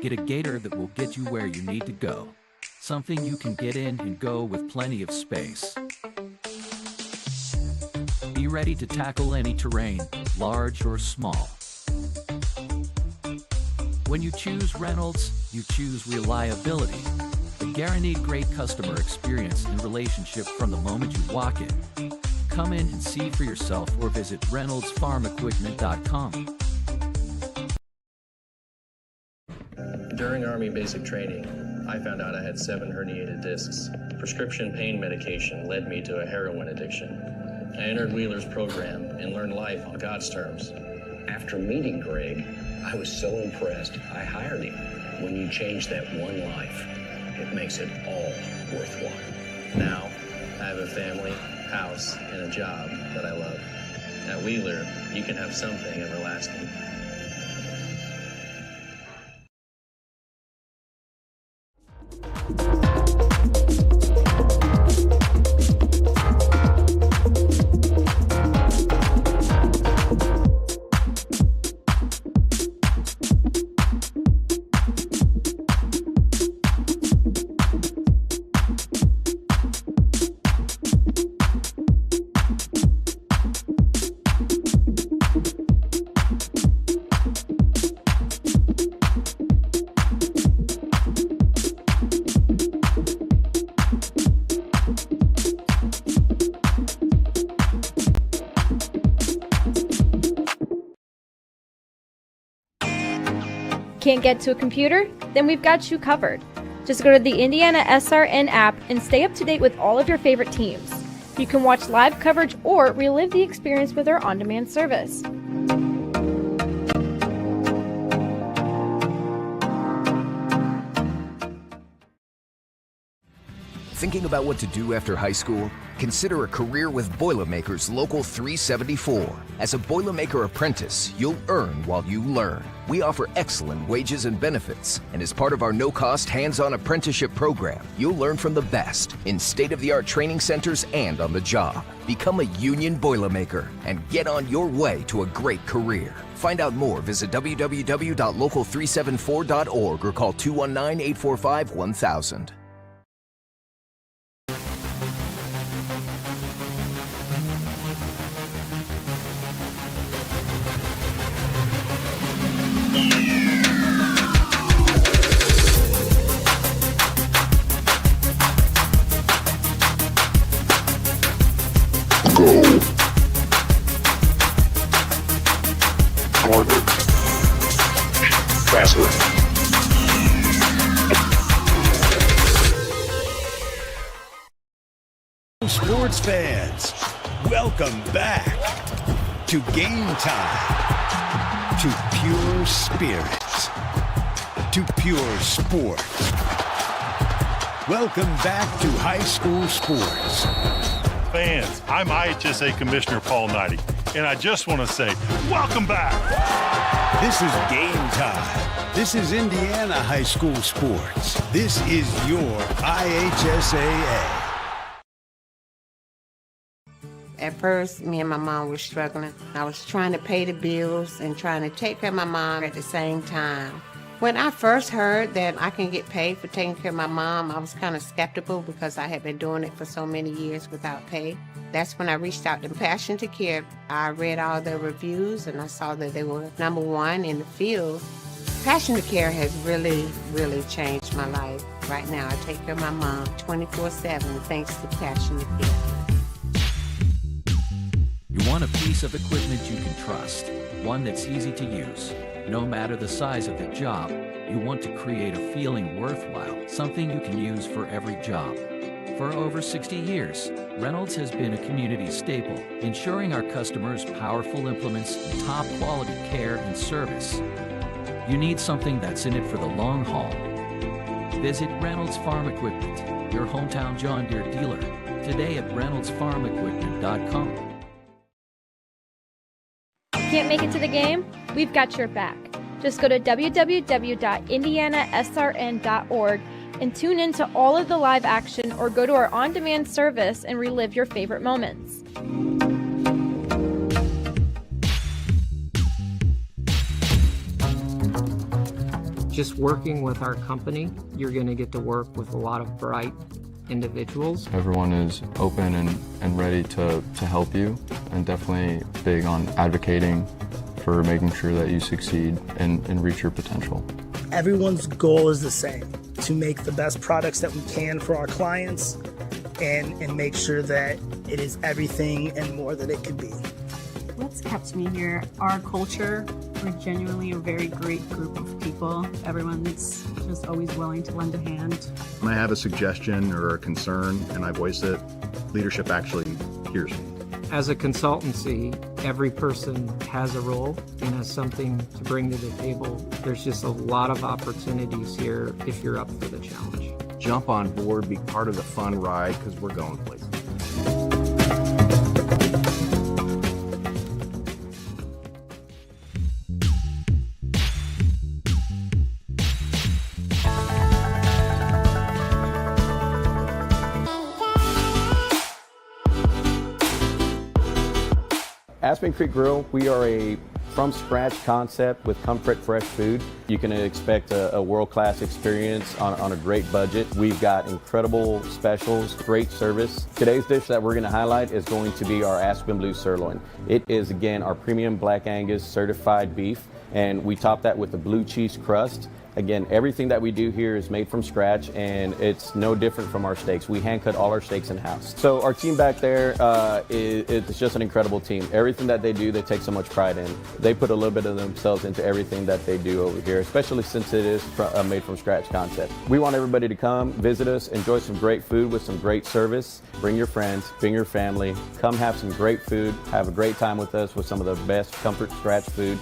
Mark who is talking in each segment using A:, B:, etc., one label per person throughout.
A: Get a gator that will get you where you need to go. Something you can get in and go with plenty of space. Be ready to tackle any terrain, large or small. When you choose Reynolds, you choose reliability. A guaranteed great customer experience and relationship from the moment you walk in. Come in and see for yourself or visit reynoldsfarmequipment.com.
B: During Army basic training, I found out I had 7 herniated discs. Prescription pain medication led me to a heroin addiction. I entered Wheeler's program and learned life on God's terms.
C: After meeting Greg, I was so impressed, I hired him. When you change that one life, it makes it all worthwhile.
B: Now, I have a family, house, and a job that I love. At Wheeler, you can have something everlasting.
D: Can't get to a computer? Then we've got you covered. Just go to the IndianaSRN app and stay up to date with all of your favorite teams. You can watch live coverage or relive the experience with our on-demand service.
E: Thinking about what to do after high school? Consider a career with Boilermakers Local 374. As a Boilermaker apprentice, you'll earn while you learn. We offer excellent wages and benefits, and as part of our no-cost hands-on apprenticeship program, you'll learn from the best in state-of-the-art training centers and on the job. Become a union Boilermaker and get on your way to a great career. Find out more, visit www.local374.org or call 219-845-1000.
F: Sports fans, welcome back to Game Time, to pure spirits, to pure sports. Welcome back to high school sports.
G: Fans, I'm IHSAA Commissioner Paul Knighty, and I just want to say, welcome back.
F: This is Game Time. This is Indiana high school sports. This is your IHSAA.
H: At first, me and my mom were struggling. I was trying to pay the bills and trying to take care of my mom at the same time. When I first heard that I can get paid for taking care of my mom, I was kind of skeptical because I had been doing it for so many years without pay. That's when I reached out to Passion to Care. I read all the reviews and I saw that they were #1 in the field. Passion to Care has really, really changed my life. Right now, I take care of my mom 24/7 thanks to Passion to Care.
A: You want a piece of equipment you can trust, one that's easy to use. No matter the size of the job, you want to create a feeling worthwhile, something you can use for every job. For over 60 years, Reynolds has been a community staple, ensuring our customers powerful implements, top quality care and service. You need something that's in it for the long haul. Visit Reynolds Farm Equipment, your hometown John Deere dealer, today at reynoldsfarmequipment.com.
D: Can't make it to the game? We've got your back. Just go to www.IndianaSRN.org and tune in to all of the live action or go to our on-demand service and relive your favorite moments.
I: Just working with our company, you're going to get to work with a lot of bright individuals.
J: Everyone is open and ready to help you, and definitely big on advocating for making sure that you succeed and reach your potential.
K: Everyone's goal is the same, to make the best products that we can for our clients and make sure that it is everything and more that it could be.
L: What's kept me here? Our culture. We're genuinely a very great group of people. Everyone's just always willing to lend a hand.
M: When I have a suggestion or a concern and I voice it, leadership actually hears me.
I: As a consultancy, every person has a role and has something to bring to the table. There's just a lot of opportunities here if you're up for the challenge.
N: Jump on board, be part of the fun ride, because we're going places.
O: Aspen Creek Grill, we are a from-scratch concept with comfort fresh food. You can expect a world-class experience on a great budget. We've got incredible specials, great service. Today's dish that we're going to highlight is going to be our Aspen Blue Sirloin. It is, again, our premium Black Angus certified beef, and we top that with a blue cheese crust. Again, everything that we do here is made from scratch, and it's no different from our steaks. We hand cut all our steaks in-house. So our team back there it's just an incredible team. Everything that they do, they take so much pride in. They put a little bit of themselves into everything that they do over here, especially since it is a made from scratch concept. We want everybody to come, visit us, enjoy some great food with some great service. Bring your friends, bring your family, come have some great food, have a great time with us with some of the best comfort scratch food.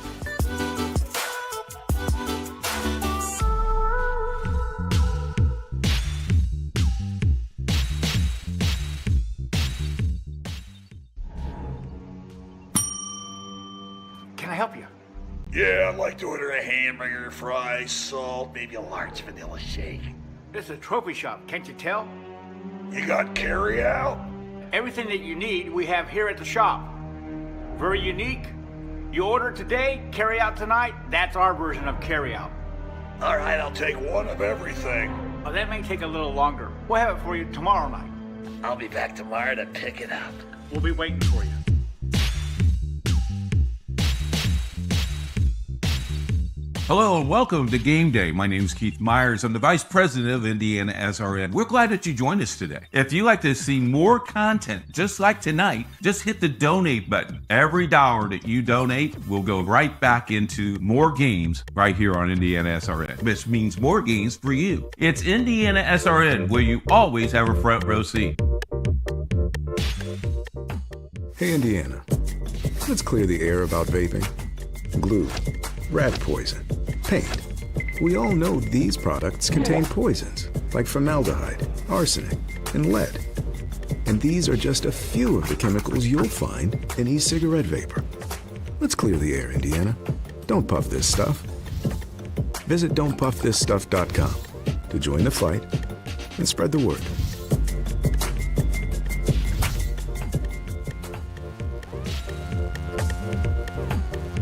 P: Yeah, I'd like to order a hamburger, fries, salt, maybe a large vanilla shake.
Q: This is a trophy shop, can't you tell?
P: You got carry out?
Q: Everything that you need, we have here at the shop. Very unique. You order today, carry out tonight, that's our version of carry out.
P: All right, I'll take one of everything.
Q: Oh, that may take a little longer. We'll have it for you tomorrow night.
P: I'll be back tomorrow to pick it up.
Q: We'll be waiting for you.
R: Hello and welcome to Game Day. My name is Keith Myers. I'm the Vice President of IndianaSRN. We're glad that you joined us today. If you'd like to see more content just like tonight, just hit the donate button. Every dollar that you donate will go right back into more games right here on IndianaSRN, which means more games for you. It's IndianaSRN, where you always have a front row seat.
S: Hey, Indiana. Let's clear the air about vaping. Glue, rat poison, paint. We all know these products contain poisons like formaldehyde, arsenic, and lead. And these are just a few of the chemicals you'll find in e-cigarette vapor. Let's clear the air, Indiana. Don't puff this stuff. Visit don'tpuffthisstuff.com to join the fight and spread the word.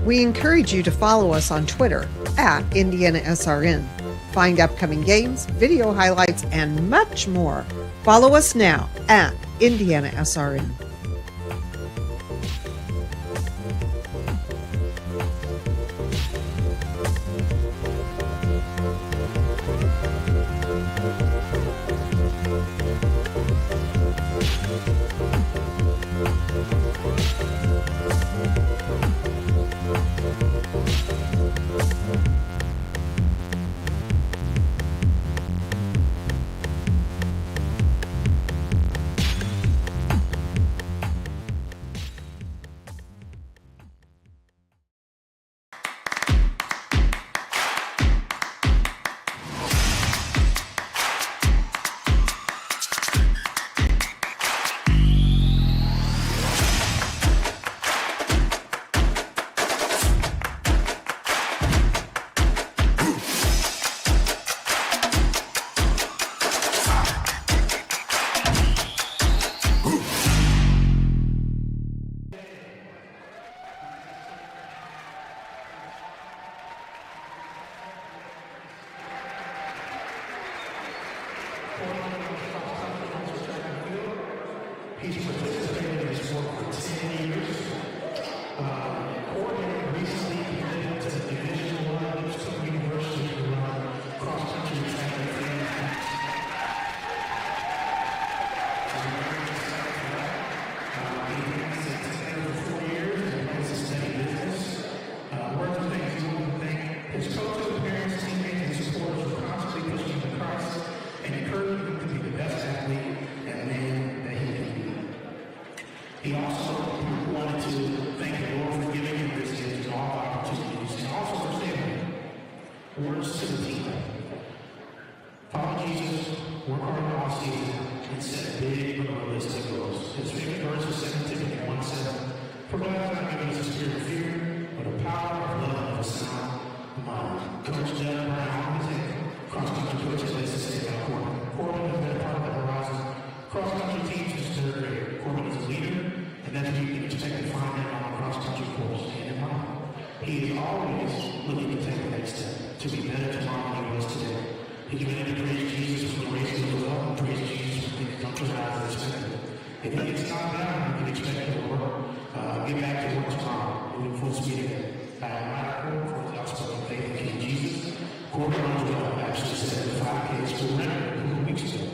T: We encourage you to follow us on Twitter at IndianaSRN. Find upcoming games, video highlights, and much more. Follow us now at IndianaSRN.
U: he is always looking to take the next step, to be better tomorrow than he was today. He's ready to praise Jesus when the race goes up and praise Jesus when things don't turn out as expected. If he gets knocked down, he can expect him to work, get back to work tomorrow, moving full speed ahead. I admire Cole for his outspoken faith in King Jesus. Corbin Mooresville actually set the 5K school record a couple weeks ago.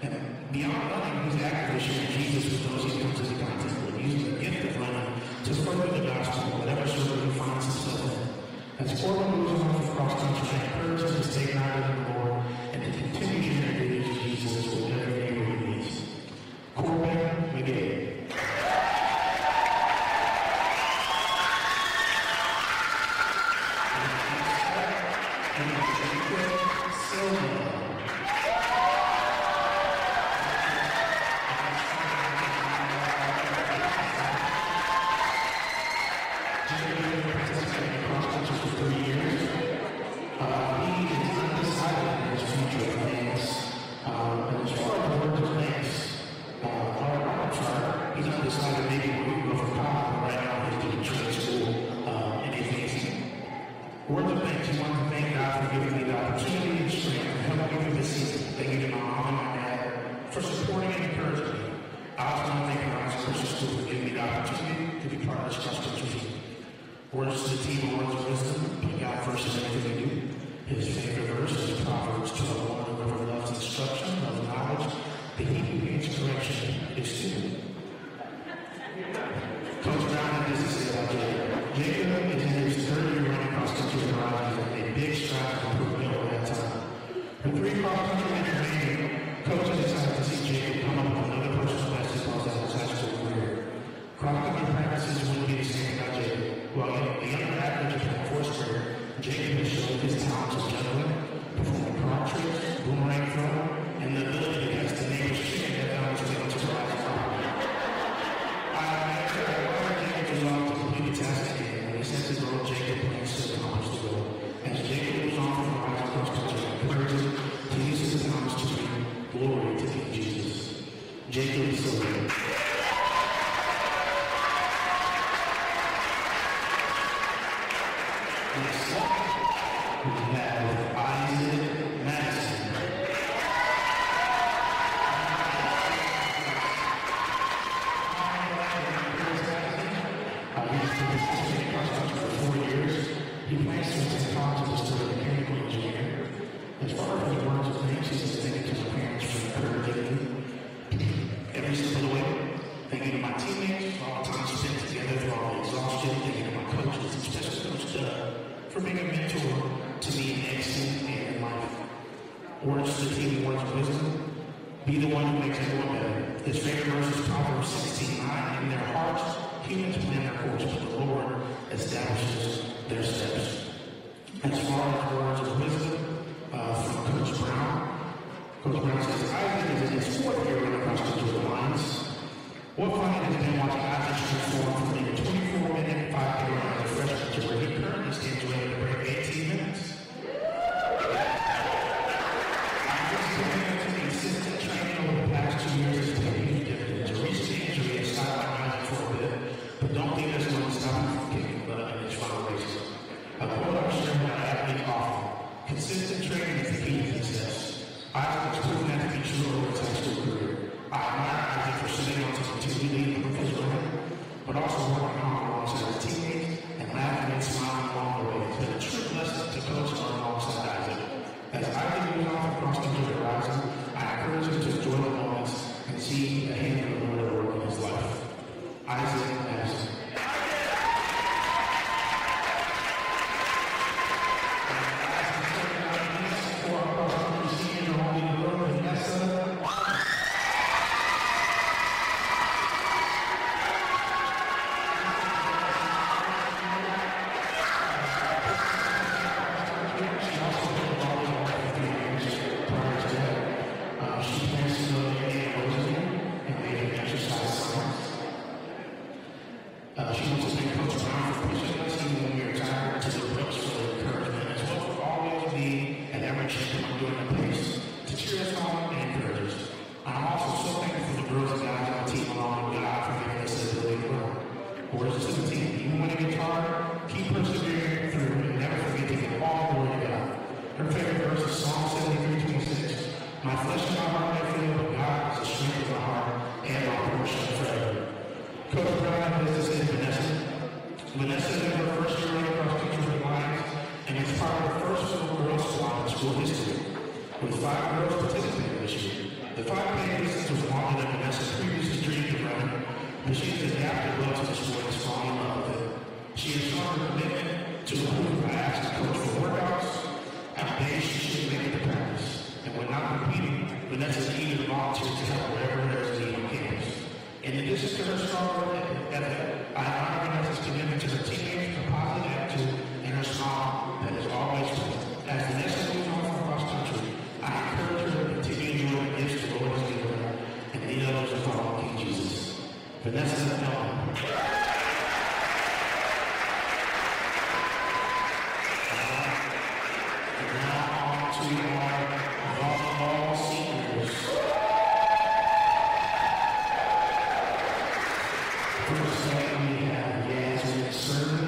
U: And beyond running, he's actively sharing Jesus with those he comes into contact with, using the gift of running to further the gospel, whatever circle he finds himself in. As Corbin moves on from cross country, I encourage him to stay grounded in the Lord and to continue sharing the news of Jesus with every neighbor he meets. Corbin McGee. Words of thanks. He wants to thank God for giving me the opportunity and strength to help me through this season. Thank you to my mom and my dad for supporting and encouraging me. I also want to thank my Christian school for giving me the opportunity to be part of this cross-country team. Words to the team are words of wisdom. Put God first in everything we do. His favorite verse is Proverbs 12:1. Whoever loves instruction, loves knowledge. The he who hates correction is stupid. Coach Brown had this to say about Jacob. Jacob is in his third year running cross-country with Rogers and made big strides to improve over that time. With 3 cross-country men remaining, coaches decided to see Jacob come up with another personal best as well as his high school career. Cross-country practices wouldn't be the same without Jacob. While the younger athlete is in fourth career, Jacob has shown his talents as juggling, performing card tricks, boomerang throw, and the ability to catch the neighbor's chicken that found his way onto the rising star. Sets his role, Jacob plans to accomplish the goal. As Jacob moves on from the rise across country, I encourage him to use his talents to bring glory to King Jesus. Jacob is so good. Next up, we have Isaac Madison. He plans to attend college as a mechanical engineer. As far as the words of thanks, he's thanking to my parents for encouraging me every step of the way. Thank you to my teammates for all the time spent together, for all the exhaustion. Thank you to my coaches, especially Coach Doug, for being a mentor to me in medicine and in life. Words to the team, words of wisdom. Be the one who makes everyone better. His favorite verse is Proverbs 16:9. In their hearts, humans plan their course, but the Lord establishes their steps. As far as words of wisdom from Coach Brown says, Isaac is in his 4th year running cross-country with the Lions. What fun it has been watching Isaac transform from being a 24-minute 5K run as a freshman to where he currently stands ready to break 18 minutes. Isaac's commitment to consistent training over the past 2 years has paid huge dividends. A recent injury has sidelined Isaac for a bit, but don't think that's going to stop him from kicking butt in his final race. her commitment to improve. I asked the coach for workouts and days she should make it to practice. And when not competing, Vanessa's eager to volunteer to help wherever there is need on campus. In addition to her strong work ethic, I honor Vanessa's commitment to her teammates, her positive attitude, and her smile that is always present. As Vanessa moves on from cross country, I encourage her to continue doing the gifts the Lord has given her and lead others to follow King Jesus. Vanessa Mellon. And now on to our volleyball seniors. First up, we have Yasmin.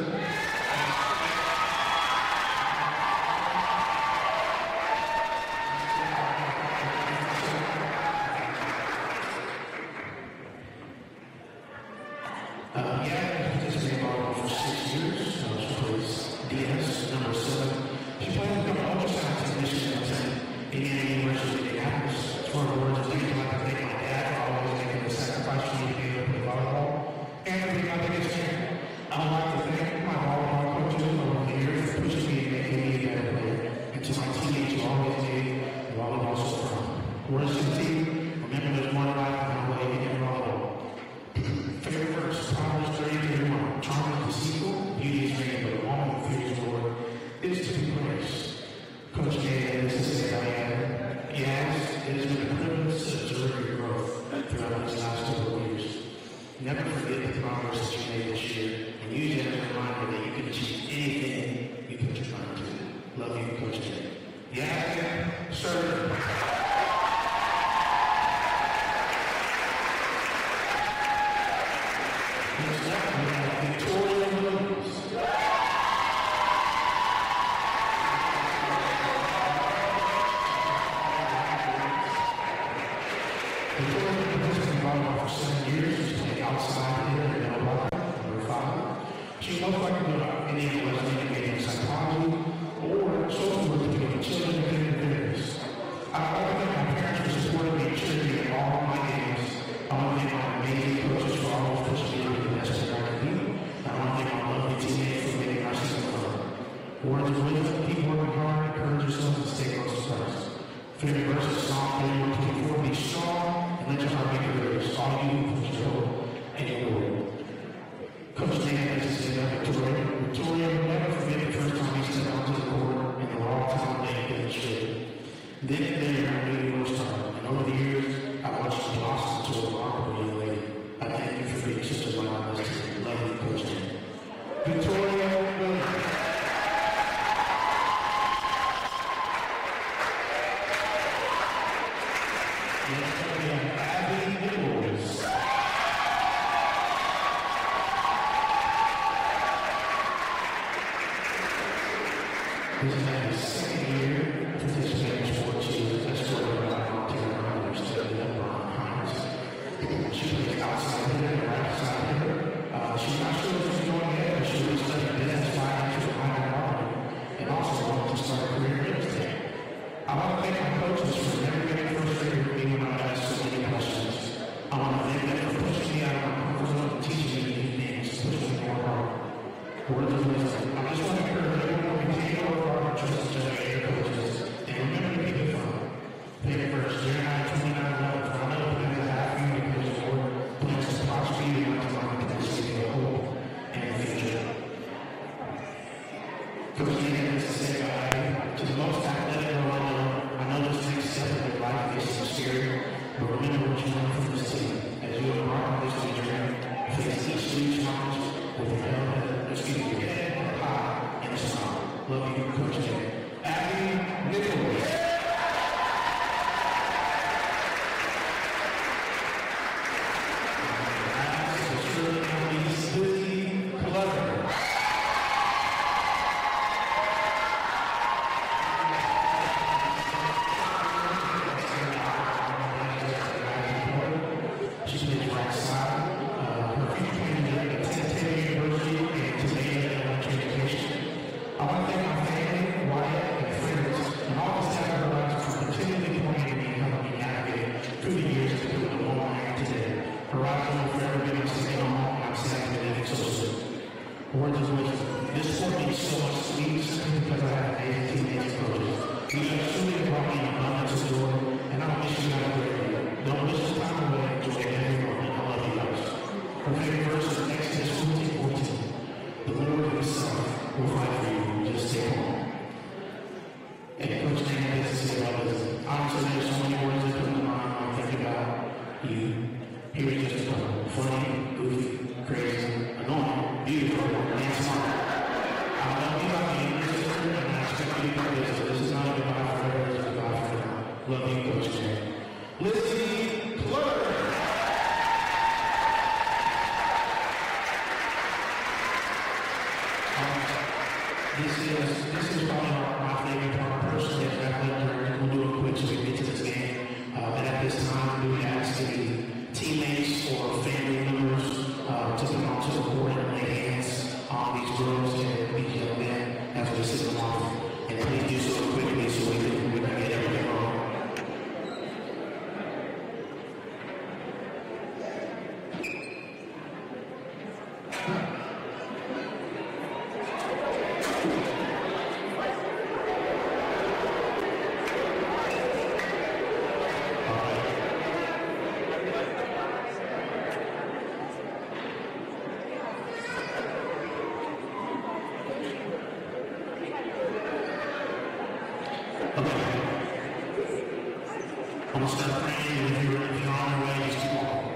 U: support means so much to me simply because I have amazing teammates and coaches. You guys truly brought me an abundance of joy, and I don't miss you guys greatly. Don't miss this time away. Enjoy every moment. I love you guys. Her favorite verse is Exodus 14:14. The Lord himself will fight for you. Just stay home. And Coach Nate has to say about this. Obviously, there's so many words that come to mind when I think about you. Here is just a couple. Funny, goofy, crazy, annoying, beautiful, and smart. I love you, I mean, your sister, and I expect you to do this. This is not a goodbye forever, this is a goodbye for now. Love you, Coach Nate. Lizzie Clutter. This is probably my favorite part personally as athletic director. We'll do it quick so we can get to this game. And at this time, we ask any teammates or family members to come out to the court and lay hands on these girls and these young men as we sit them off. And please do so quickly so we can get everything wrong. I'm going to start praying, and if you're on your way, just keep walking.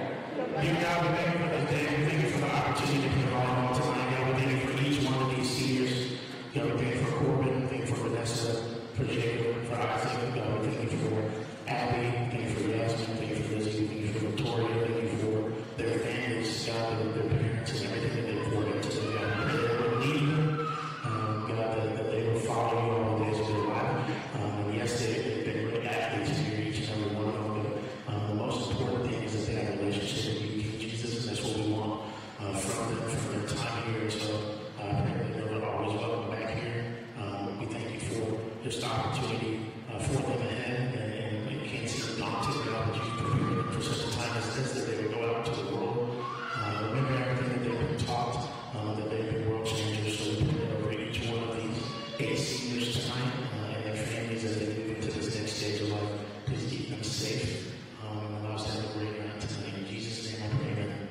U: Dear God, we thank you for this day. We thank you for the opportunity to play volleyball tonight. God, we thank you for each one of these seniors. God, we thank you for Corbin. We thank you for Vanessa, for Jacob, for Isaac. God, we thank you for Abby. We thank you for Yasmin. We thank you for Lizzie. We thank you for Victoria. We thank you for their families, God, their parents, and everything that they poured into them. God, we pray that they will lead them. God, that they will follow you all the days of their life. And yes, they've been great athletes here, each and every one of them. But the most important thing is that they have a relationship with you, King Jesus, and that's what we want from their time here. So I pray that they're always welcome back here. We thank you for just the opportunity for them ahead, and it can't seem daunting, God, that you prepared them for such a time as this, that they would go out into the world. Remember everything that they've been taught, that they've been world changers. So we pray over each one of these 8 seniors tonight and their families as they move into this next stage of life. Please keep them safe and allow us to have a great night tonight. In Jesus' name I pray, amen.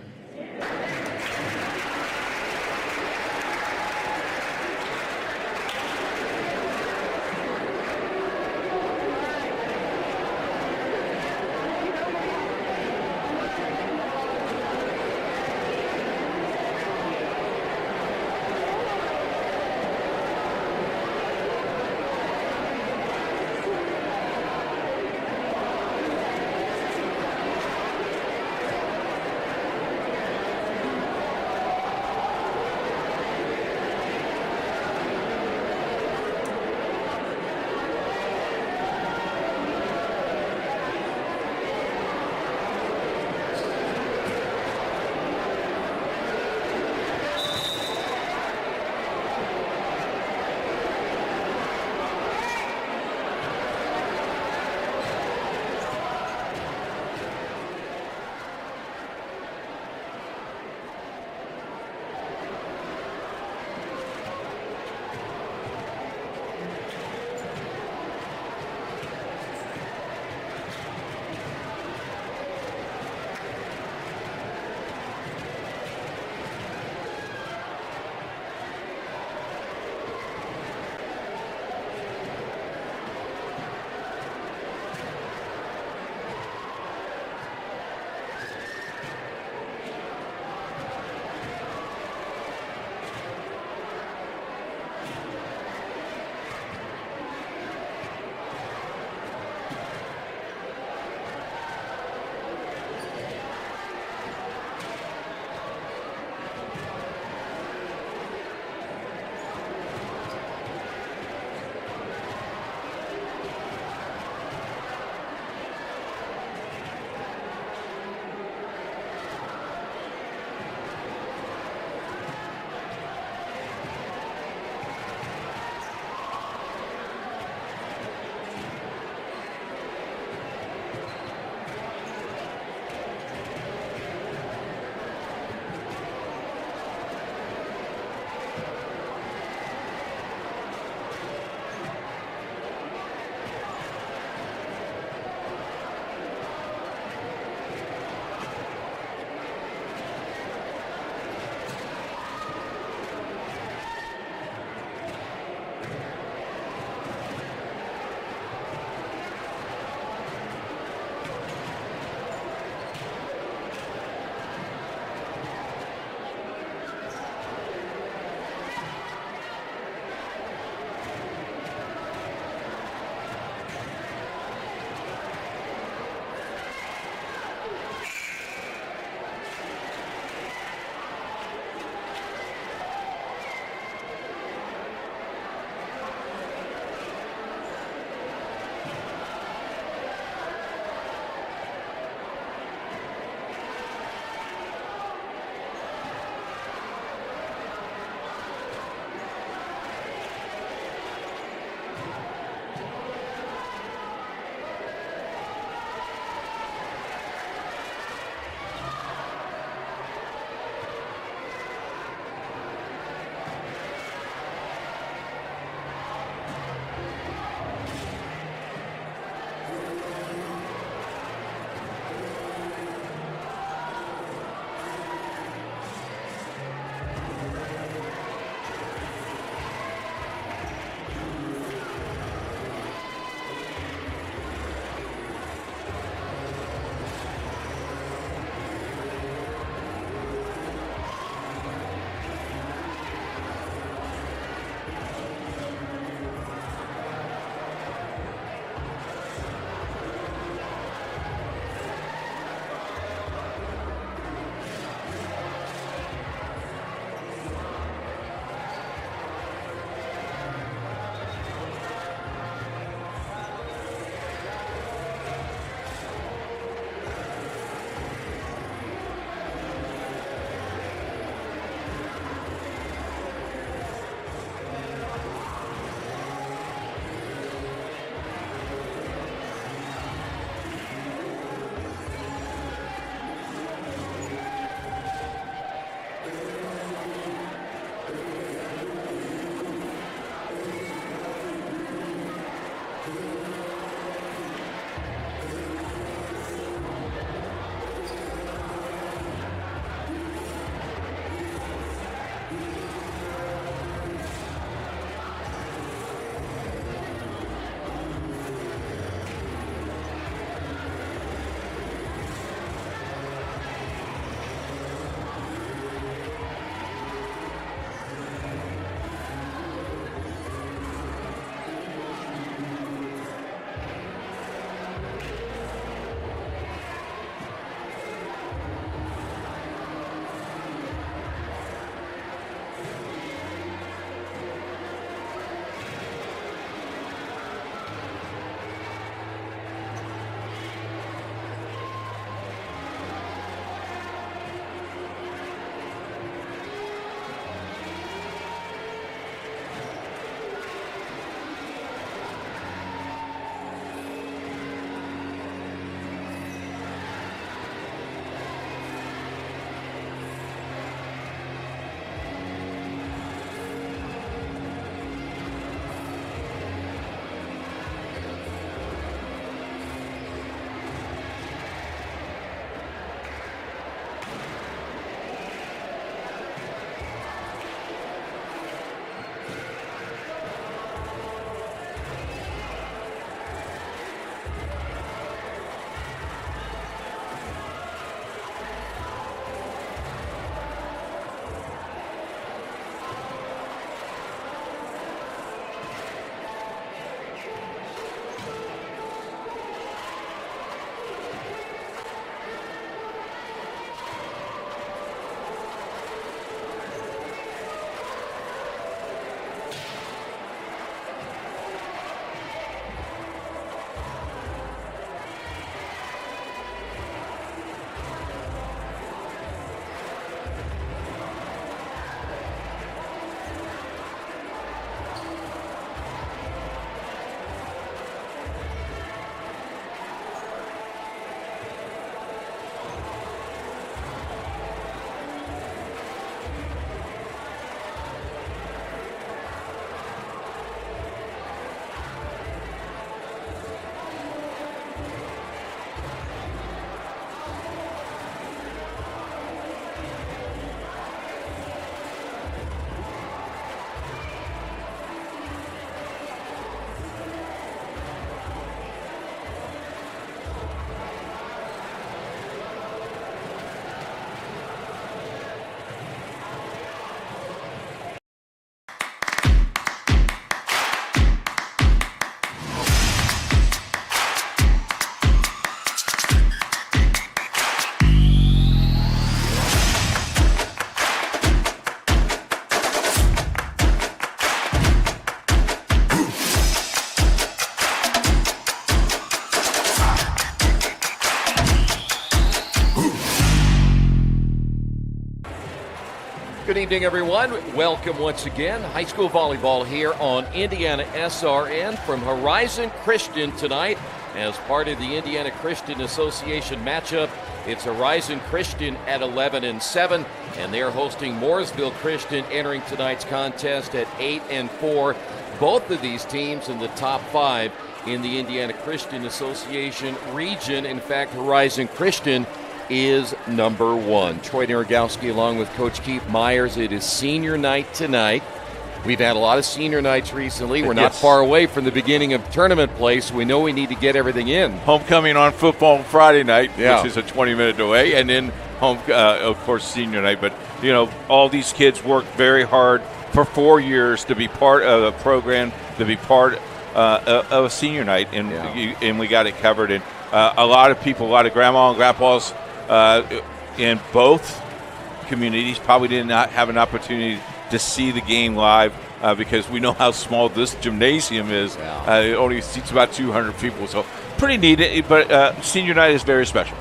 C: evening, everyone. Welcome once again. High school volleyball here on IndianaSRN from Horizon Christian tonight. As part of the Indiana Christian Association matchup, it's Horizon Christian at 11-7, and they're hosting Mooresville Christian entering tonight's contest at 8-4. Both of these teams in the top 5 in the Indiana Christian Association region. In fact, Horizon Christian is number 1. Troy Narogowski along with Coach Keith Myers. It is senior night tonight. We've had a lot of senior nights recently. We're not far away from the beginning of tournament play, so we know we need to get everything in.
V: Homecoming on football Friday night, which is a 20-minute delay, and then of course, senior night. But, you know, all these kids work very hard for 4 years to be part of a program, to be part of a senior night, and we got it covered. And a lot of people, a lot of grandma and grandpas in both communities probably did not have an opportunity to see the game live because we know how small this gymnasium is. It only seats about 200 people, so pretty neat. But senior night is very special.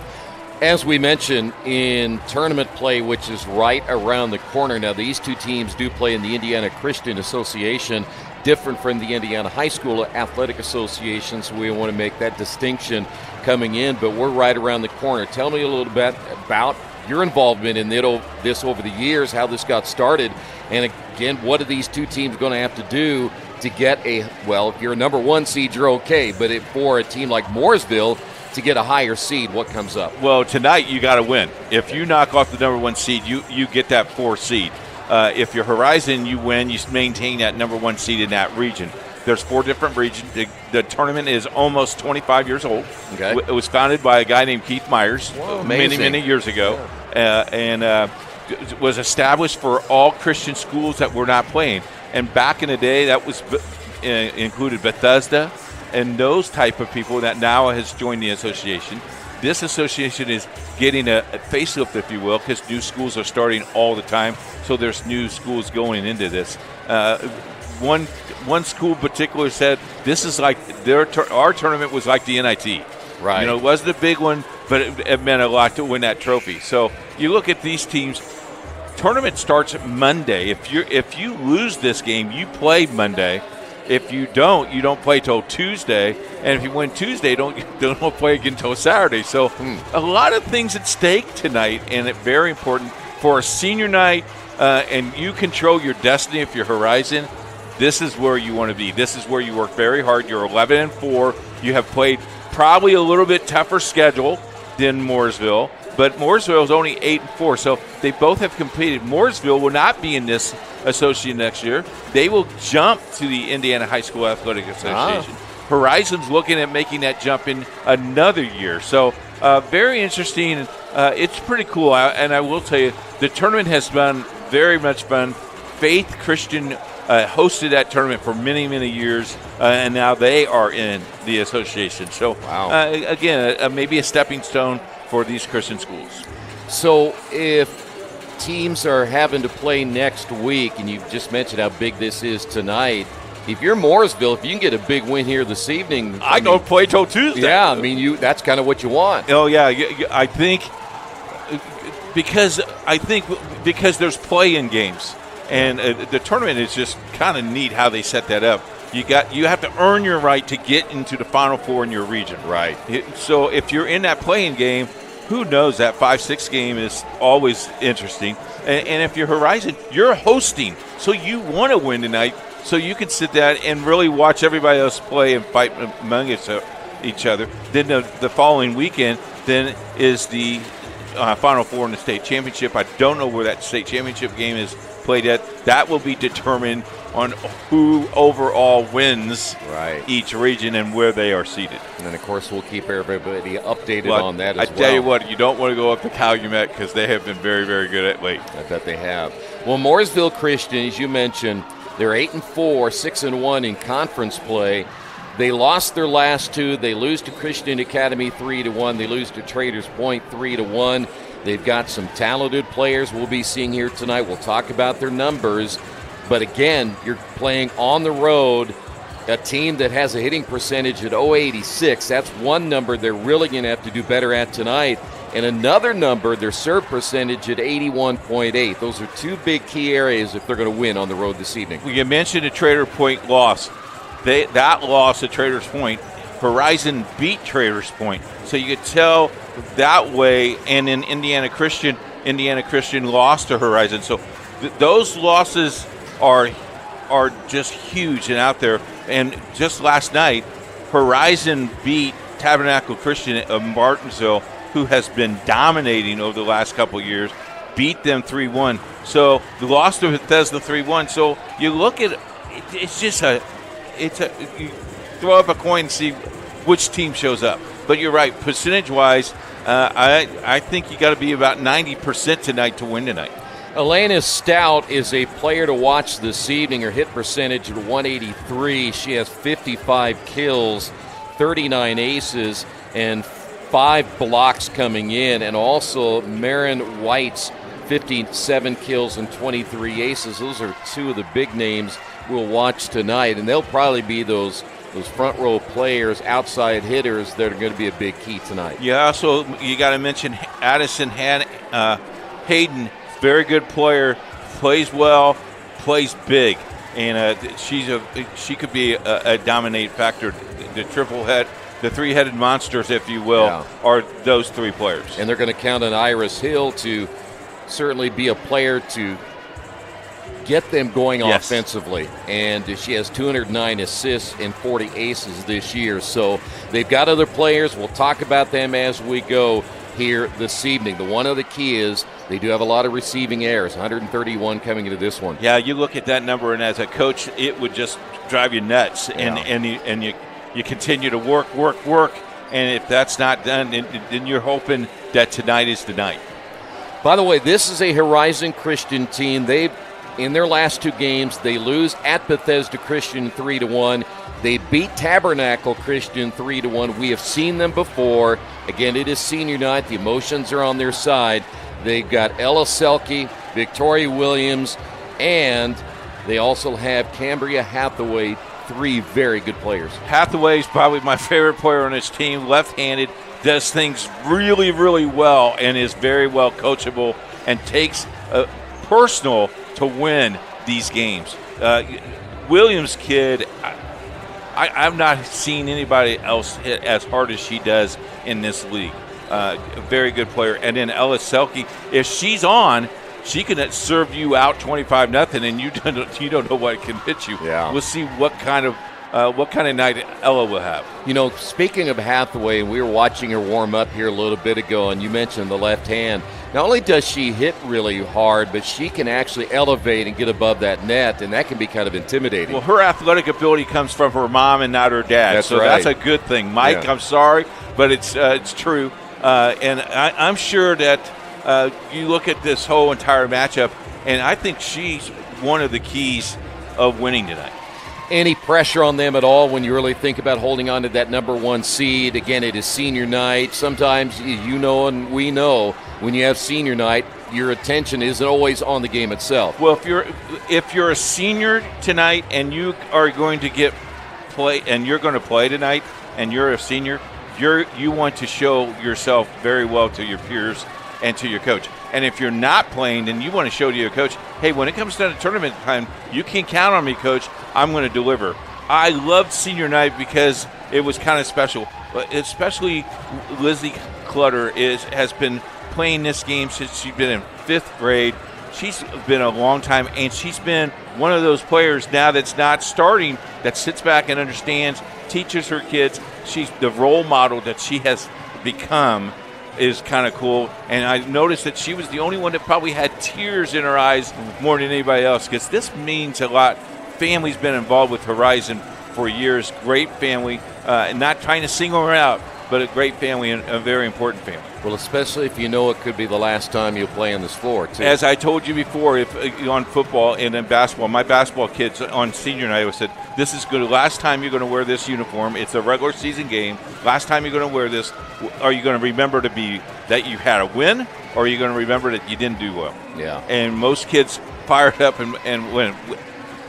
C: As we mentioned, in tournament play, which is right around the corner. Now, these two teams do play in the Indiana Christian Association, different from the Indiana High School Athletic Association, so we want to make that distinction coming in, but we're right around the corner. Tell me a little bit about your involvement in this over the years, how this got started, and again, what are these two teams going to have to do to get if you're a number 1 seed, you're okay, but for a team like Mooresville to get a higher seed, what comes up?
V: Well, tonight you got to win. If you knock off the number 1 seed, you get that 4 seed. If you're Horizon, you win, you maintain that number 1 seed in that region. There's 4 different regions. The tournament is almost 25 years old. Okay. It was founded by a guy named Keith Myers many years ago, and was established for all Christian schools that were not playing. And back in the day, that was included Bethesda and those type of people that now has joined the association. This association is getting a facelift, if you will, because new schools are starting all the time. So there's new schools going into this. One school in particular said this is like our tournament was like the NIT.
C: Right.
V: You know, it wasn't a big one, but it meant a lot to win that trophy. So you look at these teams. Tournament starts Monday. If you lose this game, you play Monday. If you don't play till Tuesday. And if you win Tuesday, don't play again until Saturday. So a lot of things at stake tonight, and it's very important for a senior night. And you control your destiny if you're Horizon. This is where you want to be. This is where you work very hard. You're 11-4. You have played probably a little bit tougher schedule than Mooresville, but Mooresville is only 8-4, so they both have competed. Mooresville will not be in this association next year. They will jump to the Indiana High School Athletic Association. Horizon's looking at making that jump in another year. So very interesting. It's pretty cool, and I will tell you, the tournament has been very much fun. Faith Christian hosted that tournament for many years, and now they are in the association. So, again, maybe a stepping stone for these Christian schools.
C: So if teams are having to play next week, and you just mentioned how big this is tonight, if you're Mooresville, if you can get a big win here this evening,
V: I don't play till Tuesday.
C: Yeah, I mean, that's kind of what you want.
V: Oh yeah, I think because there's play-in games, and the tournament is just kind of neat how they set that up. You have to earn your right to get into the Final Four in your region.
C: Right.
V: So if you're in that play-in game, who knows, that 5-6 game is always interesting. And if you're Horizon, you're hosting, so you want to win tonight, so you can sit there and really watch everybody else play and fight among each other. Then the following weekend then is the Final Four in the state championship. I don't know where that state championship game is played at. That will be determined on who overall wins each region and where they are seated.
C: And then, of course, we'll keep everybody updated on that as well.
V: I tell you what, you don't want to go up to Calumet because they have been very good at late.
C: I bet they have. Well, Mooresville Christian, as you mentioned, they're 8-4, 6-1 in conference play. They lost their last 2. They lose to Christian Academy 3-1. They lose to Traders Point 3-1. They've got some talented players we'll be seeing here tonight. We'll talk about their numbers. But again, you're playing on the road, a team that has a hitting percentage at .086. That's one number they're really going to have to do better at tonight. And another number, their serve percentage at 81.8. Those are two big key areas if they're going to win on the road this evening.
V: You mentioned a Trader Point loss. That loss at Traders Point, Horizon beat Traders Point. So you could tell that way. And in Indiana Christian lost to Horizon. So those losses are just huge and out there. And just last night, Horizon beat Tabernacle Christian of Martinsville, who has been dominating over the last couple of years, beat them 3-1. So the loss to Bethesda 3-1. So you look at it's just you throw up a coin and see which team shows up. But you're right, percentage-wise, I think you got to be about 90% tonight to win tonight.
C: Elena Stout is a player to watch this evening. Her hit percentage at 183. She has 55 kills, 39 aces, and 5 blocks coming in. And also Marin White's 57 kills and 23 aces. Those are two of the big names we'll watch tonight. And they'll probably be those front row players, outside hitters that are going to be a big key tonight.
V: Yeah, also you got to mention Addison Hayden. Very good player, plays well, plays big, and she could be a dominate factor. The three-headed monsters, if you will, are those three players.
C: And they're going to count on Iris Hill to certainly be a player to get them going offensively. And she has 209 assists and 40 aces this year. So they've got other players. We'll talk about them as we go here this evening. The one other key is they do have a lot of receiving errors, 131 coming into this one.
V: Yeah, you look at that number, and as a coach, it would just drive you nuts. And you continue to work, and if that's not done, then you're hoping that tonight is the night.
C: By the way, this is a Horizon Christian team. In their last 2 games, they lose at Bethesda Christian 3-1. They beat Tabernacle Christian 3-1. We have seen them before. Again, it is senior night. The emotions are on their side. They've got Ella Selke, Victoria Williams, and they also have Cambria Hathaway, 3 very good players.
V: Hathaway is probably my favorite player on this team. Left-handed, does things really, really well, and is very well coachable and takes personal to win these games. Williams kid, I've not seen anybody else hit as hard as she does in this league. A very good player. And then Ella Selke, if she's on, she can serve you out 25-0, and you don't know what can hit you.
C: Yeah.
V: We'll see what kind of night Ella will have.
C: You know, speaking of Hathaway, we were watching her warm up here a little bit ago, and you mentioned the left hand. Not only does she hit really hard, but she can actually elevate and get above that net, and that can be kind of intimidating.
V: Well, her athletic ability comes from her mom and not her dad.
C: That's
V: so
C: right.
V: That's a good thing. Mike,
C: Yeah.
V: I'm sorry, but it's true. And I'm sure that you look at this whole entire matchup, and I think she's one of the keys of winning tonight.
C: Any pressure on them at all when you really think about holding on to that number 1 seed? Again, it is senior night. Sometimes you know and we know when you have senior night, your attention isn't always on the game itself.
V: Well, if you're a senior tonight and you are going to play tonight, and you're a senior, you want to show yourself very well to your peers and to your coach. And if you're not playing, then you want to show to your coach, hey, when it comes down to tournament time, you can count on me, coach. I'm going to deliver. I loved senior night because it was kind of special, especially Lizzie Clutter has been playing this game since she's been in 5th grade. She's been a long time, and she's been one of those players now that's not starting, that sits back and understands, teaches her kids. She's the role model that she has become is kind of cool. And I noticed that she was the only one that probably had tears in her eyes more than anybody else, because this means a lot. Family's been involved with Horizon for years. Great family, not trying to single her out, but a great family and a very important family.
C: Well, especially if you know it could be the last time you'll play on this floor, too.
V: As I told you before, if on football and in basketball, my basketball kids on senior night said, this is good. Last time you're going to wear this uniform. It's a regular season game. Last time you're going to wear this, are you going to remember to be that you had a win, or are you going to remember that you didn't do well?
C: Yeah.
V: And most kids fired up and went.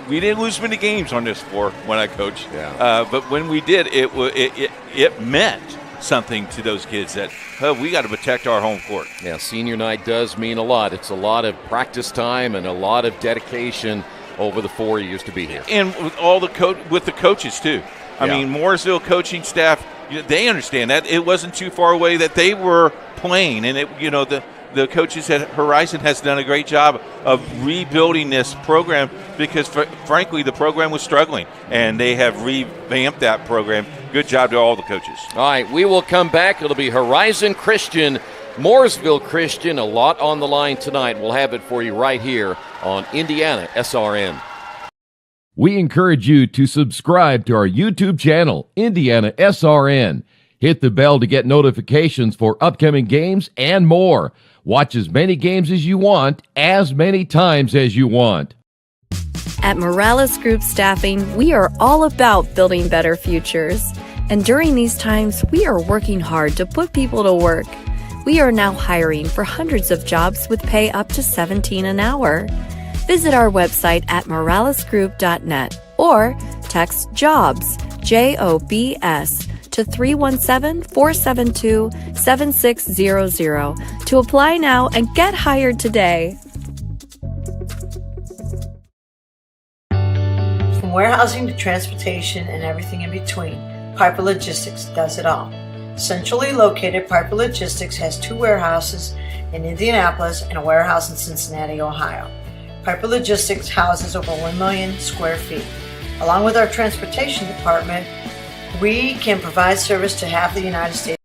V: We didn't lose many games on this floor when I coached.
C: Yeah.
V: But when we did, it meant something to those kids that we got to protect our home court.
C: Yeah, senior night does mean a lot. It's a lot of practice time and a lot of dedication over the 4 years to be here.
V: And with all with the coaches too. I mean, Mooresville coaching staff, they understand that it wasn't too far away that they were playing, and the coaches at Horizon has done a great job of rebuilding this program because, frankly, the program was struggling, and they have revamped that program. Good job to all the coaches.
C: All right, we will come back. It'll be Horizon Christian, Mooresville Christian, a lot on the line tonight. We'll have it for you right here on IndianaSRN.
B: We encourage you to subscribe to our YouTube channel, IndianaSRN. Hit the bell to get notifications for upcoming games and more. Watch as many games as you want, as many times as you want.
E: At Morales Group Staffing, we are all about building better futures. And during these times, we are working hard to put people to work. We are now hiring for hundreds of jobs with pay up to $17 an hour. Visit our website at moralesgroup.net or text JOBS, JOBS, to 317-472-7600 to apply now and get hired today.
W: From warehousing to transportation and everything in between, Piper Logistics does it all. Centrally located, Piper Logistics has 2 warehouses in Indianapolis and a warehouse in Cincinnati, Ohio. Piper Logistics houses over 1 million square feet. Along with our transportation department, we can provide service to half the United States.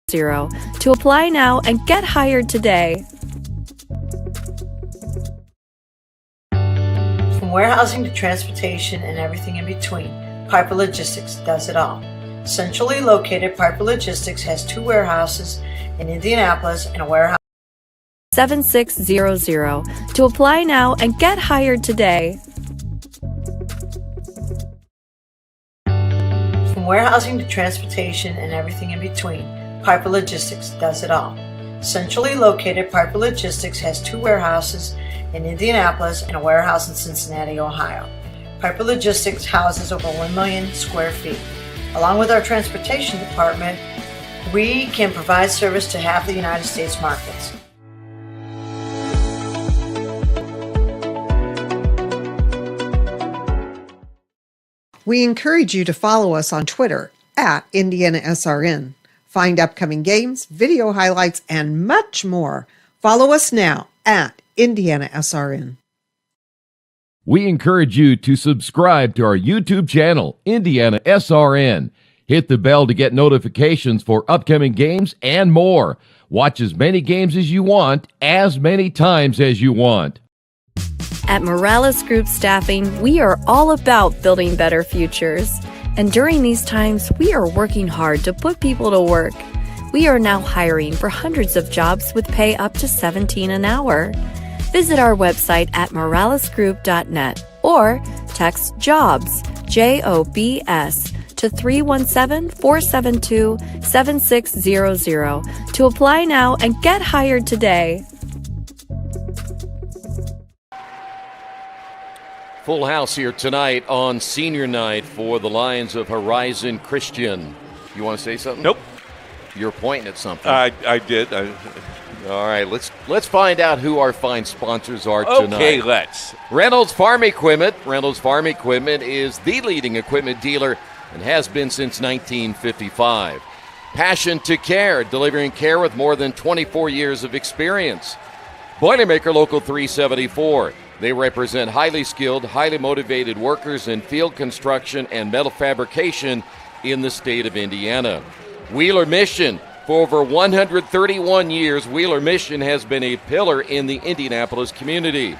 E: To apply now and get hired today.
W: From warehousing to transportation and everything in between, Piper Logistics does it all. Centrally located, Piper Logistics has 2 warehouses in Indianapolis and a warehouse
E: 7600 to apply now and get hired today.
W: From warehousing to transportation and everything in between, Piper Logistics does it all. Centrally located, Piper Logistics has 2 warehouses in Indianapolis and a warehouse in Cincinnati, Ohio. Piper Logistics houses over 1 million square feet. Along with our transportation department, we can provide service to half the United States markets.
T: We encourage you to follow us on Twitter at IndianaSRN. Find upcoming games, video highlights, and much more. Follow us now at IndianaSRN.
B: We encourage you to subscribe to our YouTube channel, IndianaSRN. Hit the bell to get notifications for upcoming games and more. Watch as many games as you want, as many times as you want.
E: At Morales Group Staffing, we are all about building better futures. And during these times, we are working hard to put people to work. We are now hiring for hundreds of jobs with pay up to $17 an hour. Visit our website at moralesgroup.net or text JOBS, JOBS, to 317-472-7600 to apply now and get hired today.
C: Full house here tonight on senior night for the Lions of Horizon Christian. You want to say something?
V: Nope.
C: You're pointing at something.
V: I did.
C: All right, let's find out who our fine sponsors are tonight.
V: Okay, let's.
C: Reynolds Farm Equipment. Reynolds Farm Equipment is the leading equipment dealer and has been since 1955. Passion to Care, delivering care with more than 24 years of experience. Boilermaker Local 374. They represent highly skilled, highly motivated workers in field construction and metal fabrication in the state of Indiana. Wheeler Mission. For over 131 years, Wheeler Mission has been a pillar in the Indianapolis community.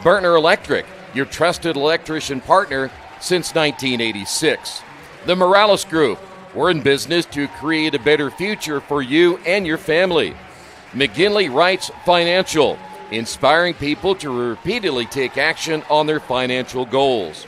C: Burtner Electric, your trusted electrician partner since 1986. The Morales Group. We're in business to create a better future for you and your family. McGinley Wrights Financial. Inspiring people to repeatedly take action on their financial goals.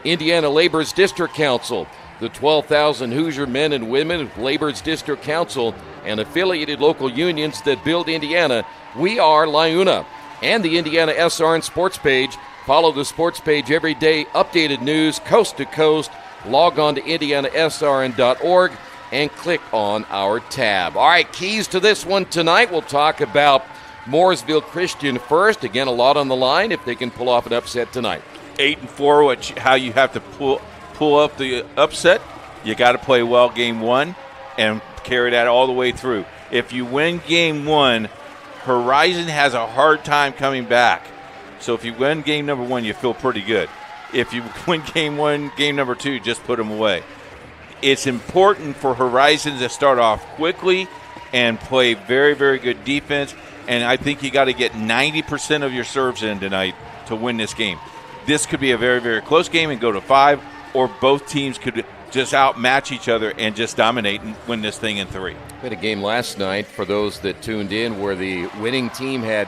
C: Indiana Labor's District Council, the 12,000 Hoosier men and women of Labor's District Council and affiliated local unions that build Indiana. We are LIUNA. And the IndianaSRN sports page. Follow the sports page every day. Updated news coast to coast. Log on to IndianaSRN.org and click on our tab. All right, keys to this one tonight. We'll talk about Mooresville Christian first. Again, a lot on the line if they can pull off an upset tonight.
V: 8-4, how you have to pull up the upset. You got to play well game one and carry that all the way through. If you win game one, Horizon has a hard time coming back. So if you win game number one, you feel pretty good. If you win game one, game number two, just put them away. It's important for Horizon to start off quickly and play very, very good defense. And I think you got to get 90% of your serves in tonight to win this game. This could be a very, very close game and go to 5, or both teams could just outmatch each other and just dominate and win this thing in 3.
C: We had a game last night, for those that tuned in, where the winning team had,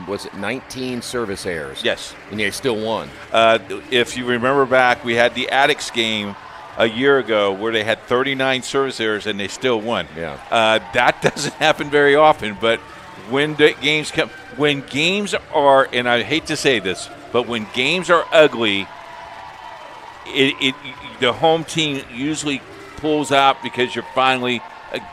C: was it 19 service errors?
V: Yes.
C: And they still won.
V: If you remember back, we had the Addicts game a year ago where they had 39 service errors and they still won.
C: Yeah.
V: That doesn't happen very often, but when the games come, when games are, and I hate to say this, but when games are ugly, the home team usually pulls out because you're finally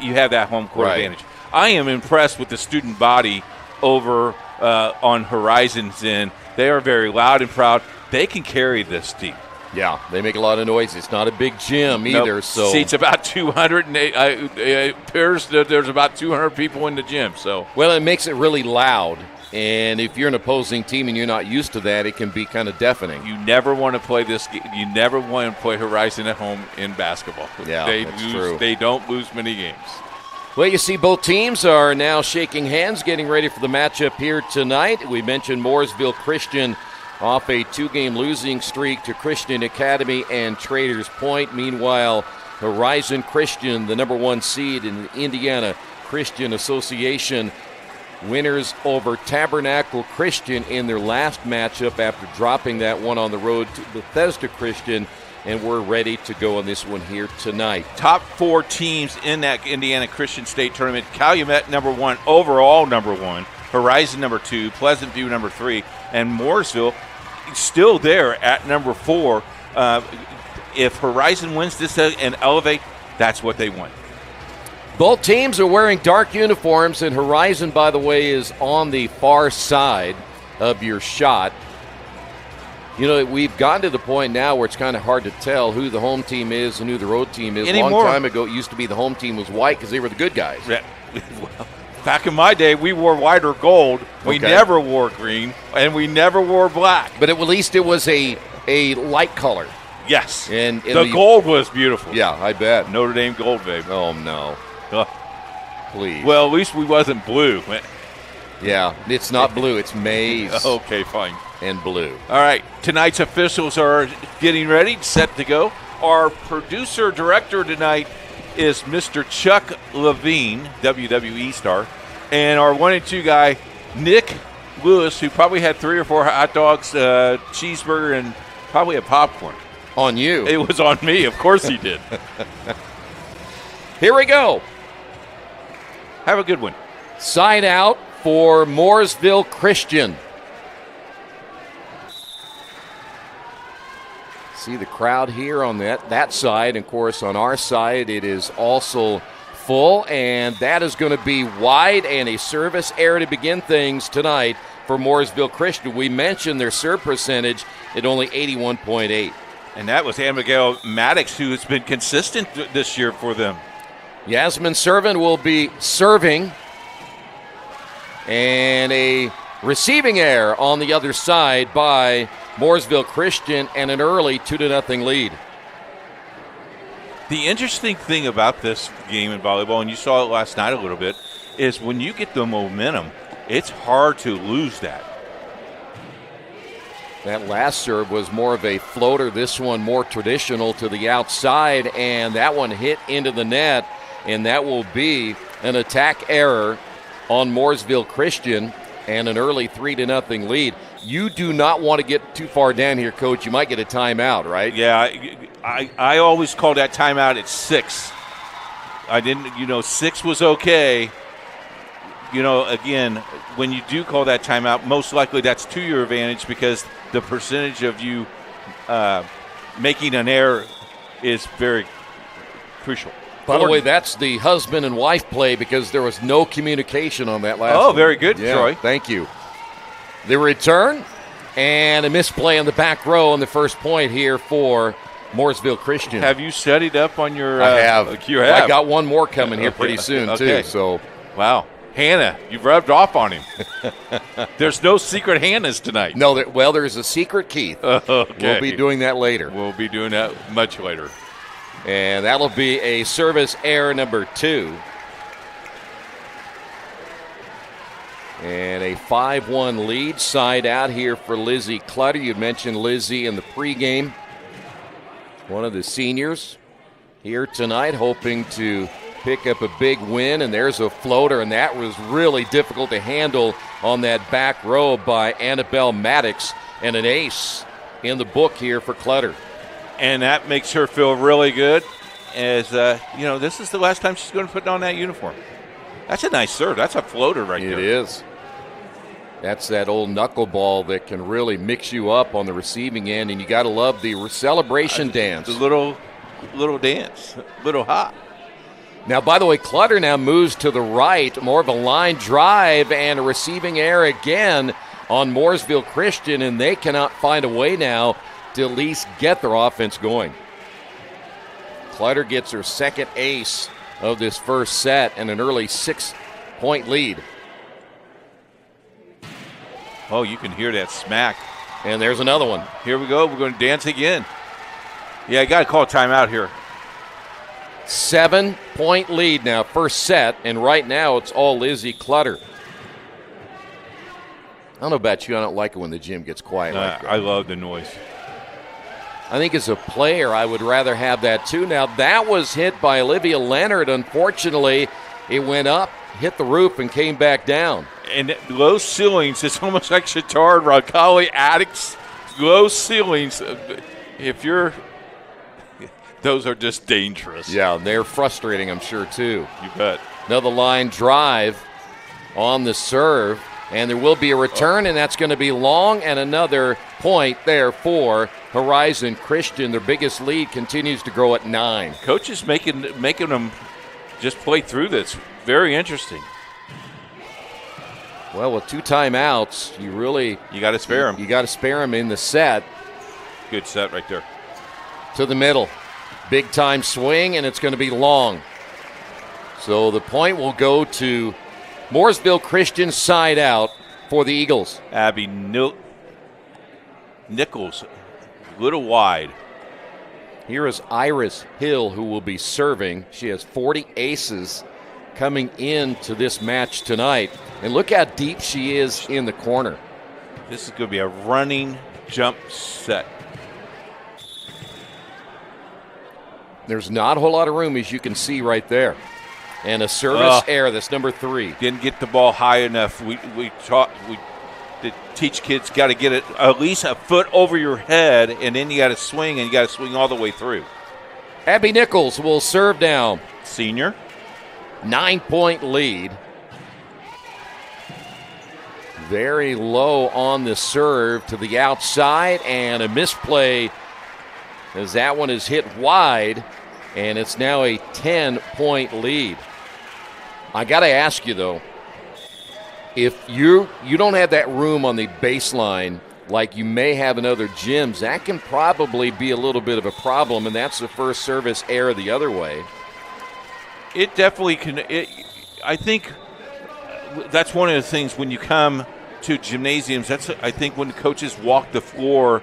V: you have that home court advantage. I am impressed with the student body over on Horizon's end. They are very loud and proud. They can carry this team.
C: Yeah, they make a lot of noise. It's not a big gym either.
V: Nope.
C: So
V: seats about 200, and it appears that there's about 200 people in the gym. So
C: well, it makes it really loud. And if you're an opposing team and you're not used to that, it can be kind of deafening.
V: You never want to play this. You never want to play Horizon at home in basketball.
C: Yeah, that's true.
V: They don't lose many games.
C: Well, you see both teams are now shaking hands, getting ready for the matchup here tonight. We mentioned Mooresville Christian off a 2-game losing streak to Christian Academy and Traders Point. Meanwhile, Horizon Christian, the number 1 seed in the Indiana Christian Association, winners over Tabernacle Christian in their last matchup after dropping that one on the road to Bethesda Christian, and we're ready to go on this one here tonight.
V: Top 4 teams in that Indiana Christian State Tournament. Calumet number 1, overall number 1. Horizon number 2, Pleasant View number 3, and Mooresville still there at number 4. If Horizon wins this and elevate, that's what they want.
C: Both teams are wearing dark uniforms, and Horizon, by the way, is on the far side of your shot. You know, we've gotten to the point now where it's kind of hard to tell who the home team is and who the road team is. A long time ago, it used to be the home team was white because they were the good guys.
V: Yeah. Back in my day, we wore white or gold. We never wore green, and we never wore black.
C: But at least it was a light color.
V: Yes.
C: And
V: the gold was beautiful.
C: Yeah, I bet.
V: Notre Dame gold, babe.
C: Oh, no. Please.
V: Well, at least we wasn't blue.
C: Yeah, it's not blue. It's maize.
V: Okay, fine.
C: And blue.
V: All right. Tonight's officials are getting ready, set to go. Our producer-director tonight is Mr. Chuck Levine, WWE star, and our 1 and 2 guy, Nick Lewis, who probably had 3 or 4 hot dogs, cheeseburger, and probably a popcorn.
C: On you.
V: It was on me. Of course he did.
C: Here we go.
V: Have a good one.
C: Side out for Mooresville Christian. See the crowd here on that side. And, of course, on our side, it is also full. And that is going to be wide and a service error to begin things tonight for Mooresville Christian. We mentioned their serve percentage at only 81.8.
V: And that was Abigail Maddox, who has been consistent this year for them.
C: Yasmin Servin will be serving. And a receiving error on the other side by Mooresville Christian, and an early 2-0 lead.
V: The interesting thing about this game in volleyball, and you saw it last night a little bit, is when you get the momentum, it's hard to lose that.
C: That last serve was more of a floater. This one more traditional to the outside, and that one hit into the net, and that will be an attack error on Mooresville Christian and an early 3-0 lead. You do not want to get too far down here, Coach. You might get a timeout, right?
V: Yeah, I always call that timeout at 6. I didn't, 6 was okay. Again, when you do call that timeout, most likely that's to your advantage because the percentage of you making an error is very crucial.
C: By the way, that's the husband and wife play because there was no communication on that last one.
V: Oh, very good,
C: yeah,
V: Troy.
C: Thank you. The return and a misplay on the back row on the first point here for Mooresville Christian.
V: Have you studied up on your?
C: I have.
V: You have.
C: I got one more coming here pretty soon, too. So,
V: wow. Hannah, you've rubbed off on him. There's no secret Hannahs tonight.
C: No, there's a secret Keith.
V: Okay.
C: We'll be doing that later.
V: We'll be doing that much later.
C: And that'll be a service error number 2. And a 5-1 lead side out here for Lizzie Clutter. You mentioned Lizzie in the pregame. One of the seniors here tonight hoping to pick up a big win, and there's a floater, and that was really difficult to handle on that back row by Annabelle Maddox, and an ace in the book here for Clutter.
V: And that makes her feel really good, as this is the last time she's going to put on that uniform. That's a nice serve. That's a floater right there.
C: It is. That's that old knuckleball that can really mix you up on the receiving end, and you got to love the celebration dance.
V: The little dance, little hop.
C: Now, by the way, Clutter now moves to the right, more of a line drive and a receiving error again on Mooresville Christian, and they cannot find a way now to at least get their offense going. Clutter gets her second ace of this first set and an early 6-point lead.
V: Oh, you can hear that smack.
C: And there's another one.
V: Here we go. We're going to dance again. Yeah, I got to call a timeout here.
C: 7-point lead now, first set, and right now it's all Lizzie Clutter. I don't know about you, I don't like it when the gym gets quiet like that.
V: I love the noise.
C: I think as a player, I would rather have that too. Now, that was hit by Olivia Leonard. Unfortunately, it went up, hit the roof, and came back down.
V: And low ceilings, it's almost like Chatard, Roncalli, Addicts. Low ceilings, if you're... Those are just dangerous.
C: Yeah, they're frustrating, I'm sure, too.
V: You bet.
C: Another line drive on the serve, and there will be a return, and that's going to be long, and another point there for Horizon Christian. Their biggest lead continues to grow at 9.
V: Coach is making them just play through this. Very interesting.
C: Well, with 2 timeouts,
V: you got to spare them.
C: You got to spare them in the set.
V: Good set right there.
C: To the middle. Big time swing, and it's going to be long. So the point will go to Mooresville Christian side out for the Eagles.
V: Abby Nichols, a little wide.
C: Here is Iris Hill, who will be serving. She has 40 aces coming into this match tonight. And look how deep she is in the corner.
V: This is going to be a running jump set.
C: There's not a whole lot of room, as you can see right there. And a service error, that's number 3.
V: Didn't get the ball high enough. We teach kids got to get it at least a foot over your head, and then you got to swing, and you got to swing all the way through.
C: Abby Nichols will serve down.
V: Senior.
C: 9-point lead. Very low on the serve to the outside, and a misplay as that one is hit wide, and it's now a 10-point lead. I got to ask you, though, if you don't have that room on the baseline like you may have in other gyms, that can probably be a little bit of a problem, and that's the first service error the other way.
V: It definitely can. I think that's one of the things when you come to gymnasiums, I think when the coaches walk the floor,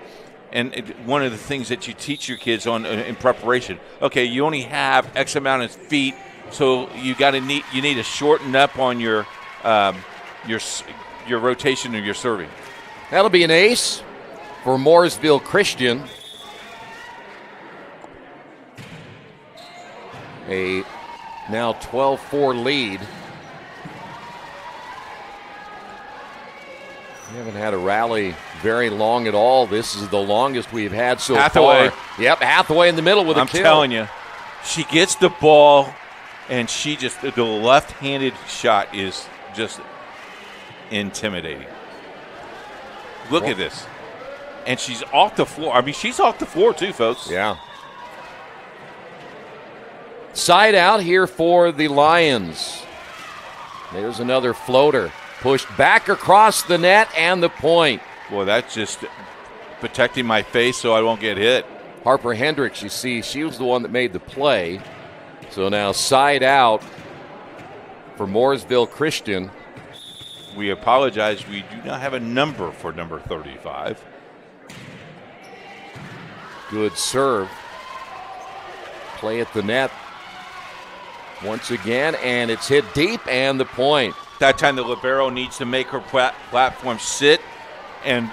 V: and one of the things that you teach your kids on in preparation. Okay, you only have X amount of feet, so you need to shorten up on your rotation of your serving.
C: That'll be an ace for Mooresville Christian. A now 12-4 lead. We haven't had a rally very long at all. This is the longest we've had so
V: Hathaway.
C: far. Yep, Hathaway in the middle with a kill.
V: I'm telling you, she gets the ball, and the left-handed shot is just intimidating. Look at this. And she's off the floor. I mean, she's off the floor too, folks.
C: Yeah. Side out here for the Lions. There's another floater. Pushed back across the net and the point.
V: Boy, that's just protecting my face so I won't get hit.
C: Harper Hendricks, you see, she was the one that made the play. So now side out for Mooresville Christian.
V: We apologize. We do not have a number for number 35.
C: Good serve. Play at the net once again, and it's hit deep, and the point.
V: That time the libero needs to make her platform sit and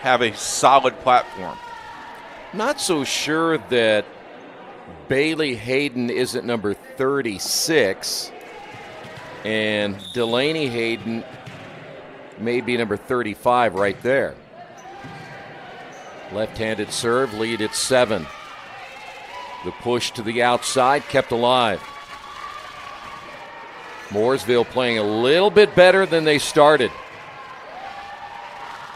V: have a solid platform.
C: Not so sure that Bailey Hayden isn't number 36, and Delaney Hayden may be number 35 right there. Left-handed serve, lead at 7. The push to the outside kept alive. Mooresville playing a little bit better than they started.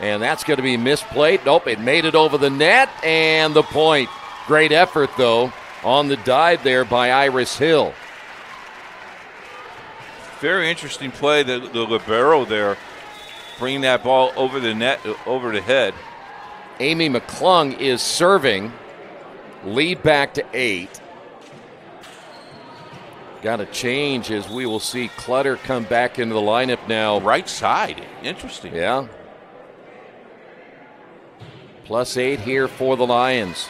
C: And that's going to be misplayed. Nope, it made it over the net, and the point. Great effort, though, on the dive there by Iris Hill.
V: Very interesting play, the libero there, bringing that ball over the net, over the head.
C: Amy McClung is serving. Lead back to 8. Got a change as we will see Clutter come back into the lineup now.
V: Right side. Interesting.
C: Yeah. +8 here for the Lions.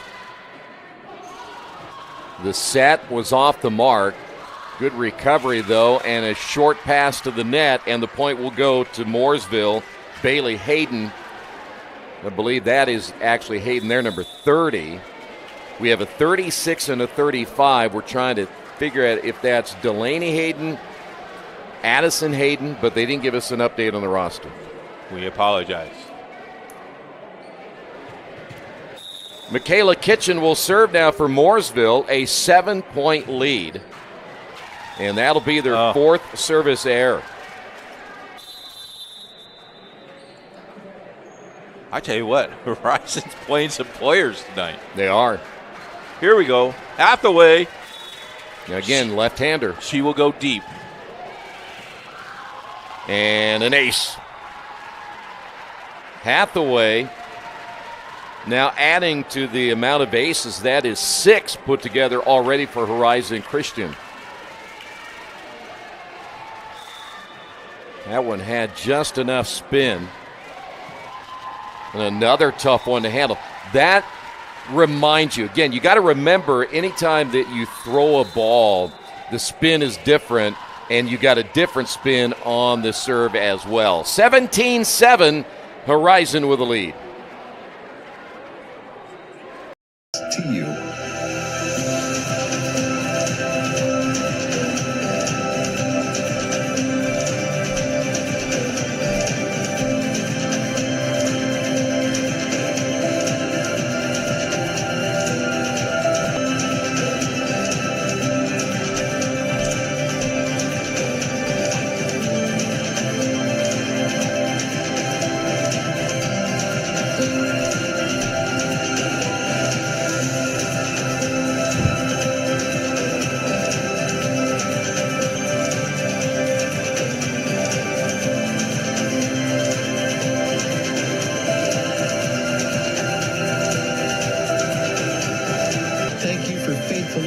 C: The set was off the mark. Good recovery, though, and a short pass to the net, and the point will go to Mooresville. Bailey Hayden. I believe that is actually Hayden, their number 30. We have a 36 and a 35. We're trying to figure out if that's Delaney Hayden, Addison Hayden, but they didn't give us an update on the roster.
V: We apologize.
C: Michaela Kitchen will serve now for Mooresville, a 7-point lead. And that'll be their 4th service error.
V: I tell you what, Horizon's playing some players tonight.
C: They are.
V: Here we go. Hathaway.
C: Again, left-hander.
V: She will go deep.
C: And an ace. Hathaway now adding to the amount of aces. That is 6 put together already for Horizon Christian. That one had just enough spin. And another tough one to handle. That reminds you, again, you got to remember anytime that you throw a ball, the spin is different, and you got a different spin on the serve as well. 17-7, Horizon with a lead.
F: To you.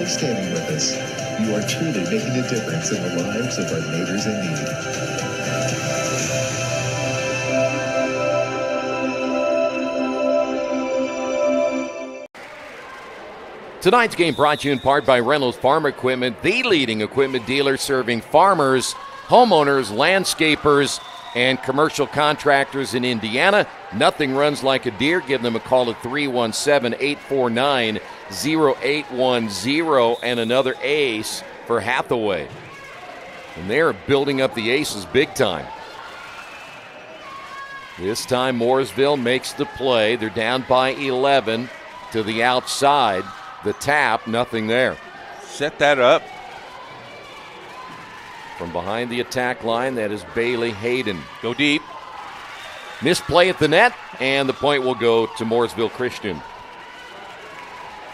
F: Standing with us. You are truly making a difference in the lives of our neighbors in need.
C: Tonight's game brought to you in part by Reynolds Farm Equipment, the leading equipment dealer serving farmers, homeowners, landscapers, and commercial contractors in Indiana. Nothing runs like a deer. Give them a call at 317-849-0810, and another ace for Hathaway. And they're building up the aces big time. This time Mooresville makes the play. They're down by 11 to the outside. The tap, nothing there.
V: Set that up.
C: From behind the attack line, that is Bailey Hayden.
V: Go deep.
C: Misplay at the net, and the point will go to Mooresville Christian.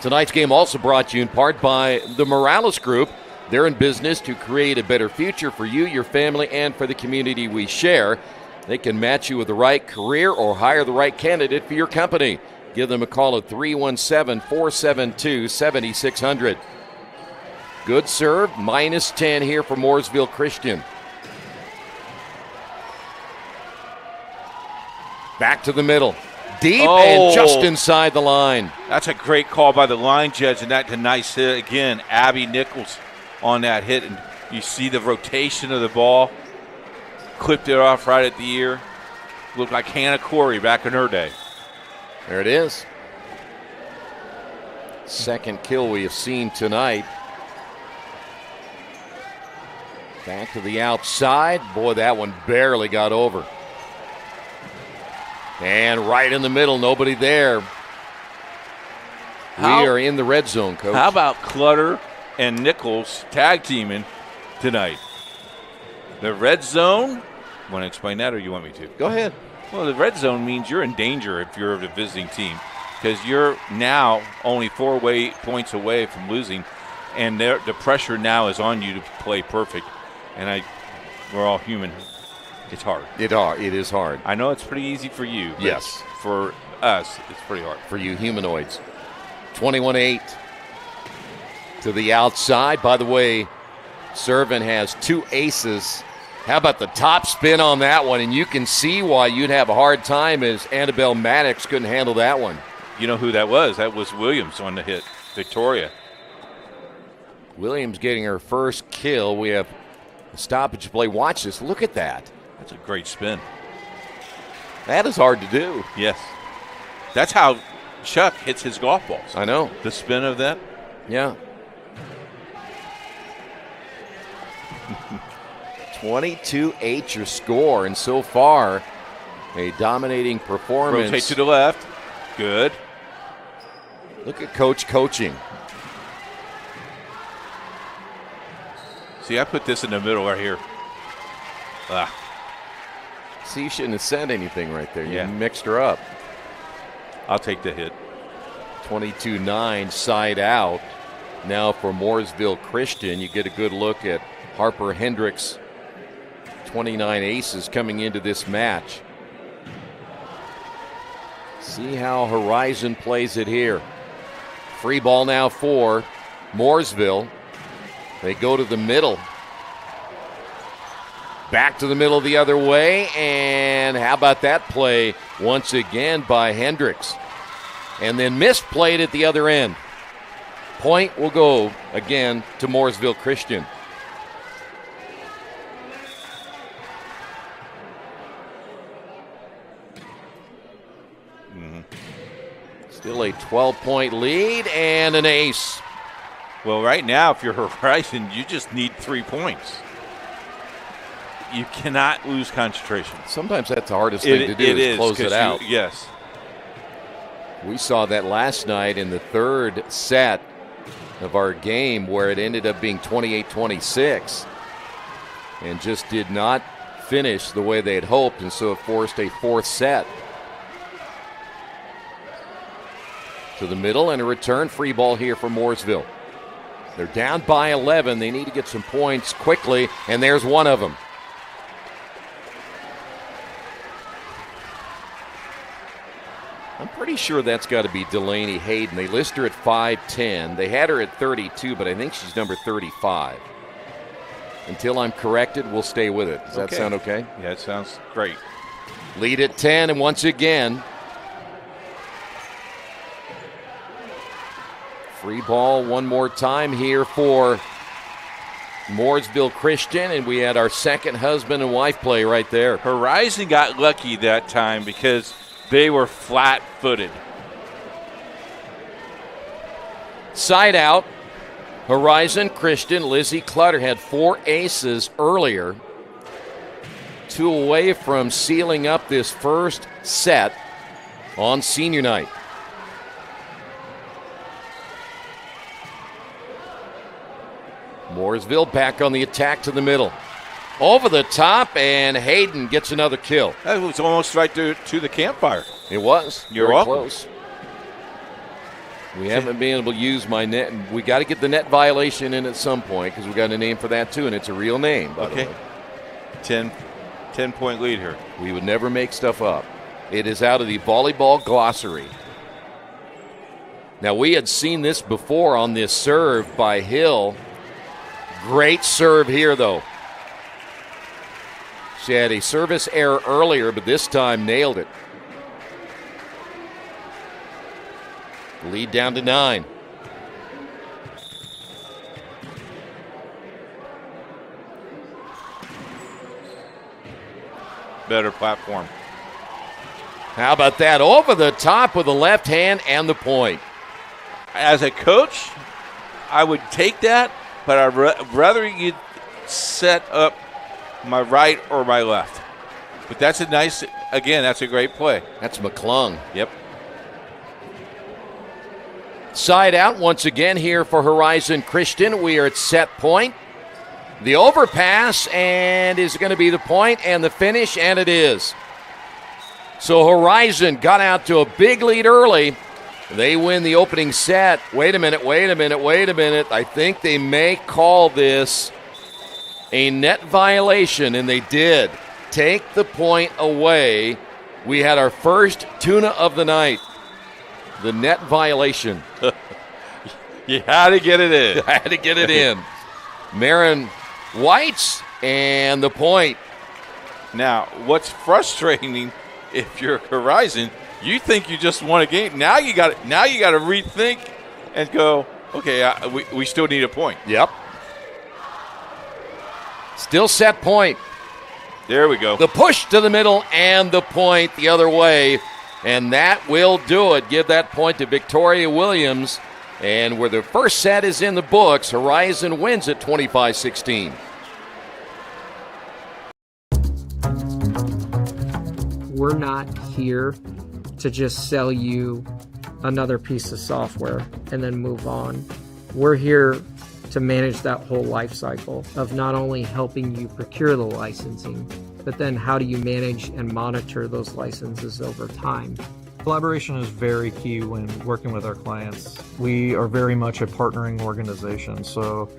C: Tonight's game also brought to you in part by the Morales Group. They're in business to create a better future for you, your family, and for the community we share. They can match you with the right career or hire the right candidate for your company. Give them a call at 317-472-7600. Good serve, -10 here for Mooresville Christian. Back to the middle. Deep and just inside the line.
V: That's a great call by the line judge, and that's a nice hit again. Abby Nichols on that hit, and you see the rotation of the ball. Clipped it off right at the ear. Looked like Hannah Corey back in her day.
C: There it is. Second kill we have seen tonight. Back to the outside. Boy, that one barely got over. And right in the middle, nobody there. We are in the red zone, Coach.
V: How about Clutter and Nichols tag teaming tonight? The red zone. Want to explain that, or you want me to?
C: Go ahead.
V: Well, the red zone means you're in danger if you're the visiting team, because you're now only 4 points away from losing, and the pressure now is on you to play perfect. And we're all human. It's hard.
C: It is hard.
V: I know it's pretty easy for you. But
C: yes.
V: For us, it's pretty hard.
C: For you humanoids. 21-8 to the outside. By the way, Servin has 2 aces. How about the top spin on that one? And you can see why you'd have a hard time as Annabelle Maddox couldn't handle that one.
V: You know who that was? That was Williams on the hit. Victoria.
C: Williams getting her first kill. We have a stoppage play. Watch this. Look at that.
V: That's a great spin.
C: That is hard to do.
V: Yes. That's how Chuck hits his golf balls.
C: I know.
V: The spin of that.
C: Yeah. 22-8 your score, and so far a dominating performance.
V: Rotate to the left. Good.
C: Look at Coach coaching.
V: See, I put this in the middle right here.
C: See, you shouldn't have said anything right there.
V: Yeah.
C: You mixed her up.
V: I'll take the hit.
C: 22-9 side out. Now for Mooresville Christian, you get a good look at Harper Hendricks. 29 aces coming into this match. See how Horizon plays it here. Free ball now for Mooresville. They go to the middle. Back to the middle the other way, and how about that play once again by Hendricks? And then misplayed at the other end. Point will go again to Mooresville Christian. Still a 12-point lead and an ace.
V: Well, right now, if you're Horizon, you just need 3 points. You cannot lose concentration.
C: Sometimes that's the hardest thing to do is close it out.
V: Yes.
C: We saw that last night in the third set of our game where it ended up being 28-26 and just did not finish the way they had hoped, and so it forced a fourth set. To the middle and a return free ball here for Mooresville. They're down by 11. They need to get some points quickly, and there's one of them. I'm pretty sure that's got to be Delaney Hayden. They list her at 5'10". They had her at 32, but I think she's number 35. Until I'm corrected, we'll stay with it. Does that sound okay?
V: Yeah, it sounds great.
C: Lead at 10, and once again, free ball one more time here for Mooresville Christian, and we had our second husband and wife play right there.
V: Horizon got lucky that time because they were flat-footed.
C: Side out, Horizon Christian. Lizzie Clutter had 4 aces earlier. 2 away from sealing up this first set on senior night. Mooresville back on the attack to the middle. Over the top, and Hayden gets another kill.
V: That was almost right to the campfire.
C: It was.
V: You're
C: very
V: welcome.
C: Close. We haven't been able to use my net. We got to get the net violation in at some point because we got a name for that too, and it's a real name, by the way.
V: 10-point lead here.
C: We would never make stuff up. It is out of the volleyball glossary. Now, we had seen this before on this serve by Hill. Great serve here, though. She had a service error earlier, but this time nailed it. Lead down to 9.
V: Better platform.
C: How about that? Over the top with the left hand and the point.
V: As a coach, I would take that, but I'd rather you set up my right or my left. But that's a nice, again, that's a great play.
C: That's McClung.
V: Yep.
C: Side out once again here for Horizon Christian. We are at set point. The overpass, and is going to be the point and the finish, and it is. So Horizon got out to a big lead early. They win the opening set. Wait a minute. I think they may call this a net violation, and they did. Take the point away. We had our first tuna of the night. The net violation.
V: You had to get it in.
C: I had to get it in. Marin Whites and the point.
V: Now, what's frustrating, if you're Horizon, you think you just won a game. Now you got to rethink and go, okay, we still need a point.
C: Yep. Still set point.
V: There we go.
C: The push to the middle and the point the other way. And that will do it. Give that point to Victoria Williams. And where the first set is in the books, Horizon wins at 25-16.
I: We're not here to just sell you another piece of software and then move on. We're here to manage that whole life cycle of not only helping you procure the licensing, but then how do you manage and monitor those licenses over time?
A: Collaboration is very key when working with our clients. We are very much a partnering organization, so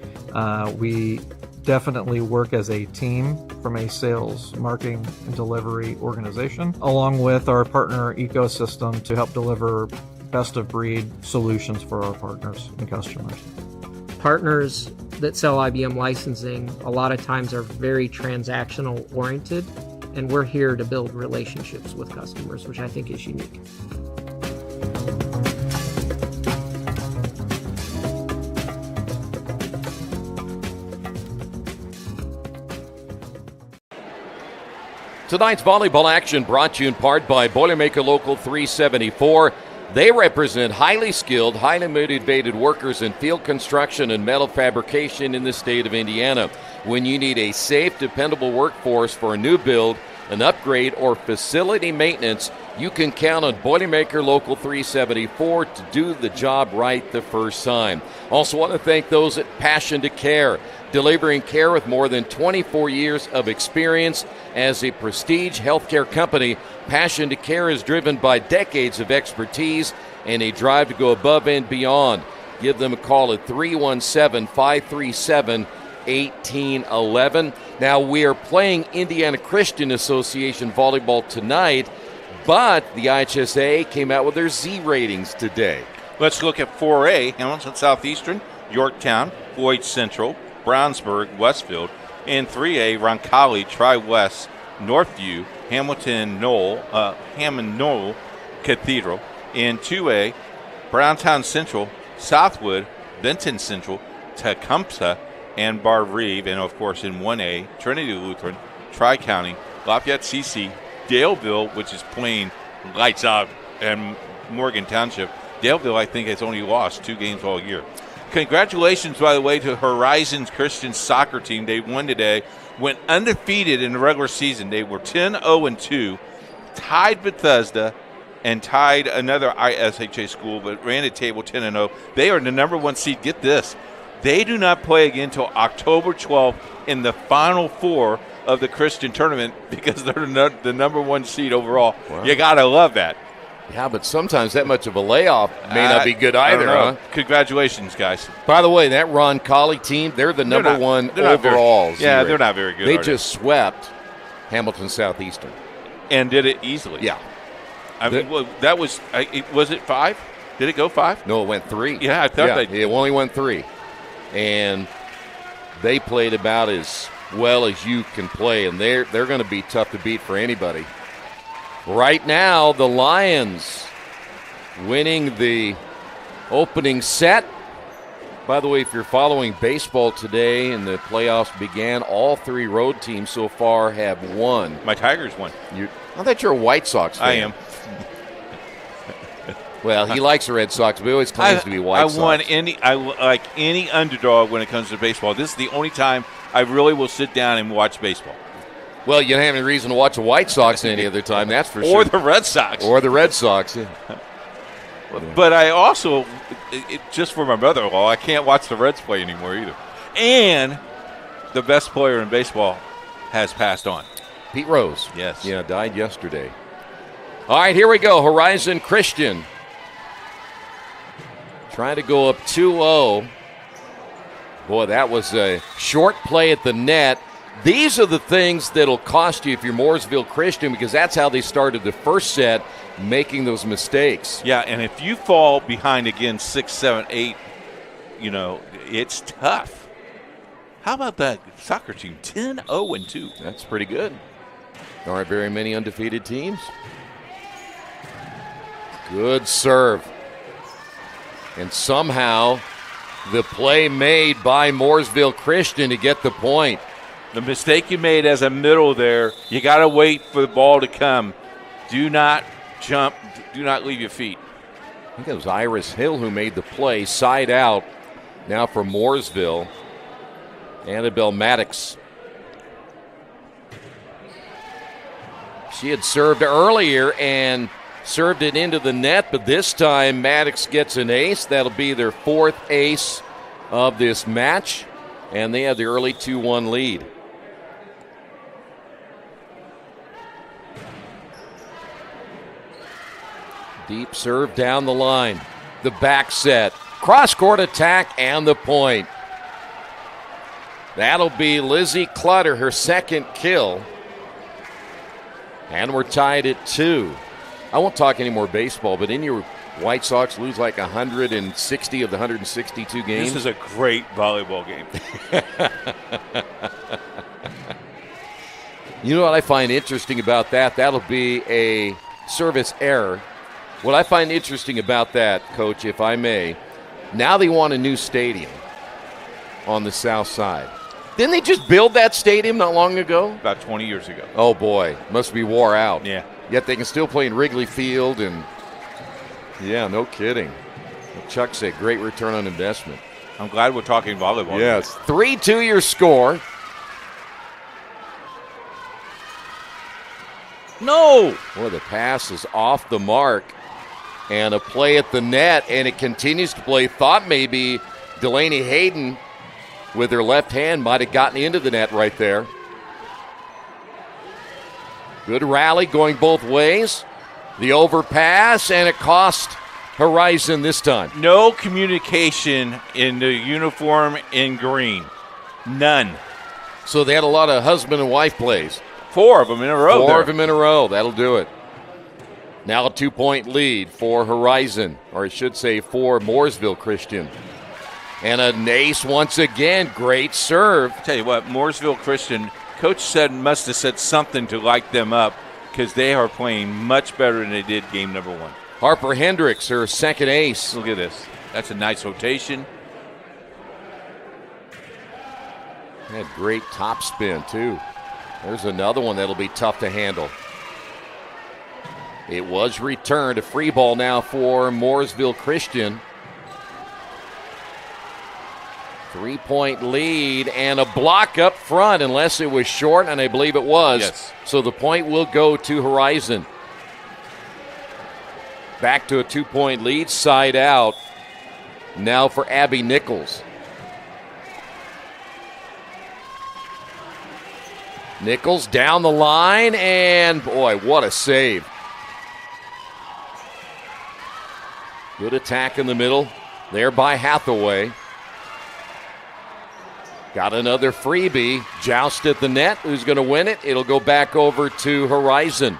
A: we definitely work as a team from a sales, marketing, and delivery organization, along with our partner ecosystem to help deliver best-of-breed solutions for our partners and customers.
I: Partners that sell IBM licensing a lot of times are very transactional oriented, and we're here to build relationships with customers, which I think is unique.
C: Tonight's volleyball action brought to you in part by Boilermaker Local 374. They represent highly skilled, highly motivated workers in field construction and metal fabrication in the state of Indiana. When you need a safe, dependable workforce for a new build, an upgrade, or facility maintenance, you can count on Boilermaker Local 374 to do the job right the first time. Also want to thank those at Passion to Care, delivering care with more than 24 years of experience as a prestige healthcare company. Passion to Care is driven by decades of expertise and a drive to go above and beyond. Give them a call at 317-537-1811. Now, we are playing Indiana Christian Association volleyball tonight, but the IHSAA came out with their Z ratings today.
V: Let's look at 4A, Hamilton Southeastern, Yorktown, Floyd Central, Brownsburg, Westfield. In 3A, Roncalli, Tri-West, Northview, Hamilton Knoll, Hammond Knoll Cathedral. In 2A, Browntown Central, Southwood, Benton Central, Tecumseh, and Bar Reeve. And, of course, in 1A, Trinity Lutheran, Tri-County, Lafayette CC, Daleville, which is playing lights out, and Morgan Township. Daleville, I think, has only lost 2 games all year. Congratulations, by the way, to Horizons Christian soccer team. They won today, went undefeated in the regular season. They were 10-0-2, tied Bethesda, and tied another ISHA school, but ran the table 10-0. They are the number 1 seed. Get this. They do not play again until October 12th in the Final Four of the Christian tournament because they're the number 1 seed overall. Wow. You got to love that.
D: Yeah, but sometimes that much of a layoff may not be good either, huh?
V: Congratulations, guys.
D: By the way, that Ron Colley team, they're the number one overall.
V: They're not very good.
D: They just swept Hamilton Southeastern.
V: And did it easily.
D: Yeah.
V: I mean, that was it 5? Did it go 5?
D: No, it went 3.
V: Yeah, I thought
D: it only went 3. And they played about as well as you can play, and they're going to be tough to beat for anybody. Right now, the Lions winning the opening set. By the way, if you're following baseball today and the playoffs began, all 3 road teams so far have won.
V: My Tigers won.
D: I thought you're a White Sox fan.
V: I am.
D: Well, he likes the Red Sox, but he always claims to be White Sox.
V: I like any underdog when it comes to baseball. This is the only time I really will sit down and watch baseball.
D: Well, you don't have any reason to watch the White Sox any other time, that's for sure.
V: Or the Red Sox.
D: Or the Red Sox, yeah.
V: But I also, just for my brother-in-law, I can't watch the Reds play anymore either. And the best player in baseball has passed on.
D: Pete Rose.
V: Yes.
D: Yeah, died yesterday. All right, here we go. Horizon Christian. Trying to go up 2-0. Boy, that was a short play at the net. These are the things that'll cost you if you're Mooresville Christian, because that's how they started the first set, making those mistakes.
V: Yeah, and if you fall behind again 6, 7, 8, it's tough. How about that soccer team? 10-0-2.
D: That's pretty good. There aren't very many undefeated teams. Good serve. And somehow the play made by Mooresville Christian to get the point.
V: The mistake you made as a middle there, you got to wait for the ball to come. Do not jump. Do not leave your feet.
D: I think it was Iris Hill who made the play. Side out now for Mooresville. Annabelle Maddox. She had served earlier and served it into the net, but this time Maddox gets an ace. That'll be their 4th ace of this match, and they have the early 2-1 lead. Deep serve down the line. The back set. Cross-court attack and the point. That'll be Lizzie Clutter, her 2nd kill. And we're tied at 2. I won't talk any more baseball, but in your White Sox lose like 160 of the 162 games.
V: This is a great volleyball game.
D: You know what I find interesting about that? That'll be a service error. What I find interesting about that, Coach, if I may, now they want a new stadium on the south side. Didn't they just build that stadium not long ago?
V: About 20 years ago.
D: Oh, boy. Must be wore out.
V: Yeah.
D: Yet they can still play in Wrigley Field, and, yeah, no kidding. Chuck said great return on investment.
V: I'm glad we're talking volleyball.
D: Yes. 3-2 your score.
V: No!
D: Boy, the pass is off the mark. And a play at the net, and it continues to play. Thought maybe Delaney Hayden with her left hand might have gotten into the net right there. Good rally going both ways. The overpass, and it cost Horizon this time.
V: No communication in the uniform in green. None.
D: So they had a lot of husband and wife plays.
V: 4 of them in a row.
D: 4 of them in a row. That'll do it. Now a 2-point lead for Horizon, or I should say for Mooresville Christian. And an ace once again. Great serve.
V: Tell you what, Mooresville Christian, Coach must have said something to light them up, because they are playing much better than they did game number 1.
D: Harper Hendricks, her 2nd ace.
V: Look at this. That's a nice rotation.
D: Had great top spin, too. There's another one that'll be tough to handle. It was returned. A free ball now for Mooresville Christian. 3-point lead and a block up front, unless it was short, and I believe it was.
V: Yes.
D: So the point will go to Horizon. Back to a 2-point lead, side out. Now for Abby Nichols. Nichols down the line, and boy, what a save.
C: Good attack in the middle. There by Hathaway. Got another freebie. Joust at the net. Who's going to win it? It'll go back over to Horizon.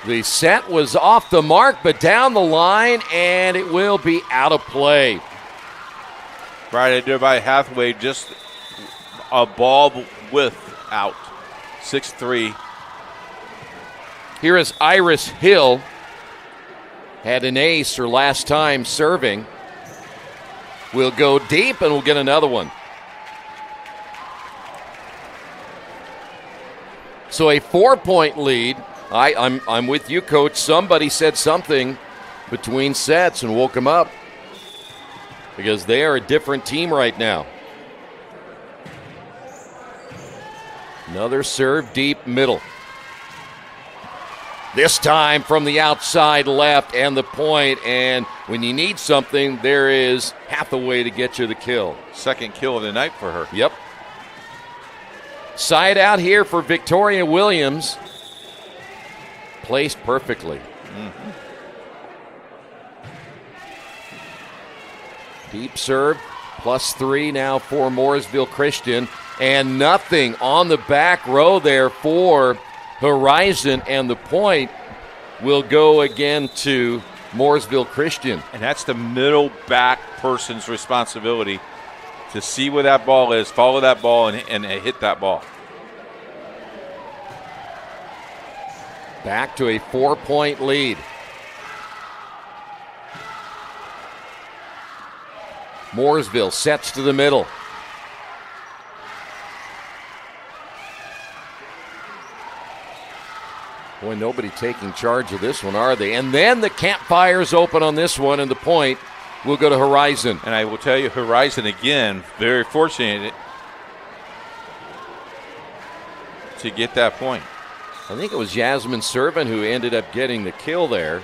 C: The set was off the mark, but down the line, and it will be out of play.
V: Right there by Hathaway, just a ball width out. 6-3.
C: Here is Iris Hill. Had an ace her last time serving. We'll go deep, and we'll get another one. So a 4-point lead. I'm with you, Coach. Somebody said something between sets and woke them up because they are a different team right now. Another serve deep middle. This time from the outside left and the point, and when you need something, there is Hathaway to get you the kill.
V: Second kill of the night for her.
C: Yep. Side out here for Victoria Williams. Placed perfectly.
V: Mm-hmm.
C: Deep serve, +3 now for Mooresville Christian, and nothing on the back row there for Horizon, and the point will go again to Mooresville Christian.
V: And that's the middle back person's responsibility to see where that ball is, follow that ball, and hit that ball.
C: Back to a 4-point lead. Mooresville sets to the middle. Boy, nobody taking charge of this one, are they? And then the campfire's open on this one, and the point will go to Horizon.
V: And I will tell you, Horizon, again, very fortunate to get that point.
C: I think it was Yasmin Servin who ended up getting the kill there.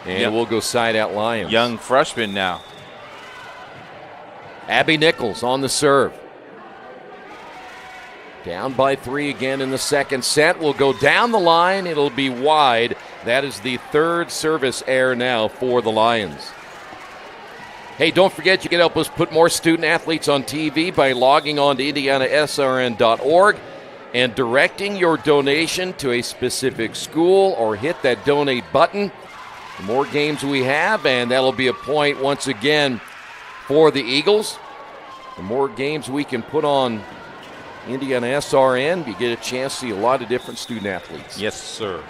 C: And we'll go side out Lions.
V: Young freshman now.
C: Abby Nichols on the serve. Down by 3 again in the second set. Will go down the line. It'll be wide. That is the third service error now for the Lions. Hey, don't forget you can help us put more student athletes on TV by logging on to IndianaSRN.org and directing your donation to a specific school, or hit that donate button. The more games we have, and that'll be a point once again for the Eagles. The more games we can put on IndianaSRN, you get a chance to see a lot of different student athletes.
V: Yes, sir.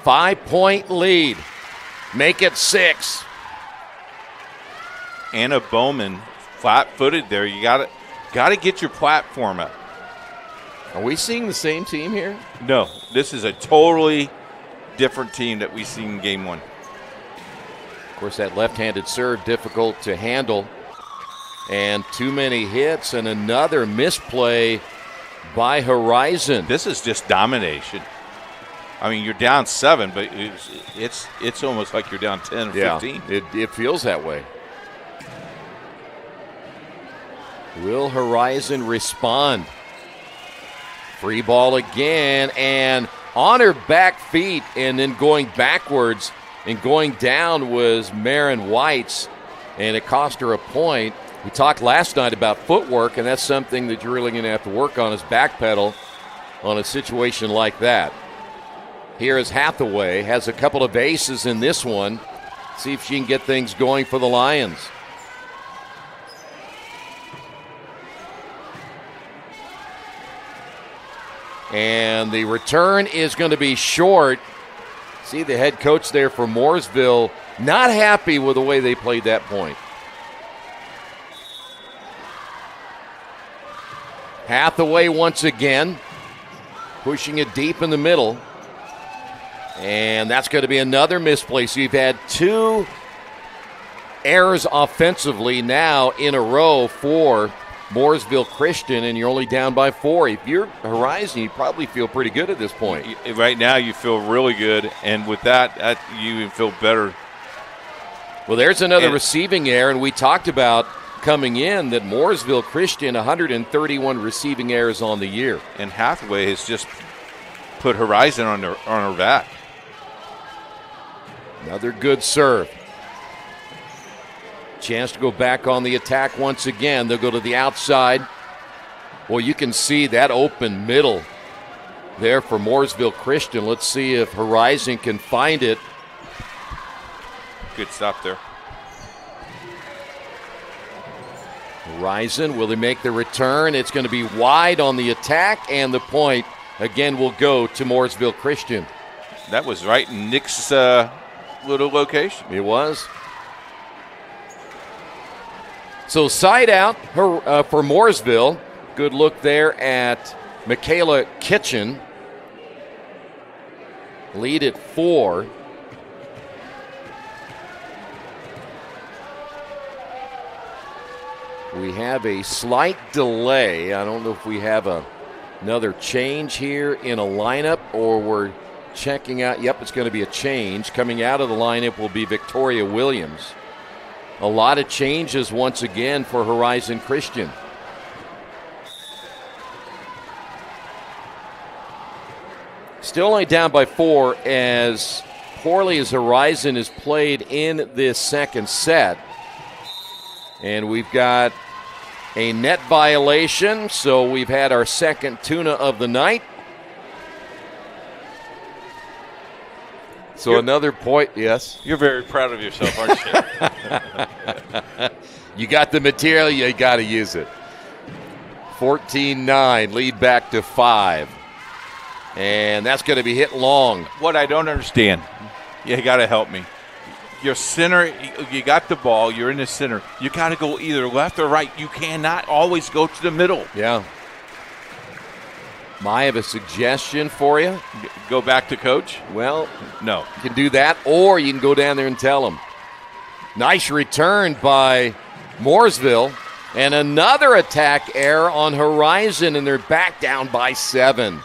C: 5-point lead. Make it 6.
V: Anna Bowman, flat-footed there. You got to get your platform up.
C: Are we seeing the same team here?
V: No, this is a totally different team that we seen in game 1.
C: Of course, that left-handed serve difficult to handle. And too many hits, and another misplay by Horizon.
V: This is just domination. I mean, you're down 7, but it's almost like you're down 10 or 15.
C: It feels that way. Will Horizon respond? Free ball again, and on her back feet, and then going backwards and going down was Marin Whites, and it cost her a point. We talked last night about footwork, and that's something that you're really going to have to work on, is backpedal on a situation like that. Here is Hathaway, has a couple of aces in this one. See if she can get things going for the Lions. And the return is going to be short. See the head coach there for Mooresville, not happy with the way they played that point. Hathaway once again, pushing it deep in the middle. And that's going to be another misplay. So you've had 2 errors offensively now in a row for Mooresville Christian, and you're only down by 4. If you're Horizon, you probably feel pretty good at this point.
V: Right now you feel really good, and with that you feel better.
C: Well, there's another receiving error, and we talked about coming in that Mooresville Christian 131 receiving errors on the year.
V: And Hathaway has just put Horizon on her back.
C: Another good serve. Chance to go back on the attack once again. They'll go to the outside. Well, you can see that open middle there for Mooresville Christian. Let's see if Horizon can find it.
V: Good stop there.
C: Horizon, will they make the return? It's going to be wide on the attack, and the point again will go to Mooresville Christian.
V: That was right in Nick's little location.
C: It was. So side out for Mooresville. Good look there at Michaela Kitchen. Lead at 4. We have a slight delay. I don't know if we have another change here in a lineup or we're checking out. Yep, it's going to be a change. Coming out of the lineup will be Victoria Williams. A lot of changes once again for Horizon Christian. Still only down by 4 as poorly as Horizon has played in this second set. And we've got a net violation, so we've had our second tuna of the night. So another point, yes?
V: You're very proud of yourself, aren't you?
C: You got the material, you got to use it. 14-9, lead back to 5. And that's going to be hit long.
V: What I don't understand, you got to help me. Your center, you got the ball, you're in the center. You got to go either left or right. You cannot always go to the middle.
C: Yeah. I have a suggestion for you.
V: Go back to coach?
C: Well,
V: no.
C: You can do that, or you can go down there and tell him. Nice return by Mooresville. And another attack error on Horizon, and they're back down by 7.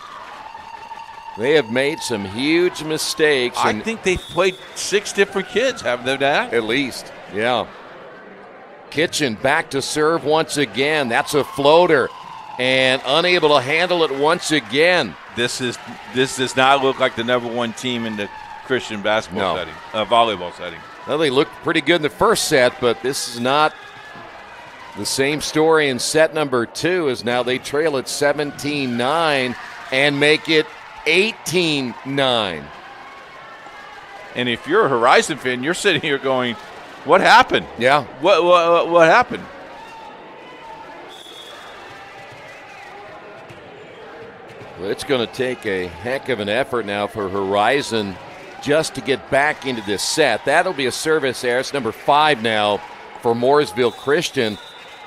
C: They have made some huge mistakes.
V: I think they've played 6 different kids, haven't they, Dad?
C: At least, yeah. Kitchen back to serve once again. That's a floater. And unable to handle it once again.
V: This does not look like the number 1 team in the Christian basketball setting, volleyball setting.
C: Well, they looked pretty good in the first set, but this is not the same story in set number 2, as now they trail at 17-9 and make it 18-9.
V: And if you're a Horizon fan, you're sitting here going, what happened?
C: Yeah.
V: What happened?
C: Well, it's going to take a heck of an effort now for Horizon just to get back into this set. That'll be a service error. It's number 5 now for Mooresville Christian.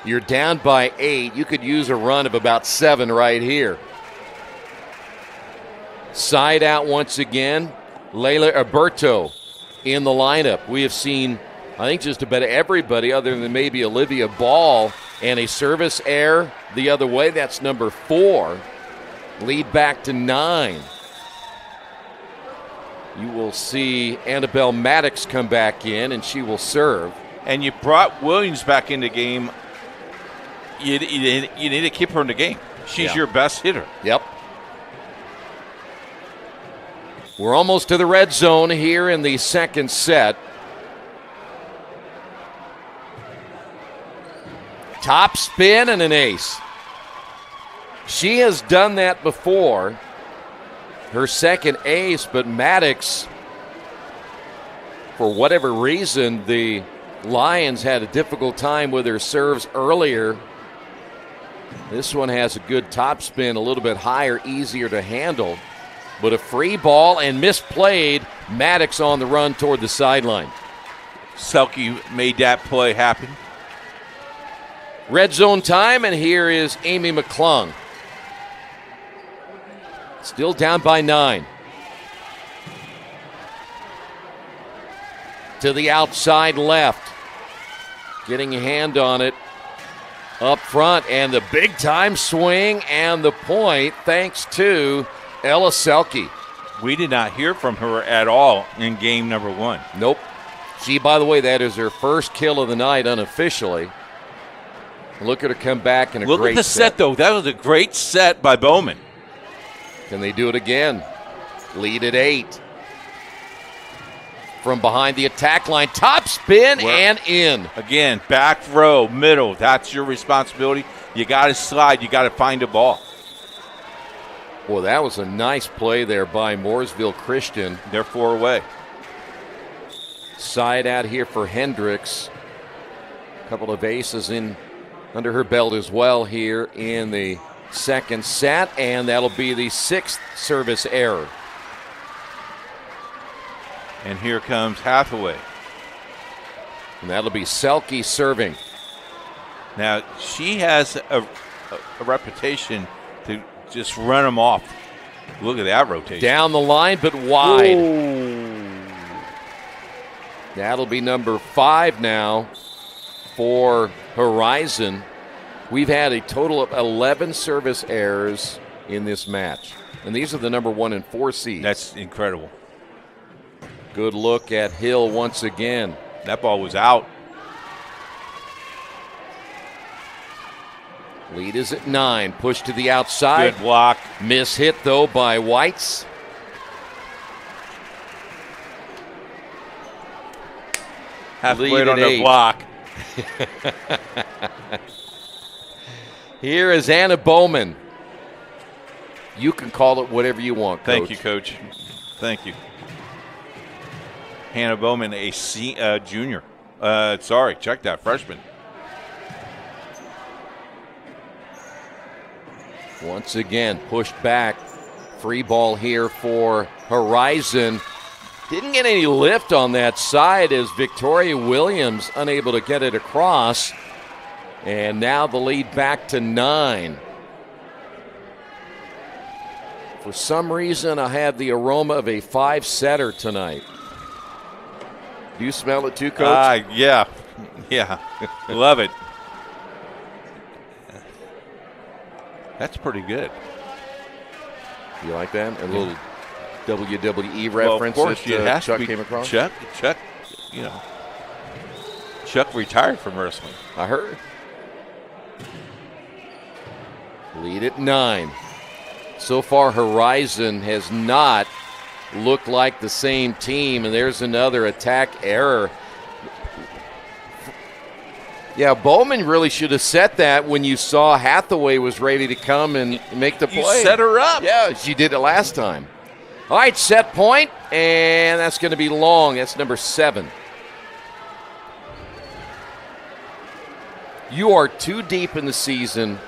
C: You're down by 8. You could use a run of about 7 right here. Side out once again. Layla Alberto in the lineup. We have seen, I think, just about everybody other than maybe Olivia Ball, and a service error the other way. That's number 4. Lead back to 9. You will see Annabelle Maddox come back in, and she will serve.
V: And you brought Williams back in the game. You need to keep her in the game. She's your best hitter.
C: Yep. We're almost to the red zone here in the second set. Top spin and an ace. She has done that before. Her second ace, but Maddox, for whatever reason, the Lions had a difficult time with her serves earlier. This one has a good top spin, a little bit higher, easier to handle. But a free ball and misplayed. Maddox on the run toward the sideline.
V: Selke made that play happen.
C: Red zone time, and here is Amy McClung. Still down by 9. To the outside left. Getting a hand on it up front, and the big time swing and the point thanks to Ella Selke.
V: We did not hear from her at all in game number 1.
C: Nope. She, by the way, that is her first kill of the night unofficially.
D: Look at her come back in a
V: Look
D: great
V: at the set, though. That was a great set by Bowman.
D: Can they do it again? Lead at 8. From behind the attack line, top spin and in.
V: Again, back row, middle. That's your responsibility. You got to slide. You got to find a ball.
D: Boy, that was a nice play there by Mooresville Christian.
V: They're 4 away.
D: Side out here for Hendricks. A couple of aces in under her belt as well here in the second set, and that'll be the 6th service error.
V: And here comes Hathaway.
D: And that'll be Selke serving.
V: Now, she has a reputation to just run them off. Look at that rotation.
D: Down the line, but wide.
V: Ooh.
D: That'll be number 5 now for Horizon. We've had a total of 11 service errors in this match. And these are the number 1 and 4 seeds.
V: That's incredible.
D: Good look at Hill once again.
V: That ball was out.
D: Lead is at 9. Push to the outside.
V: Good block.
D: Miss hit, though, by Whites.
V: Halfway on the block.
D: Here is Anna Bowman. You can call it whatever you want, Coach.
V: Thank you, Coach. Thank you. Hannah Bowman, a junior. Check that, freshman.
D: Once again, pushed back. Free ball here for Horizon. Didn't get any lift on that side as Victoria Williams unable to get it across. And now the lead back to 9. For some reason, I have the aroma of a 5-setter tonight. Do you smell it too, Coach?
V: Yeah. Yeah. Love it. That's pretty good.
D: You like that? A little WWE reference
V: well, of course,
D: that Chuck came across?
V: Chuck, Chuck retired from wrestling.
D: I heard. Lead at 9. So far, Horizon has not looked like the same team, and there's another attack error. Yeah, Bowman really should have set that when you saw Hathaway was ready to come and make the play.
V: You set her up.
D: Yeah, she did it last time. All right, set point, and that's going to be long. That's number 7. You are too deep in the season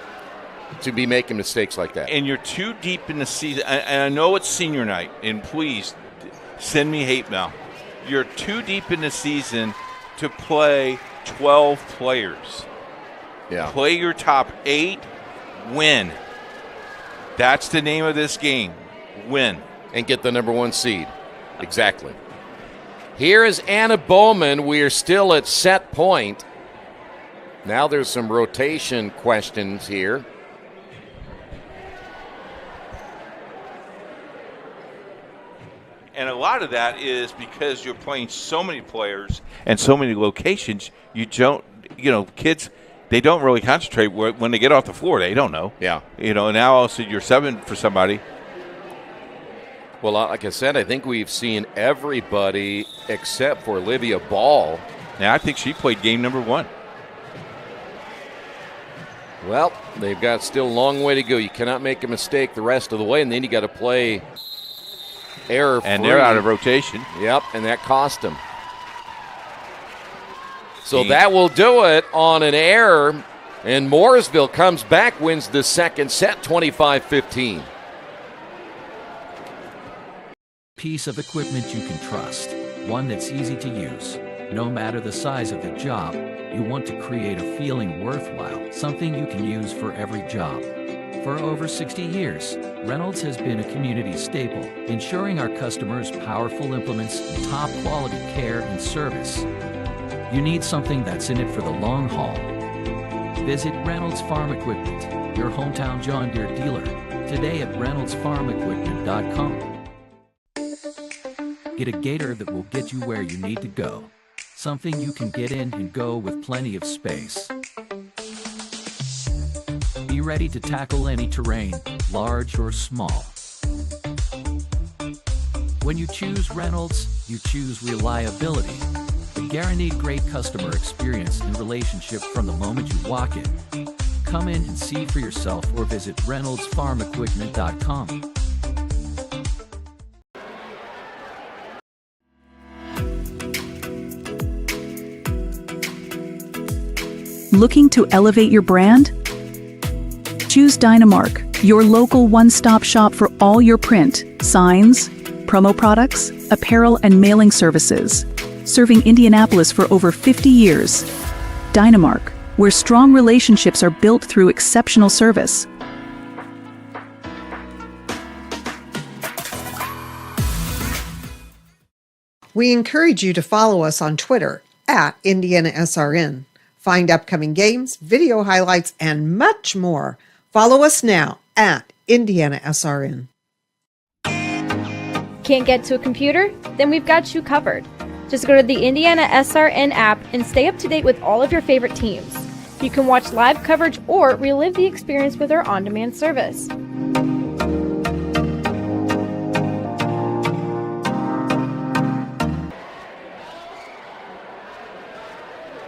D: to be making mistakes like that.
V: And you're too deep in the season. And I know it's senior night, and please send me hate mail. You're too deep in the season to play 12 players.
D: Yeah.
V: Play your top 8, win. That's the name of this game. Win.
D: And get the number 1 seed. Exactly. Here is Anna Bowman. We are still at set point. Now there's some rotation questions here.
V: And a lot of that is because you're playing so many players and so many locations, kids, they don't really concentrate when they get off the floor. They don't know.
D: Yeah.
V: Now all of a sudden you're 7 for somebody.
D: Well, like I said, I think we've seen everybody except for Olivia Ball.
V: Now, I think she played game number 1.
D: Well, they've got still a long way to go. You cannot make a mistake the rest of the way, and then you got to play error-free.
V: And they're out of rotation.
D: Yep, and that cost them. So that will do it on an error, and Mooresville comes back, wins the second set, 25-15.
G: Piece of equipment you can trust, one that's easy to use. No matter the size of the job, you want to create a feeling worthwhile, something you can use for every job. For over 60 years, Reynolds has been a community staple, ensuring our customers powerful implements and top quality care and service. You need something that's in it for the long haul. Visit Reynolds Farm Equipment, your hometown John Deere dealer, today at reynoldsfarmequipment.com. Get a gator that will get you where you need to go. Something you can get in and go with plenty of space. ready to tackle any terrain, large or small. When you choose Reynolds, you choose reliability, the guaranteed great customer experience and relationship from the moment you walk in. Come in and see for yourself or visit reynoldsfarmequipment.com.
H: Looking to elevate your brand? Choose Dynamark, your local one-stop shop for all your print, signs, promo products, apparel, and mailing services. Serving Indianapolis for over 50 years. Dynamark, where strong relationships are built through exceptional service.
T: We encourage you to follow us on Twitter at IndianaSRN. Find upcoming games, video highlights, and much more. Follow us now at IndianaSRN.
J: Can't get to a computer? Then we've got you covered. Just go to the IndianaSRN app and stay up to date with all of your favorite teams. You can watch live coverage or relive the experience with our on-demand service.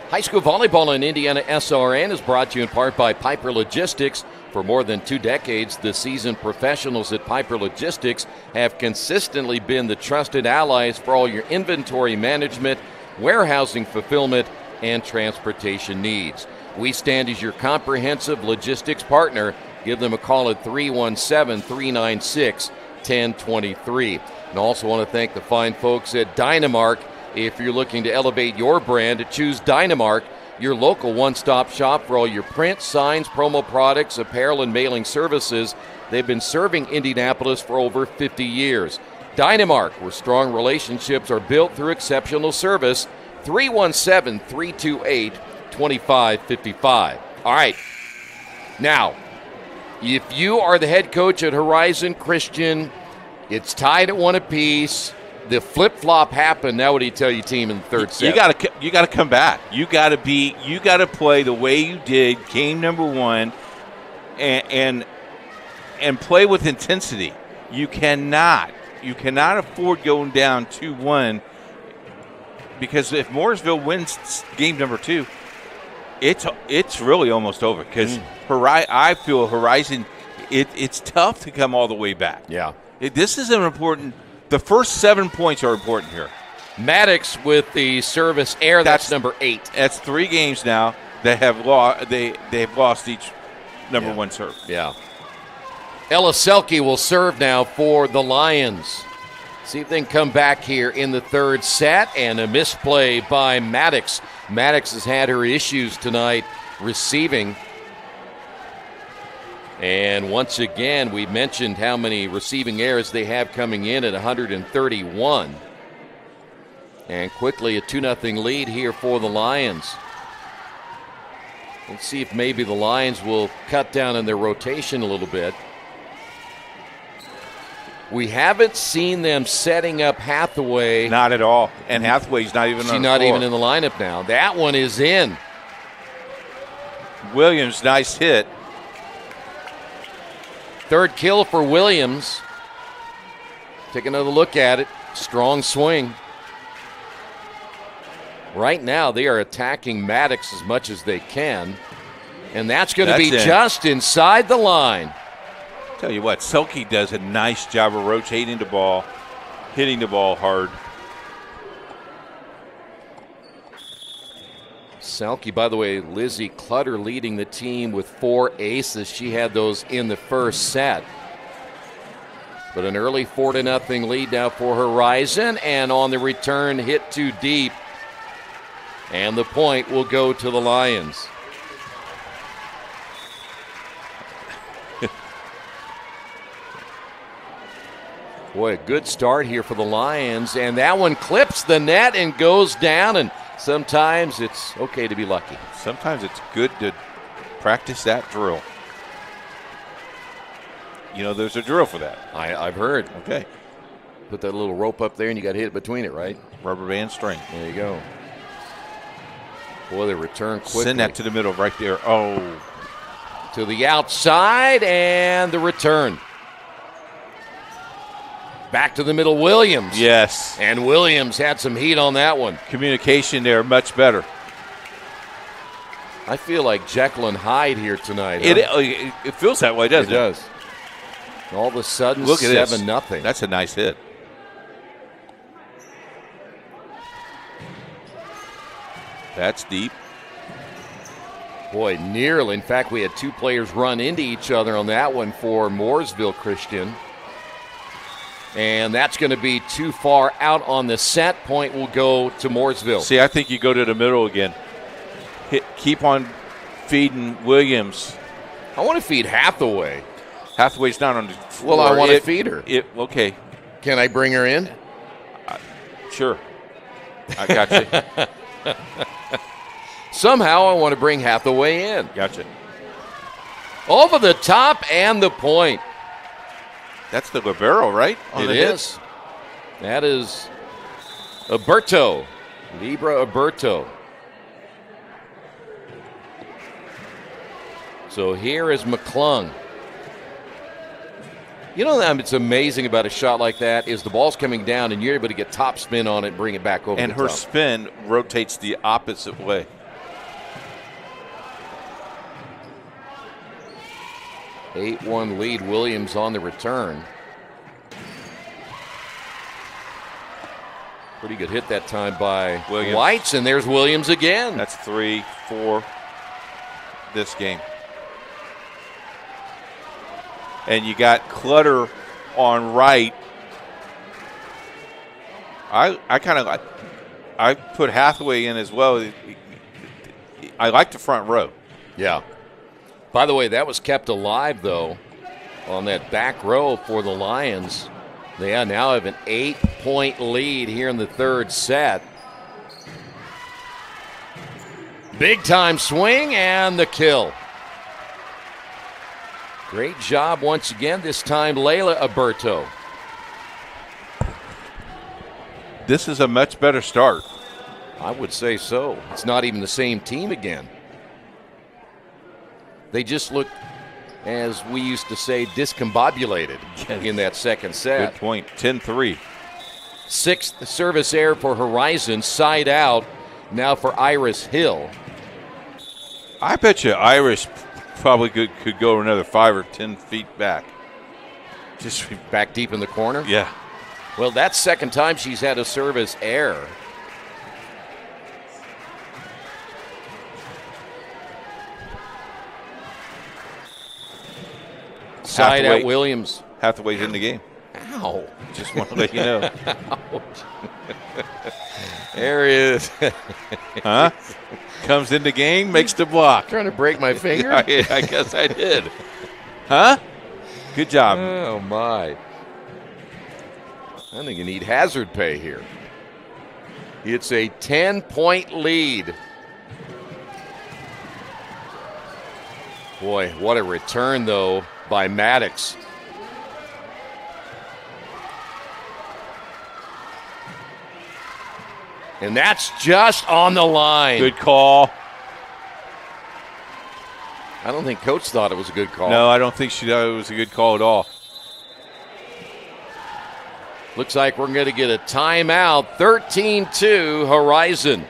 C: High school volleyball on IndianaSRN is brought to you in part by Piper Logistics. For more than 2 decades, the seasoned professionals at Piper Logistics have consistently been the trusted allies for all your inventory management, warehousing fulfillment, and transportation needs. We stand as your comprehensive logistics partner. Give them a call at 317-396-1023. And also want to thank the fine folks at Dynamark. If you're looking to elevate your brand, choose Dynamark, your local one-stop shop for all your print, signs, promo products, apparel, and mailing services. They've been serving Indianapolis for over 50 years. Dynamark, where strong relationships are built through exceptional service. 317-328-2555. All right. Now, if you are the head coach at Horizon Christian, it's tied at 1 apiece. The flip-flop happened. Now what do you tell your team in the third set?
V: You got to come back. You got to play the way you did game number 1 and play with intensity. You cannot afford going down 2-1, because if Mooresville wins game number 2, it's really almost over, because I feel Horizon, it's tough to come all the way back.
C: Yeah.
V: This is an important. The first 7 points are important here.
C: Maddox with the service error. That's number 8.
V: That's 3 games now that have lost. They've lost each number 1 serve.
C: Yeah. Ella Selke will serve now for the Lions. See if they can come back here in the third set, and a misplay by Maddox. Maddox has had her issues tonight receiving. And once again, we mentioned how many receiving errors they have coming in at 131. And quickly a 2-0 lead here for the Lions. Let's see if maybe the Lions will cut down on their rotation a little bit. We haven't seen them setting up Hathaway.
V: Not at all. And Hathaway's not even on the floor.
C: She's not even in the lineup now. That one is in.
V: Williams, nice hit.
C: Third kill for Williams. Take another look at it. Strong swing. Right now, they are attacking Maddox as much as they can. And that's going to be just inside the line.
V: Tell you what, Selke does a nice job of rotating the ball, hitting the ball hard.
C: Selke, by the way, Lizzie Clutter leading the team with 4 aces. She had those in the first set. But an early 4-0 lead now for Horizon, and on the return, hit too deep. And the point will go to the Lions. Boy, a good start here for the Lions, and that one clips the net and goes down, and sometimes it's okay to be lucky.
V: Sometimes it's good to practice that drill. You know, there's a drill for that.
C: I've heard.
V: Okay.
C: Put that little rope up there and you got to hit it between it, right?
V: Rubber band string.
C: There you go. Boy, they return quickly.
V: Send that to the middle right there. Oh.
C: To the outside, and the return. Back to the middle, Williams.
V: Yes.
C: And Williams had some heat on that one.
V: Communication there, much better.
C: I feel like Jekyll and Hyde here tonight.
V: It feels that way, doesn't it?
C: It does. All of a sudden,
V: Look at
C: 7-0.
V: That's a nice hit. That's deep.
C: Boy, nearly. In fact, we had two players run into each other on that one for Mooresville Christian. And that's going to be too far out on the set. Point will go to Mooresville.
V: See, I think you go to the middle again. Keep on feeding Williams.
C: I want to feed Hathaway.
V: Hathaway's not on the floor.
C: Well, I want to feed her.
V: Okay.
C: Can I bring her in?
V: Sure. I got you.
C: Somehow I want to bring Hathaway in.
V: Gotcha.
C: Over the top and the point.
V: That's the libero, right?
C: It is. That is Alberto. Libra Alberto. So here is McClung. You know, it's amazing about a shot like that is the ball's coming down and you're able to get top spin on it and bring it back over
V: and
C: the
V: her
C: top.
V: Spin rotates the opposite way.
C: Eight-1 lead, Williams on the return. Pretty good hit that time by
V: Williams.
C: Whites, and there's Williams again.
V: That's 3-4 this game. And you got Clutter on right. I put Hathaway in as well. I like the front row.
C: Yeah. By the way, that was kept alive, though, on that back row for the Lions. They now have an 8-point lead here in the third set. Big time swing and the kill. Great job once again, this time Layla Alberto.
V: This is a much better start.
C: I would say so. It's not even the same team again. They just look, as we used to say, discombobulated in that second set.
V: Good point. 10-3.
C: Sixth service error for Horizon. Side out now for Iris Hill.
V: I bet you Iris probably could go another 5 or 10 feet back.
C: Just back deep in the corner?
V: Yeah.
C: Well, that's second time she's had a service error. Side out Williams.
V: Hathaway's in the game.
C: Ow.
V: Just want to let you know.
C: There he is.
V: Huh? Comes in the game, makes the block.
C: Trying to break my finger?
V: I guess I did. Huh? Good job.
C: Oh, my. I think you need hazard pay here. It's a 10-point lead. Boy, what a return, though, by Maddox. And that's just on the line.
V: Good call.
C: I don't think Coach thought it was a good call.
V: No, I don't think she thought it was a good call at all.
C: Looks like we're going to get a timeout. 13-2 Horizon.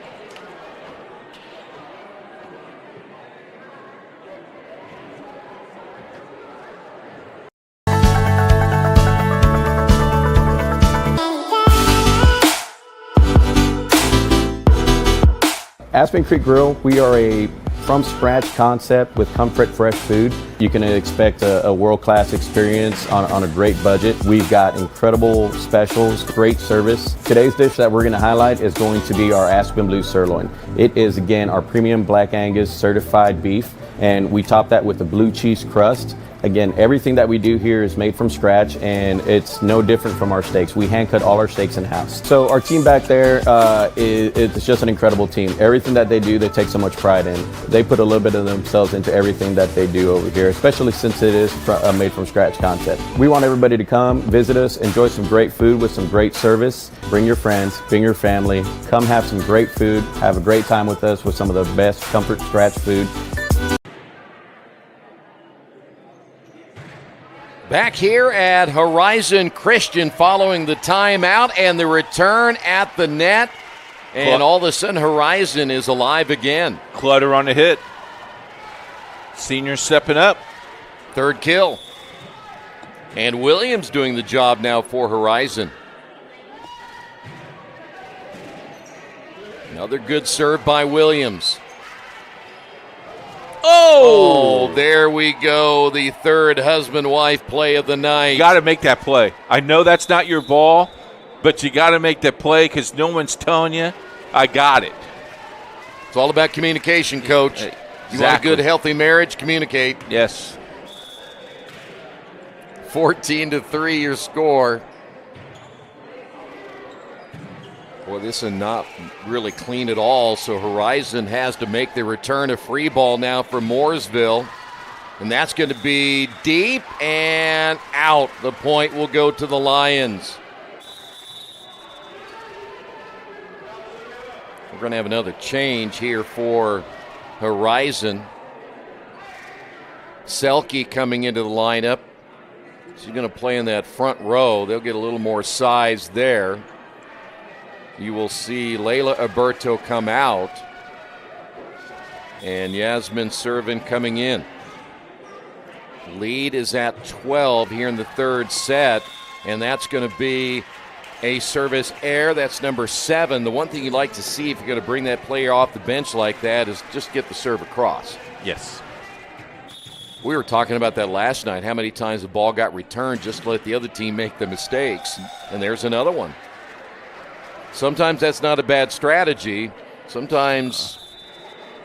O: Aspen Creek Grill, we are a from-scratch concept with comfort fresh food. You can expect a world-class experience on a great budget. We've got incredible specials, great service. Today's dish that we're going to highlight is going to be our Aspen Blue Sirloin. It is, again, our premium Black Angus certified beef, and we top that with a blue cheese crust. Again, everything that we do here is made from scratch, and it's no different from our steaks. We hand cut all our steaks in-house. So our team back there, it's just an incredible team. Everything that they do, they take so much pride in. They put a little bit of themselves into everything that they do over here, especially since it is a made from scratch concept. We want everybody to come, visit us, enjoy some great food with some great service. Bring your friends, bring your family, come have some great food, have a great time with us with some of the best comfort scratch food.
C: Back here at Horizon Christian following the timeout and the return at the net. And all of a sudden, Horizon is alive again.
V: Clutter on the hit. Senior stepping up.
C: Third kill. And Williams doing the job now for Horizon. Another good serve by Williams. Oh, there we go. The third husband-wife play of the night.
V: You got to make that play. I know that's not your ball, but you got to make that play because no one's telling you, I got it.
C: It's all about communication, Coach. You want a good, healthy marriage? Communicate.
V: Yes.
C: 14-3 your score. Boy, this is not really clean at all, so Horizon has to make the return. A free ball now for Mooresville, and that's going to be deep and out. The point will go to the Lions. We're going to have another change here for Horizon. Selke coming into the lineup. She's going to play in that front row. They'll get a little more size there. You will see Layla Alberto come out. And Yasmin Servin coming in. Lead is at 12 here in the third set. And that's going to be a service error. That's number 7. The one thing you like to see if you're going to bring that player off the bench like that is just get the serve across.
V: Yes.
C: We were talking about that last night, how many times the ball got returned just to let the other team make the mistakes. And there's another one. Sometimes that's not a bad strategy. Sometimes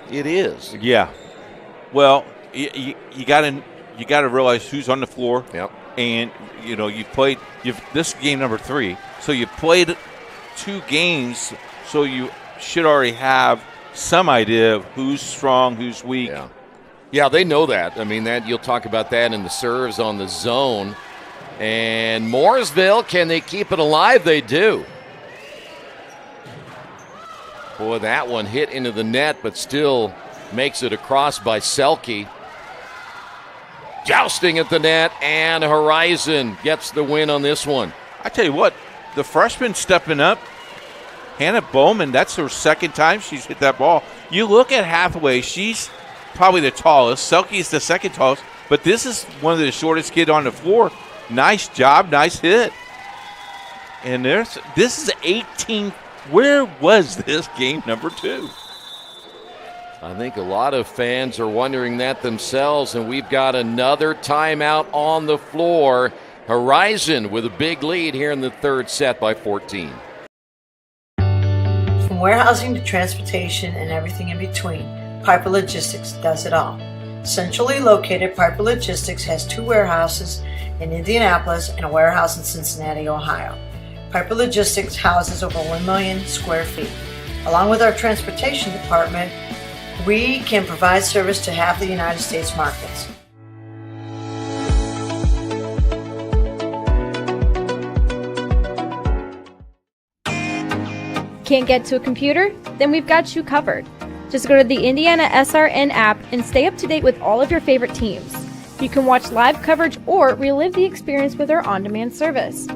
C: it is.
V: Yeah. Well, you got to realize who's on the floor.
C: Yep.
V: And this is game number 3. So you played 2 games, so you should already have some idea of who's strong, who's weak.
C: Yeah. Yeah, they know that. I mean, that you'll talk about that in the serves on the zone. And Mooresville, can they keep it alive? They do. Boy, that one hit into the net, but still makes it across by Selke. Jousting at the net, and Horizon gets the win on this one.
V: I tell you what, the freshman stepping up, Hannah Bowman, that's her second time she's hit that ball. You look at Hathaway, she's probably the tallest. Selke's the second tallest, but this is one of the shortest kid on the floor. Nice job, nice hit. And this is 18. Where was this game number 2?
C: I think a lot of fans are wondering that themselves, and we've got another timeout on the floor. Horizon with a big lead here in the third set by 14.
W: From warehousing to transportation and everything in between, Piper Logistics does it all. Centrally located, Piper Logistics has 2 warehouses in Indianapolis and a warehouse in Cincinnati, Ohio. Piper Logistics houses over 1 million square feet. Along with our transportation department, we can provide service to half the United States markets.
J: Can't get to a computer? Then we've got you covered. Just go to the IndianaSRN app and stay up to date with all of your favorite teams. You can watch live coverage or relive the experience with our on-demand service.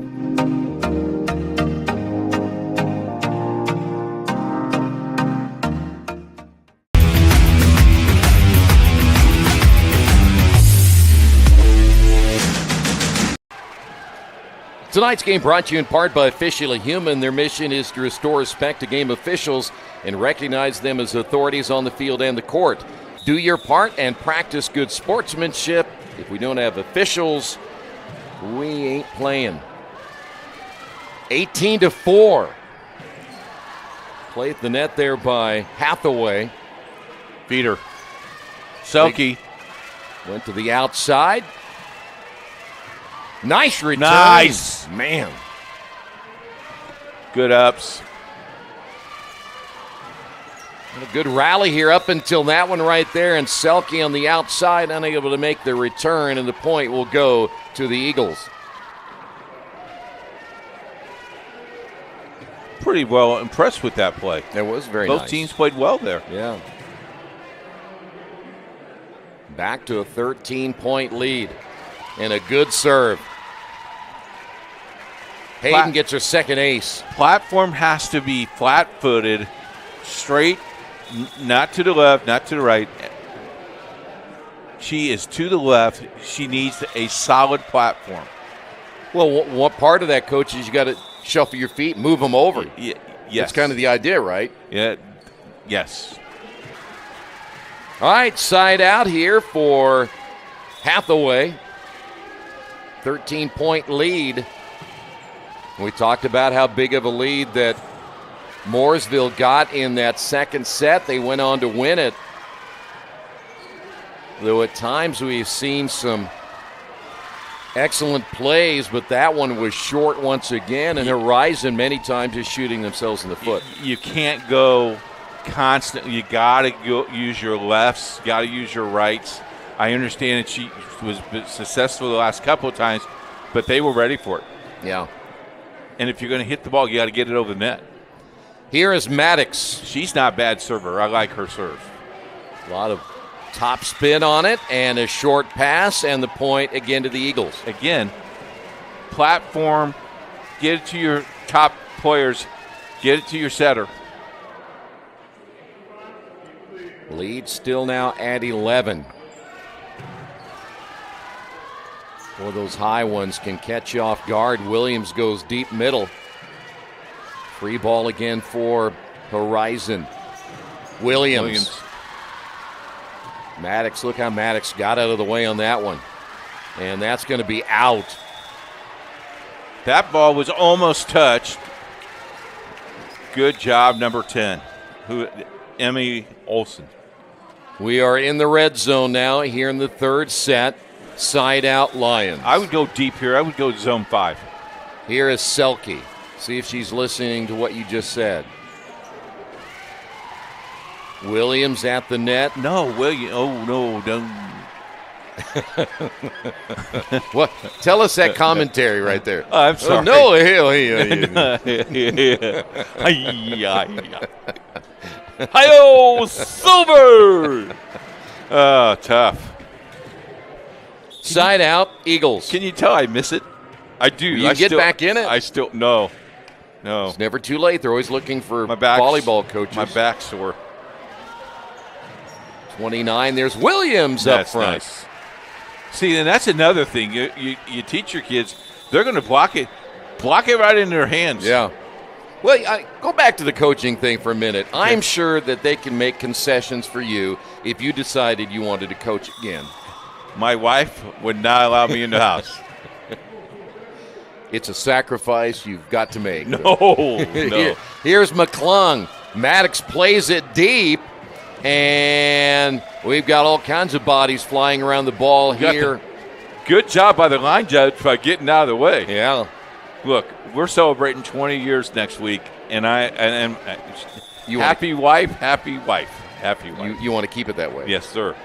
C: Tonight's game brought to you in part by Officially Human. Their mission is to restore respect to game officials and recognize them as authorities on the field and the court. Do your part and practice good sportsmanship. If we don't have officials, we ain't playing. 18-4. Play at the net there by Hathaway.
V: Feeder. Selke.
C: Went to the outside. Nice return.
V: Nice.
C: Man.
V: Good ups.
C: And a good rally here up until that one right there. And Selke on the outside, unable to make the return. And the point will go to the Eagles.
V: Pretty well impressed with that play.
C: It was very
V: nice.
C: Both
V: teams played well there.
C: Yeah. Back to a 13-point lead.
D: And a good serve. Hayden gets her second ace.
V: Platform has to be flat-footed, straight, not to the left, not to the right. She is to the left. She needs a solid platform.
D: Well, what part of that, Coach, is you got to shuffle your feet, move them over.
V: Yes.
D: That's kind of the idea, right?
V: Yeah. Yes.
D: All right, side out here for Hathaway. 13-point lead. We talked about how big of a lead that Mooresville got in that second set. They went on to win it. Though at times we've seen some excellent plays, but that one was short once again, and Horizon many times is shooting themselves in the foot.
V: You can't go constant. You got to use your lefts, got to use your rights. I understand that she was successful the last couple of times, but they were ready for it.
D: Yeah.
V: And if you're going to hit the ball, you got to get it over the net.
D: Here is Maddox.
V: She's not a bad server. I like her serve.
D: A lot of top spin on it and a short pass, and the point again to the Eagles.
V: Again, platform, get it to your top players, get it to your setter.
D: Lead still now at 11. Boy, those high ones can catch you off guard. Williams goes deep middle. Free ball again for Horizon. Williams. Maddox, look how Maddox got out of the way on that one. And that's going to be out.
V: That ball was almost touched. Good job, number 10, Emmy Olson.
D: We are in the red zone now here in the third set. Side out Lions.
V: I would go deep here. I would go zone 5.
D: Here is Selke. See if she's listening to what you just said. Williams at the net.
V: No, William. Oh, no, don't.
D: What? Tell us that commentary right there.
V: I'm sorry.
D: Oh, no,
V: Hi-yo, Silver! Oh, tough.
D: Side out, Eagles.
V: Can you tell I miss it? I do.
D: You get back in it?
V: I still, no.
D: It's never too late. They're always looking for volleyball coaches.
V: My back's sore.
D: 29, there's Williams up front.
V: Nice. See, and that's another thing. You teach your kids, they're going to block it right in their hands.
D: Yeah. Well, go back to the coaching thing for a minute. I'm sure that they can make concessions for you if you decided you wanted to coach again.
V: My wife would not allow me in the house.
D: It's a sacrifice you've got to make.
V: No.
D: Here's McClung. Maddox plays it deep, and we've got all kinds of bodies flying around the ball here.
V: Good job by the line judge by getting out of the way.
D: Yeah.
V: Look, we're celebrating 20 years next week, and happy wife.
D: You want to keep it that way?
V: Yes, sir.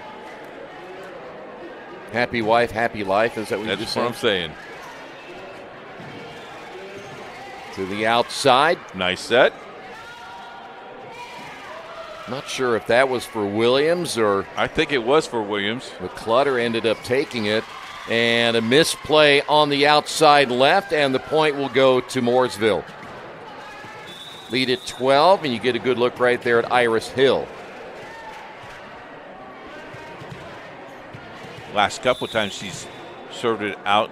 D: Happy wife, happy life. Is that what you just said?
V: That's what I'm saying.
D: To the outside.
V: Nice set.
D: Not sure if that was for Williams or...
V: I think it was for Williams.
D: But Clutter ended up taking it. And a misplay on the outside left, and the point will go to Mooresville. Lead at 12, and you get a good look right there at Iris Hill.
V: Last couple of times she's served it out.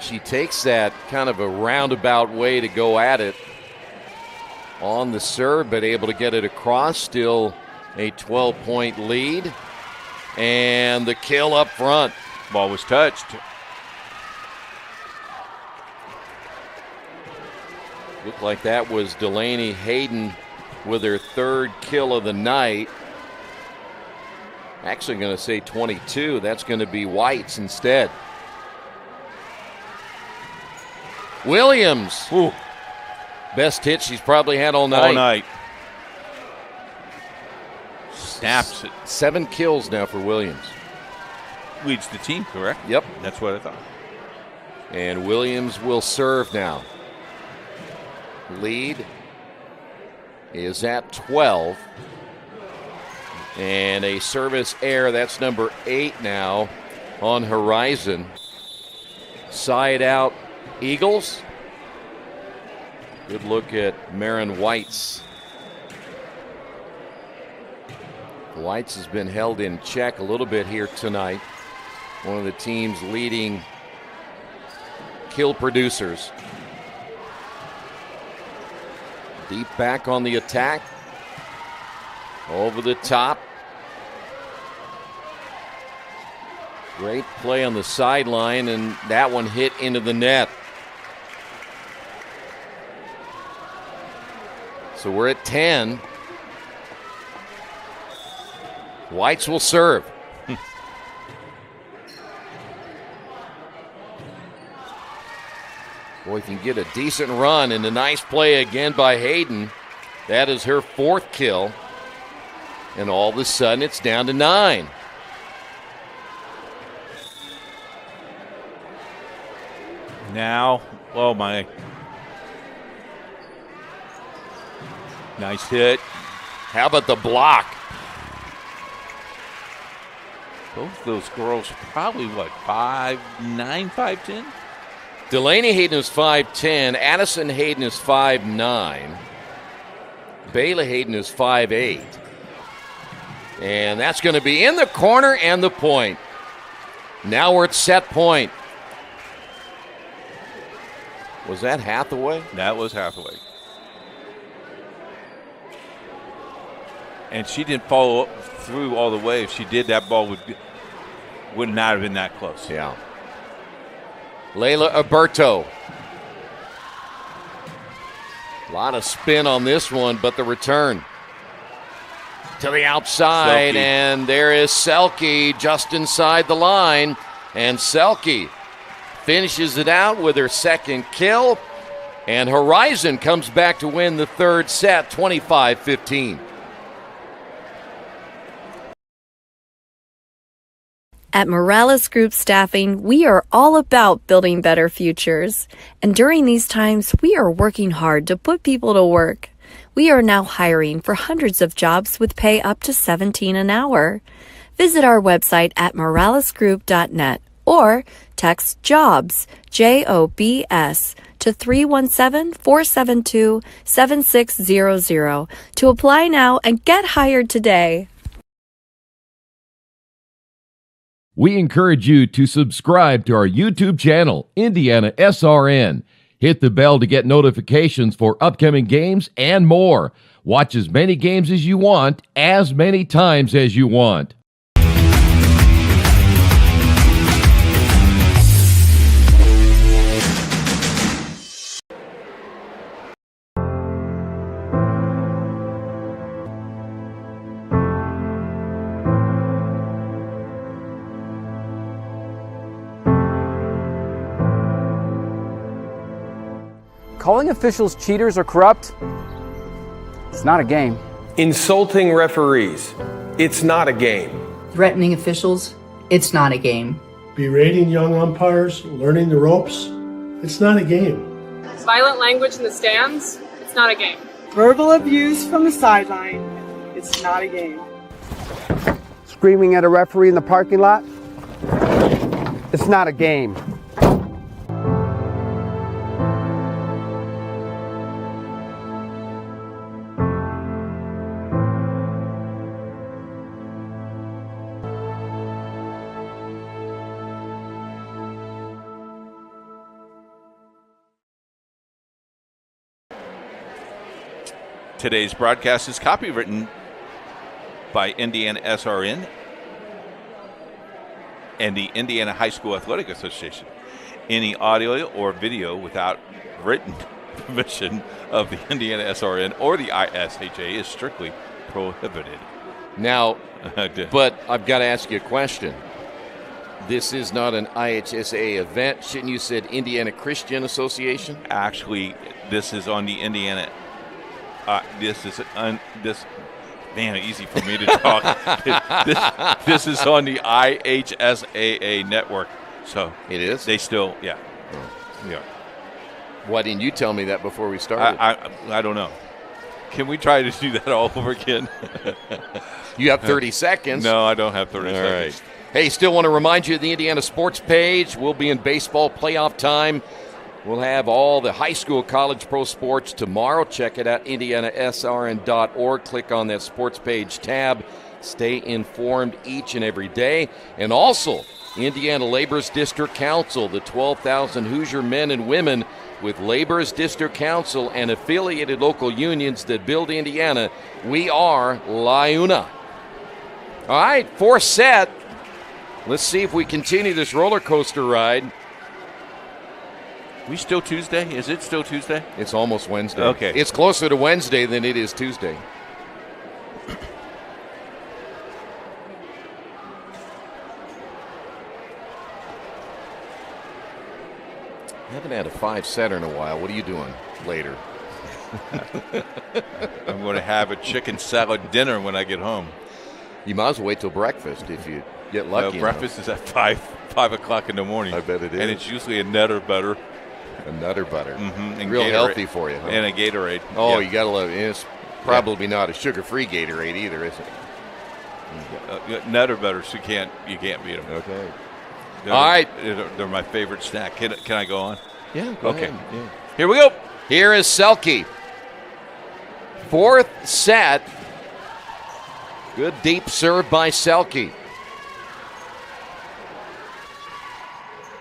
D: She takes that kind of a roundabout way to go at it on the serve, but able to get it across. Still a 12-point lead. And the kill up front.
V: Ball was touched.
D: Looked like that was Delaney Hayden with her third kill of the night. Actually going to say 22. That's going to be White's instead. Williams.
V: Ooh.
D: Best hit she's probably had all night.
V: All night. Snaps it.
D: 7 kills now for Williams.
V: Leads the team, correct?
D: Yep.
V: That's what I thought.
D: And Williams will serve now. Lead is at 12. And a service error. That's number 8 now on Horizon. Side out Eagles. Good look at Marin Whites. Whites has been held in check a little bit here tonight. One of the team's leading kill producers. Deep back on the attack. Over the top. Great play on the sideline, and that one hit into the net. So we're at 10. Whites will serve. Boy, if you can get a decent run, and a nice play again by Hayden. That is her 4th kill. And all of a sudden, it's down to 9.
V: Now, oh my. Nice hit.
D: How about the block?
V: Both those girls probably, 5'9", 5'10"?
D: Delaney Hayden is 5'10". Addison Hayden is 5'9". Bayla Hayden is 5'8". And that's going to be in the corner and the point. Now we're at set point. Was that Hathaway?
V: That was Hathaway. And she didn't follow through all the way. If she did, that ball would not have been that close.
D: Yeah. Layla Alberto. A lot of spin on this one, but the return to the outside,
V: Selke.
D: And there is Selke just inside the line, and Selke finishes it out with her 2nd kill, and Horizon comes back to win the 3rd set, 25-15.
E: At Morales Group Staffing, we are all about building better futures. And during these times, we are working hard to put people to work. We are now hiring for hundreds of jobs with pay up to $17 an hour. Visit our website at moralesgroup.net or text JOBS, JOBS, to 317-472-7600 to apply now and get hired today.
B: We encourage you to subscribe to our YouTube channel, IndianaSRN. Hit the bell to get notifications for upcoming games and more. Watch as many games as you want, as many times as you want.
K: Calling officials cheaters or corrupt, it's not a game.
L: Insulting referees, it's not a game.
M: Threatening officials, it's not a game.
X: Berating young umpires, learning the ropes, it's not a game.
Y: Violent language in the stands, it's not a game.
Z: Verbal abuse from the sideline, it's not a game.
K: Screaming at a referee in the parking lot, it's not a game.
V: Today's broadcast is copywritten by IndianaSRN and the Indiana High School Athletic Association. Any audio or video without written permission of the IndianaSRN or the IHSAA is strictly prohibited.
D: Now, but I've got to ask you a question. This is not an IHSAA event. Shouldn't you said Indiana Christian Association?
V: Actually, this is on the Indiana. Man, easy for me to talk. this is on the IHSAA network. So
D: it is.
V: They still, yeah.
D: Why didn't you tell me that before we started?
V: I don't know. Can we try to do that all over again?
D: You have 30 seconds.
V: No, I don't have 30
D: All
V: seconds.
D: Right. Hey, still want to remind you of the Indiana Sports page. We'll be in baseball playoff time. We'll have all the high school, college, pro sports tomorrow. Check it out, IndianaSRN.org. Click on that sports page tab. Stay informed each and every day. And also, Indiana Labor's District Council, the 12,000 Hoosier men and women with Labor's District Council and affiliated local unions that build Indiana. We are La Una. All right, fourth set. Let's see if we continue this roller coaster ride.
V: We still Tuesday? Is it still Tuesday?
D: It's almost Wednesday.
V: Okay.
D: It's closer to Wednesday than it is Tuesday. I haven't had a 5-setter in a while. What are you doing later?
V: I'm going to have a chicken salad dinner when I get home.
D: You might as well wait till breakfast if you get lucky.
V: No, breakfast is at 5 o'clock in the morning.
D: I bet it is.
V: And it's usually a Nutter Butter.
D: A Nutter Butter.
V: Mm-hmm. And
D: real
V: Gatorade.
D: Healthy for you. Huh?
V: And a Gatorade.
D: Oh,
V: yeah.
D: You got to love it. It's probably not a sugar-free Gatorade either, is it?
V: Nutter Butters, you can't beat them.
D: Okay.
V: All right. They're my favorite snack. Can I go on?
D: Yeah, go
V: okay.
D: ahead. Yeah.
V: Here we go.
D: Here is Selke. Fourth set. Good deep serve by Selke.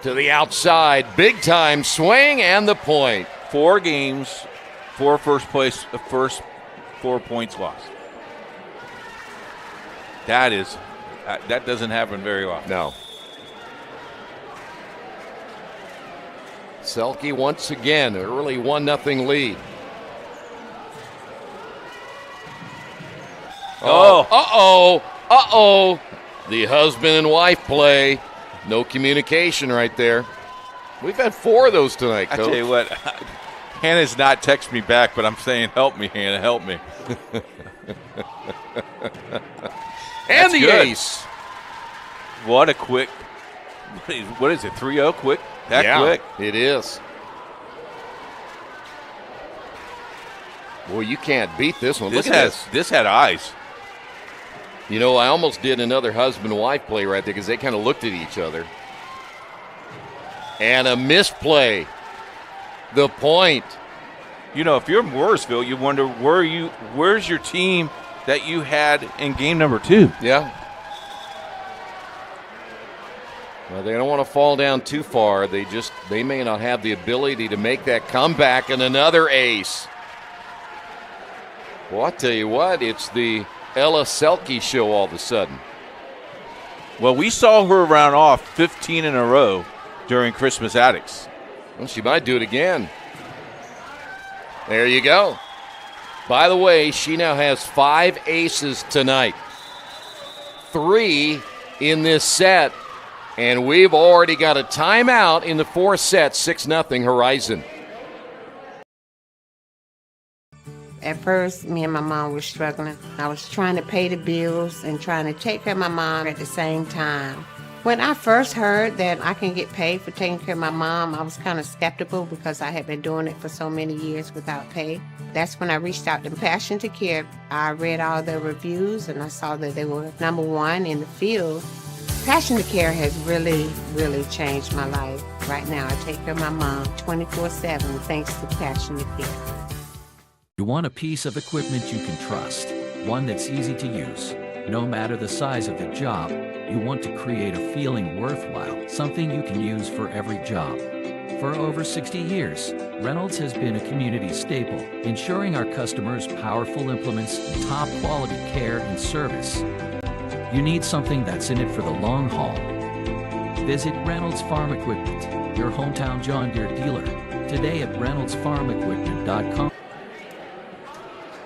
D: To the outside. Big time swing and the point.
V: 4 games, 4 first 4 points lost. That doesn't happen very often.
D: No. Selke once again, early 1-0 lead. Uh-oh. The husband and wife play. No communication right there. We've had 4 of those tonight, Coach.
V: I tell you what, Hannah's not texting me back, but I'm saying, help me, Hannah, help me.
D: And the
V: good.
D: ace.
V: What a quick, what is it, 3-0 quick? That quick?
D: It is. Boy, you can't beat this one. Look at this.
V: This had eyes.
D: You know, I almost did another husband-wife play right there because they kind of looked at each other. And a misplay. The point.
V: You know, if you're Mooresville, you wonder where's your team that you had in game number 2?
D: Yeah. Well, they don't want to fall down too far. They may not have the ability to make that comeback, and another ace. Well, I tell you what, it's the Ella Selke show all of a sudden.
V: Well, we saw her round off 15 in a row during Christmas Addicts.
D: Well, she might do it again. There you go. By the way, she now has 5 aces tonight. 3 in this set. And we've already got a timeout in the 4th set, 6-0 Horizon.
N: At first, me and my mom were struggling. I was trying to pay the bills and trying to take care of my mom at the same time. When I first heard that I can get paid for taking care of my mom, I was kind of skeptical because I had been doing it for so many years without pay. That's when I reached out to Passion to Care. I read all the reviews and I saw that they were #1 in the field. Passion to Care has really, really changed my life. Right now, I take care of my mom 24/7 thanks to Passion to Care.
G: You want a piece of equipment you can trust, one that's easy to use. No matter the size of the job, you want to create a feeling worthwhile, something you can use for every job. For over 60 years, Reynolds has been a community staple, ensuring our customers powerful implements and top quality care and service. You need something that's in it for the long haul. Visit Reynolds Farm Equipment, your hometown John Deere dealer, today at reynoldsfarmequipment.com.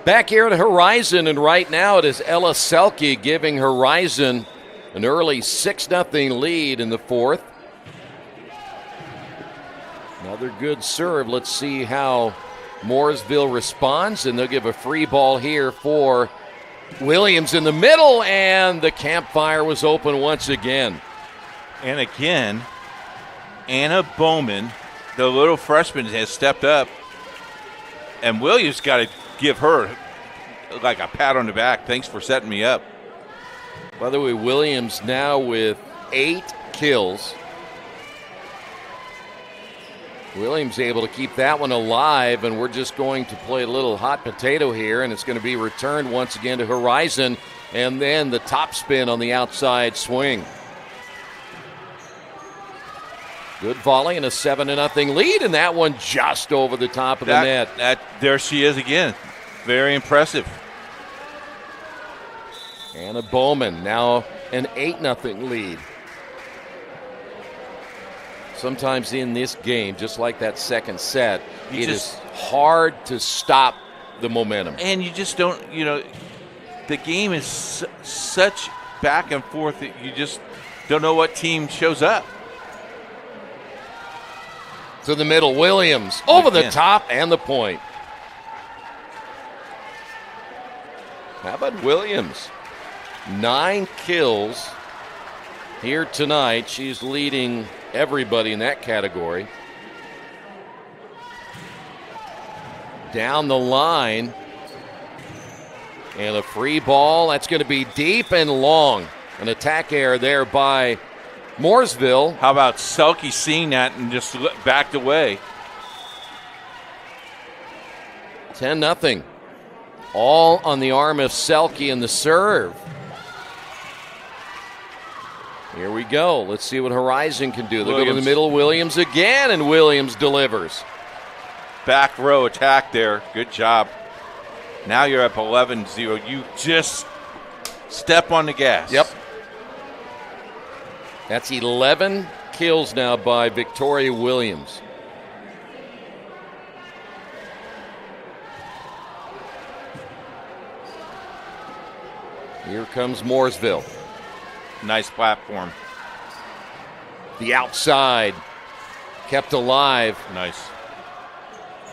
D: Back here at Horizon, and right now it is Ella Selke giving Horizon an early 6-0 lead in the 4th. Another good serve. Let's see how Mooresville responds, and they'll give a free ball here for Williams in the middle, and the campfire was open once again.
V: And again, Anna Bowman, the little freshman, has stepped up, and Williams got to give her like a pat on the back. Thanks for setting me up.
C: By the way, Williams now with 8 kills. Williams able to keep that one alive, and we're just going to play a little hot potato here, and it's going to be returned once again to Horizon, and then the top spin on the outside swing. Good volley and a 7-0 lead, and that one just over the top of the net.
V: There she is again. Very impressive.
C: Anna Bowman now an 8-0 lead. Sometimes in this game, just like that second set, it is hard to stop the momentum.
V: And you just don't, the game is such back and forth that you just don't know what team shows up.
C: To the middle, Williams over the top and the point. How about Williams? 9 kills here tonight. She's leading everybody in that category. Down the line. And a free ball. That's going to be deep and long. An attack error there by Mooresville.
V: How about Selke seeing that and just backed away?
C: 10-0. All on the arm of Selke in the serve. Here we go. Let's see what Horizon can do. They go to the middle. Williams again, and Williams delivers.
V: Back row attack there. Good job. Now you're up 11-0. You just step on the gas.
C: Yep. That's 11 kills now by Victoria Williams. Here comes Mooresville.
V: Nice platform.
C: The outside kept alive.
V: Nice.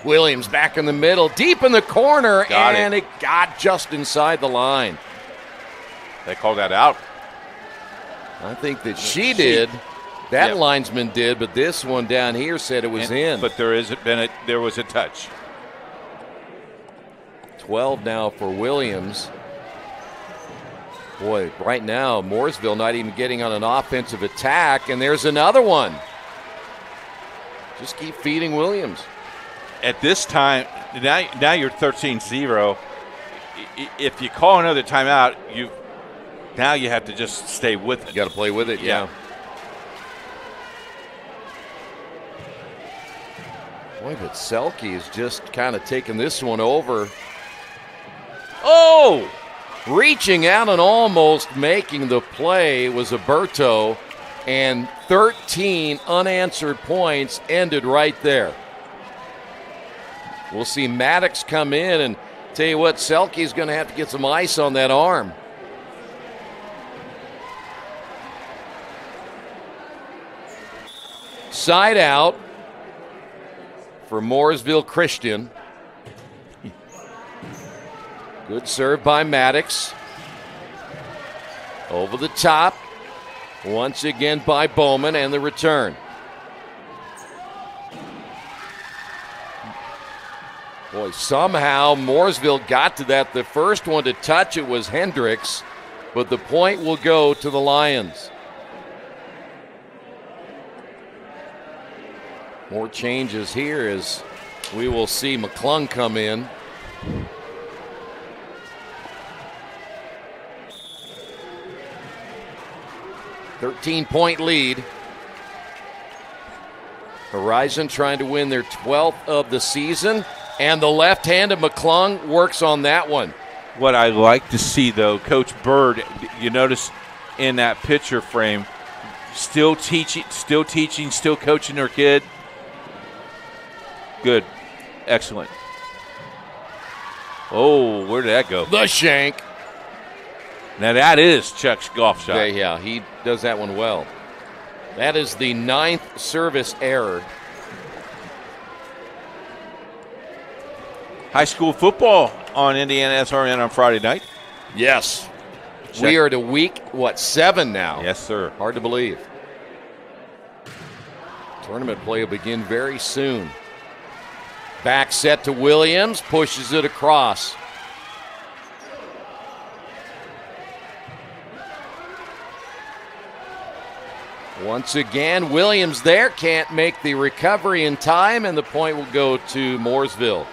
C: Williams back in the middle, deep in the corner, and it got just inside the line.
V: They called that out.
C: I think that she did. That linesman did, but this one down here said it was in.
V: But there was a touch.
C: 12 now for Williams. Boy, right now, Mooresville not even getting on an offensive attack, and there's another one. Just keep feeding Williams.
V: At this time, now you're 13-0. If you call another timeout, now you have to just stay with it.
C: You got to play with it, yeah. Boy, but Selke is just kind of taking this one over. Oh! Reaching out and almost making the play was Alberto, and 13 unanswered points ended right there. We'll see Maddox come in, and tell you what, Selke's going to have to get some ice on that arm. Side out for Mooresville Christian. Good serve by Maddox. Over the top. Once again by Bowman, and the return. Boy, somehow Mooresville got to that. The first one to touch it was Hendricks, but the point will go to the Lions. More changes here as we will see McClung come in. $13-point lead. Horizon trying to win their 12th of the season, and the left hand of McClung works on that one.
V: What I like to see, though, Coach Bird, you notice in that picture frame, still teaching, still coaching her kid. Good. Excellent. Oh, where did that go?
C: The shank.
V: Now that is Chuck's golf shot.
C: Yeah, he does that one well. That is the 9th service error.
V: High school football on IndianaSRN on Friday night.
C: Yes. We are to week, 7 now?
V: Yes, sir.
C: Hard to believe. Tournament play will begin very soon. Back set to Williams, pushes it across. Once again, Williams there can't make the recovery in time, and the point will go to Mooresville.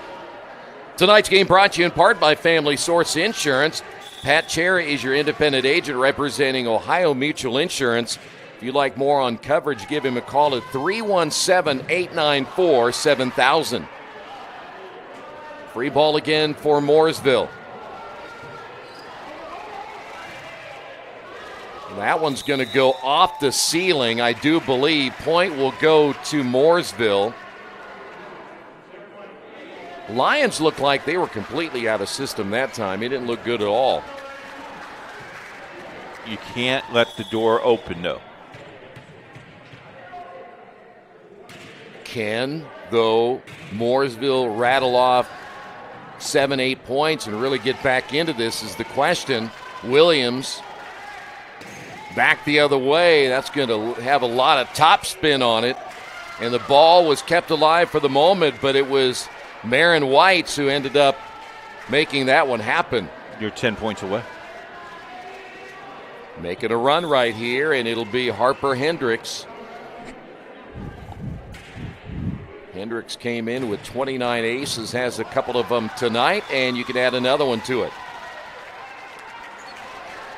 C: Tonight's game brought to you in part by Family Source Insurance. Pat Cherry is your independent agent representing Ohio Mutual Insurance. If you'd like more on coverage, give him a call at 317-894-7000. Free ball again for Mooresville. That one's going to go off the ceiling, I do believe. Point will go to Mooresville. Lions looked like they were completely out of system that time. It didn't look good at all.
V: You can't let the door open, though.
C: Can, though, Mooresville rattle off 7-8 points and really get back into this is the question. Williams back the other way. That's going to have a lot of top spin on it. And the ball was kept alive for the moment, but it was Marin Whites who ended up making that one happen.
V: You're 10 points away.
C: Making a run right here, and it'll be Harper Hendricks. Hendricks came in with 29 aces, has a couple of them tonight, and you can add another one to it.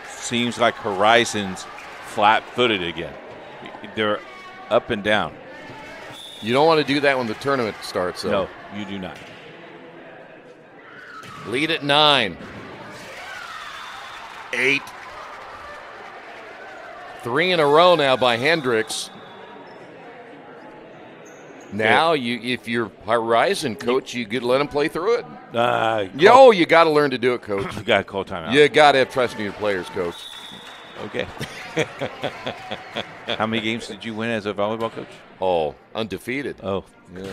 V: Seems like Horizon's flat-footed again. They're up and down.
C: You don't want to do that when the tournament starts, though.
V: No, you do not.
C: Lead at 9. 8. 3 in a row now by Hendricks. Now, if you're Horizon coach, you could let him play through it. You got to learn to do it, coach.
V: You got to call timeout.
C: You got to have trust in your players, coach.
V: Okay. How many games did you win as a volleyball coach?
C: Oh, undefeated.
V: Oh,
C: yeah.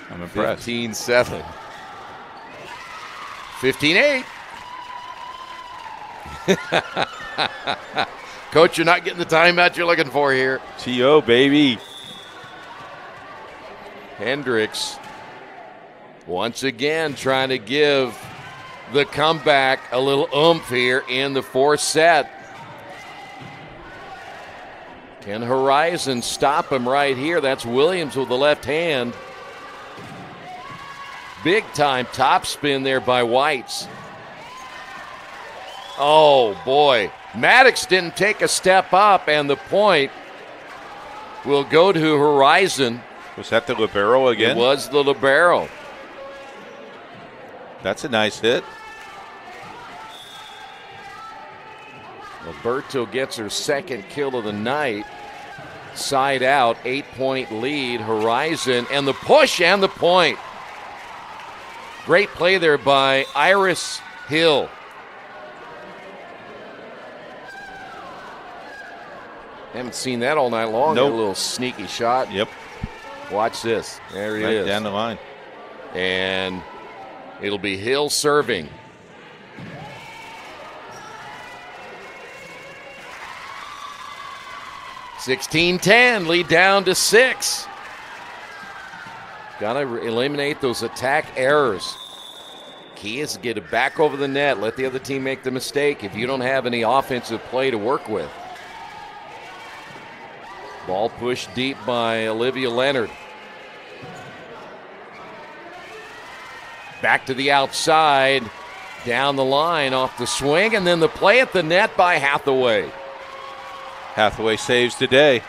V: I'm impressed.
C: 15-7. 15-8. Coach, you're not getting the timeout you're looking for here.
V: T.O., baby.
C: Hendricks once again trying to give the comeback a little oomph here in the fourth set. Can Horizon stop him right here? That's Williams with the left hand. Big time top spin there by Whites. Oh boy, Maddox didn't take a step up, and the point will go to Horizon.
V: Was that the libero again?
C: It was the libero.
V: That's a nice hit.
C: Alberto gets her second kill of the night. Side out, 8-point lead, Horizon, and the push and the point. Great play there by Iris Hill. Haven't seen that all night long.
V: Nope.
C: A little sneaky shot.
V: Yep.
C: Watch this. There he
V: right
C: is.
V: Down the line.
C: And it'll be Hill serving. (16-10), lead down to 6. Got to eliminate those attack errors. Key is to get it back over the net. Let the other team make the mistake if you don't have any offensive play to work with. Ball pushed deep by Olivia Leonard. Back to the outside, down the line, off the swing, and then the play at the net by Hathaway.
V: Hathaway saves today.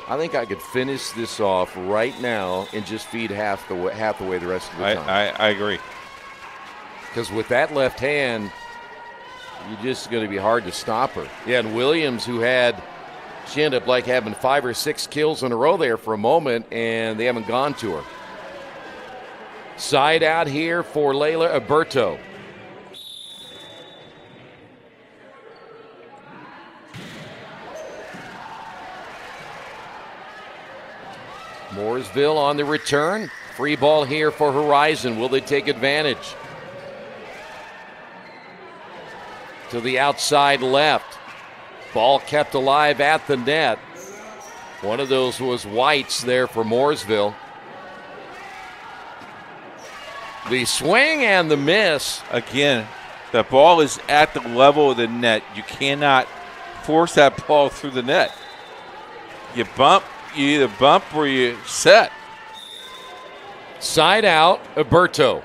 C: I think I could finish this off right now and just feed Hathaway the rest of the time.
V: I agree.
C: Because with that left hand, you're just going to be hard to stop her. Yeah, and Williams, she ended up like having 5 or 6 kills in a row there for a moment, and they haven't gone to her. Side out here for Layla Alberto. Mooresville on the return. Free ball here for Horizon. Will they take advantage? To the outside left. Ball kept alive at the net. One of those was White's there for Mooresville. The swing and the miss.
V: Again, The ball is at the level of the net. You cannot force that ball through the net. You either bump or you set.
C: Side out, Alberto.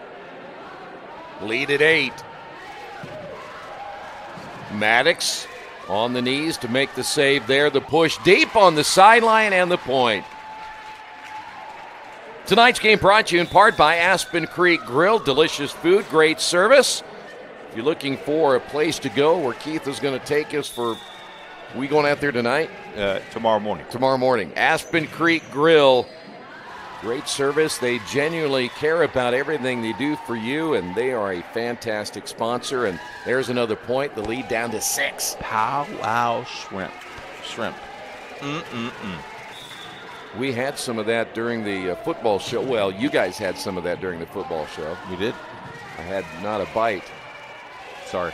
C: Lead at 8. Maddox on the knees to make the save there. The push deep on the sideline and the point. Tonight's game brought to you in part by Aspen Creek Grill. Delicious food, great service. If you're looking for a place to go where Keith is going to take us for, we going out there tonight?
V: Tomorrow morning.
C: Tomorrow morning. Aspen Creek Grill. Great service. They genuinely care about everything they do for you, and they are a fantastic sponsor. And there's another point. The lead down to 6.
V: Powwow shrimp.
C: We had some of that during the football show. Well, you guys had some of that during the football show.
V: We did.
C: I had not a bite.
V: Sorry.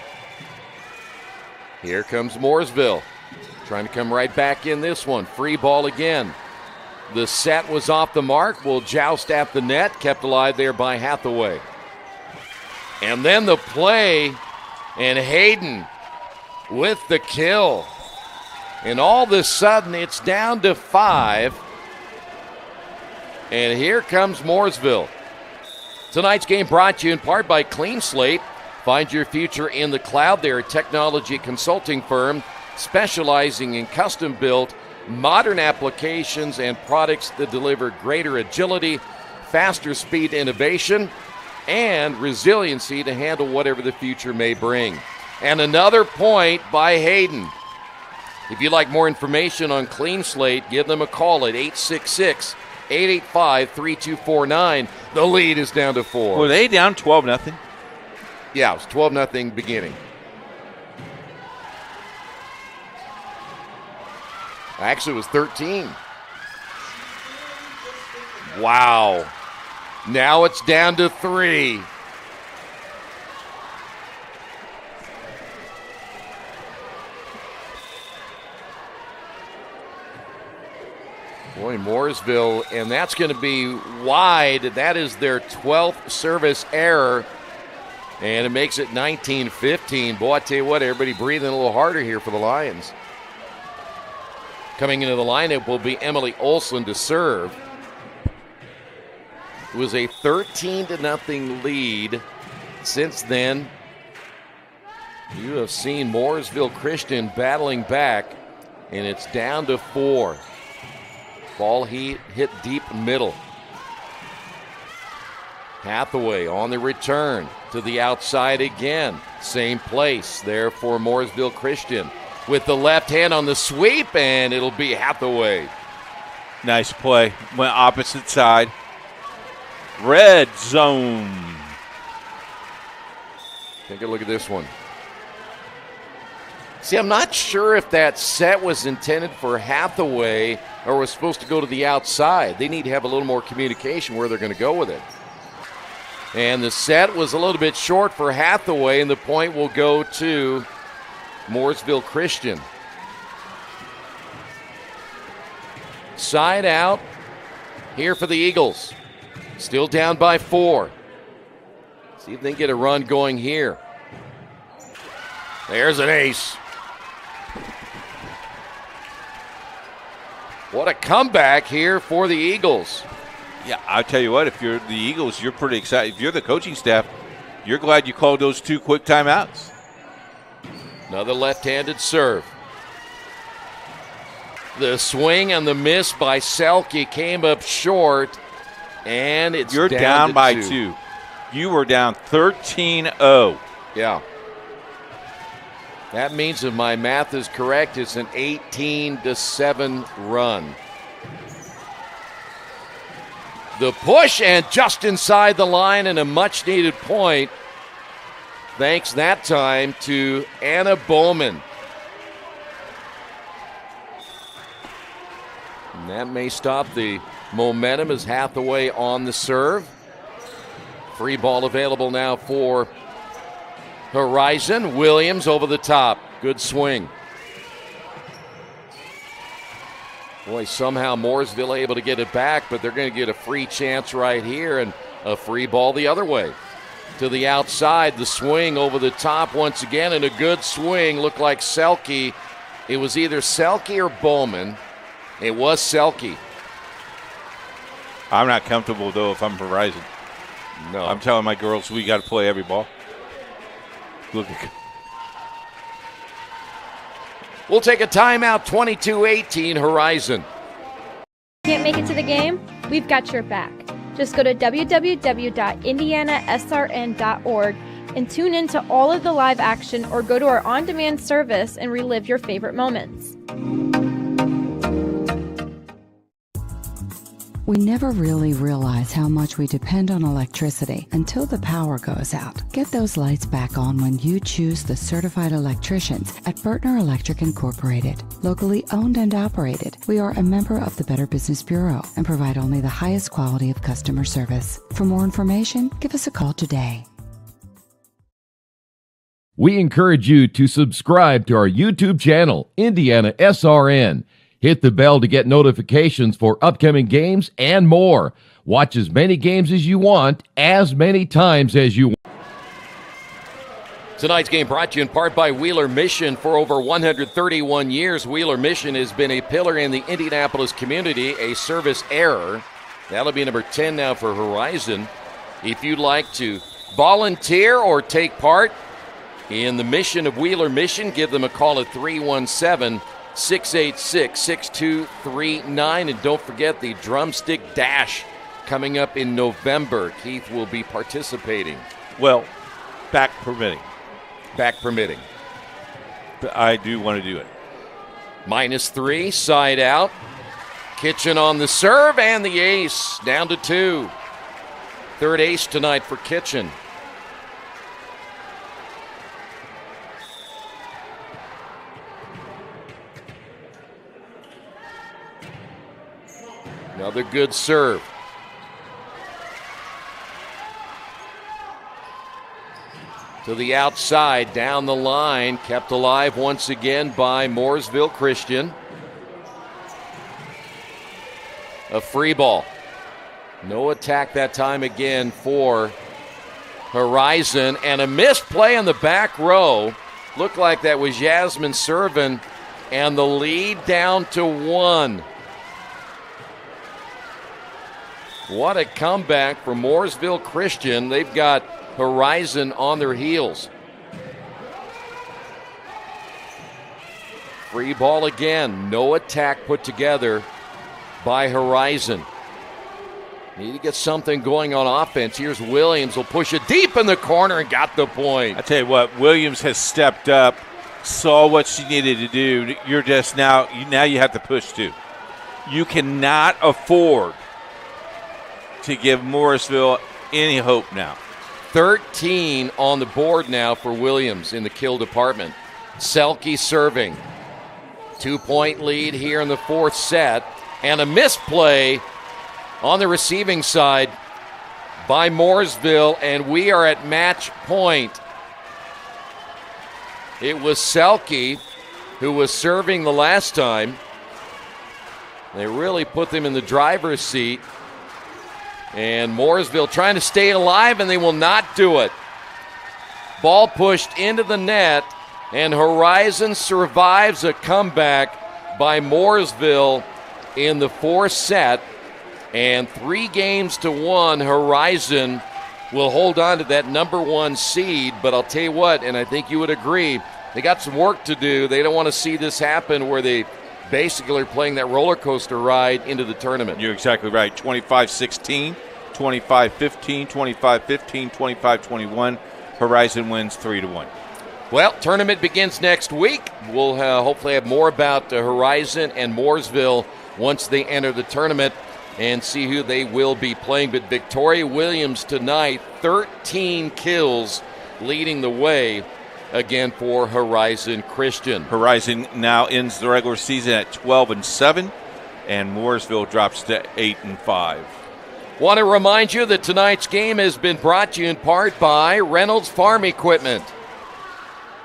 C: Here comes Mooresville. Trying to come right back in this one. Free ball again. The set was off the mark. Will joust at the net. Kept alive there by Hathaway. And then the play. And Hayden with the kill. And all of a sudden it's down to 5. And here comes Mooresville. Tonight's game brought to you in part by Clean Slate. Find your future in the cloud. They're a technology consulting firm specializing in custom-built, modern applications and products that deliver greater agility, faster speed innovation, and resiliency to handle whatever the future may bring. And another point by Hayden. If you'd like more information on Clean Slate, give them a call at 866-885-3249. The lead is down to 4.
V: Were they down 12-0?
C: Yeah, it was 12-0 beginning. Actually, it was 13. Wow. Now it's down to 3. Boy, Mooresville, and that's going to be wide. That is their 12th service error. And it makes it 19-15. Boy, I tell you what, everybody breathing a little harder here for the Lions. Coming into the lineup will be Emily Olson to serve. It was a 13-0 lead. Since then, you have seen Mooresville Christian battling back, and it's down to 4. Ball hit deep middle. Hathaway on the return to the outside again. Same place there for Mooresville Christian. With the left hand on the sweep, and it'll be Hathaway.
V: Nice play. Went opposite side. Red zone.
C: Take a look at this one. See, I'm not sure if that set was intended for Hathaway or was supposed to go to the outside. They need to have a little more communication where they're going to go with it. And the set was a little bit short for Hathaway, and the point will go to Mooresville Christian. Side out here for the Eagles. Still down by 4. See if they can get a run going here. There's an ace. What a comeback here for the Eagles.
V: Yeah, I'll tell you what, if you're the Eagles, you're pretty excited. If you're the coaching staff, you're glad you called those 2 quick timeouts.
C: Another left-handed serve. The swing and the miss by Selke came up short, and
V: you're down by 2. You were down 13-0.
C: Yeah. That means if my math is correct, it's an 18-7 run. The push, and just inside the line, and a much-needed point. Thanks that time to Anna Bowman. And that may stop the momentum as Hathaway on the serve. Free ball available now for Horizon. Williams over the top. Good swing. Boy, somehow Mooresville able to get it back, but they're going to get a free chance right here and a free ball the other way. to the outside. The swing over the top once again, and a good swing. Looked like Selke. It was either Selke or Bowman. It was Selke.
V: I'm not comfortable, though, if I'm Horizon.
C: No.
V: I'm telling my girls we got to play every ball. Look at.
C: We'll take a timeout, 22-18 Horizon.
J: Can't make it to the game? We've got your back. Just go to www.IndianaSRN.org and tune in to all of the live action, or go to our on-demand service and relive your favorite moments.
F: We never really realize how much we depend on electricity until the power goes out. Get those lights back on when you choose the certified electricians at Bertner Electric Incorporated. Locally owned and operated, we are a member of the Better Business Bureau and provide only the highest quality of customer service. For more information, give us a call today.
B: We encourage you to subscribe to our YouTube channel, IndianaSRN. Hit the bell to get notifications for upcoming games and more. Watch as many games as you want, as many times as you want.
C: Tonight's game brought to you in part by Wheeler Mission. For over 131 years, Wheeler Mission has been a pillar in the Indianapolis community, a service error. That'll be number 10 now for Horizon. If you'd like to volunteer or take part in the mission of Wheeler Mission, give them a call at 317-686-6239. And don't forget the Drumstick Dash coming up in November. Keith will be participating.
V: Well, back permitting.
C: Back permitting.
V: But I do want to do it.
C: -3, side out. Kitchen on the serve, and the ace, down to 2. Third ace tonight for Kitchen. Another good serve. To the outside, down the line, kept alive once again by Mooresville Christian. A free ball. No attack that time again for Horizon, and a missed play in the back row. Looked like that was Yasmin serving, and the lead down to 1. What a comeback for Mooresville Christian. They've got Horizon on their heels. Free ball again. No attack put together by Horizon. Need to get something going on offense. Here's Williams. Will push it deep in the corner and got the point.
V: I tell you what, Williams has stepped up, saw what she needed to do. You're just now you have to push too. You cannot afford to give Mooresville any hope now.
C: 13 on the board now for Williams in the kill department. Selke serving. 2-point lead here in the fourth set. And a misplay on the receiving side by Mooresville, and we are at match point. It was Selke who was serving the last time. They really put them in the driver's seat. And Mooresville trying to stay alive, and they will not do it. Ball pushed into the net, and Horizon survives a comeback by Mooresville in the fourth set. And 3-1, Horizon will hold on to that number 1 seed. But I'll tell you what, and I think you would agree, they got some work to do. They don't want to see this happen where they basically are playing that roller coaster ride into the tournament.
V: You're exactly right. 25-16, 25-15, 25-15, 25-21. Horizon wins 3-1.
C: Well, tournament begins next week. We'll hopefully have more about Horizon and Mooresville once they enter the tournament and see who they will be playing. But Victoria Williams tonight, 13 kills, leading the way again for Horizon Christian.
V: Horizon now ends the regular season at 12-7, and Mooresville drops to 8-5.
C: Want to remind you that tonight's game has been brought to you in part by Reynolds Farm Equipment,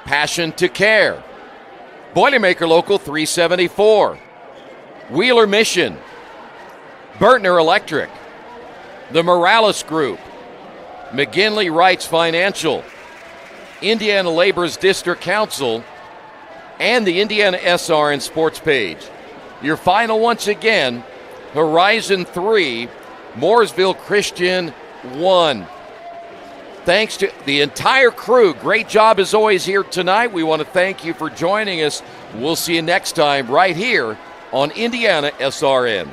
C: Passion to Care, Boilermaker Local 374, Wheeler Mission, Bertner Electric, the Morales Group, McGinley Wrights Financial, Indiana Labor's District Council, and the Indiana SRN Sports page. Your final once again, Horizon 3, Mooresville Christian 1. Thanks to the entire crew. Great job as always here tonight. We want to thank you for joining us. We'll see you next time right here on Indiana SRN.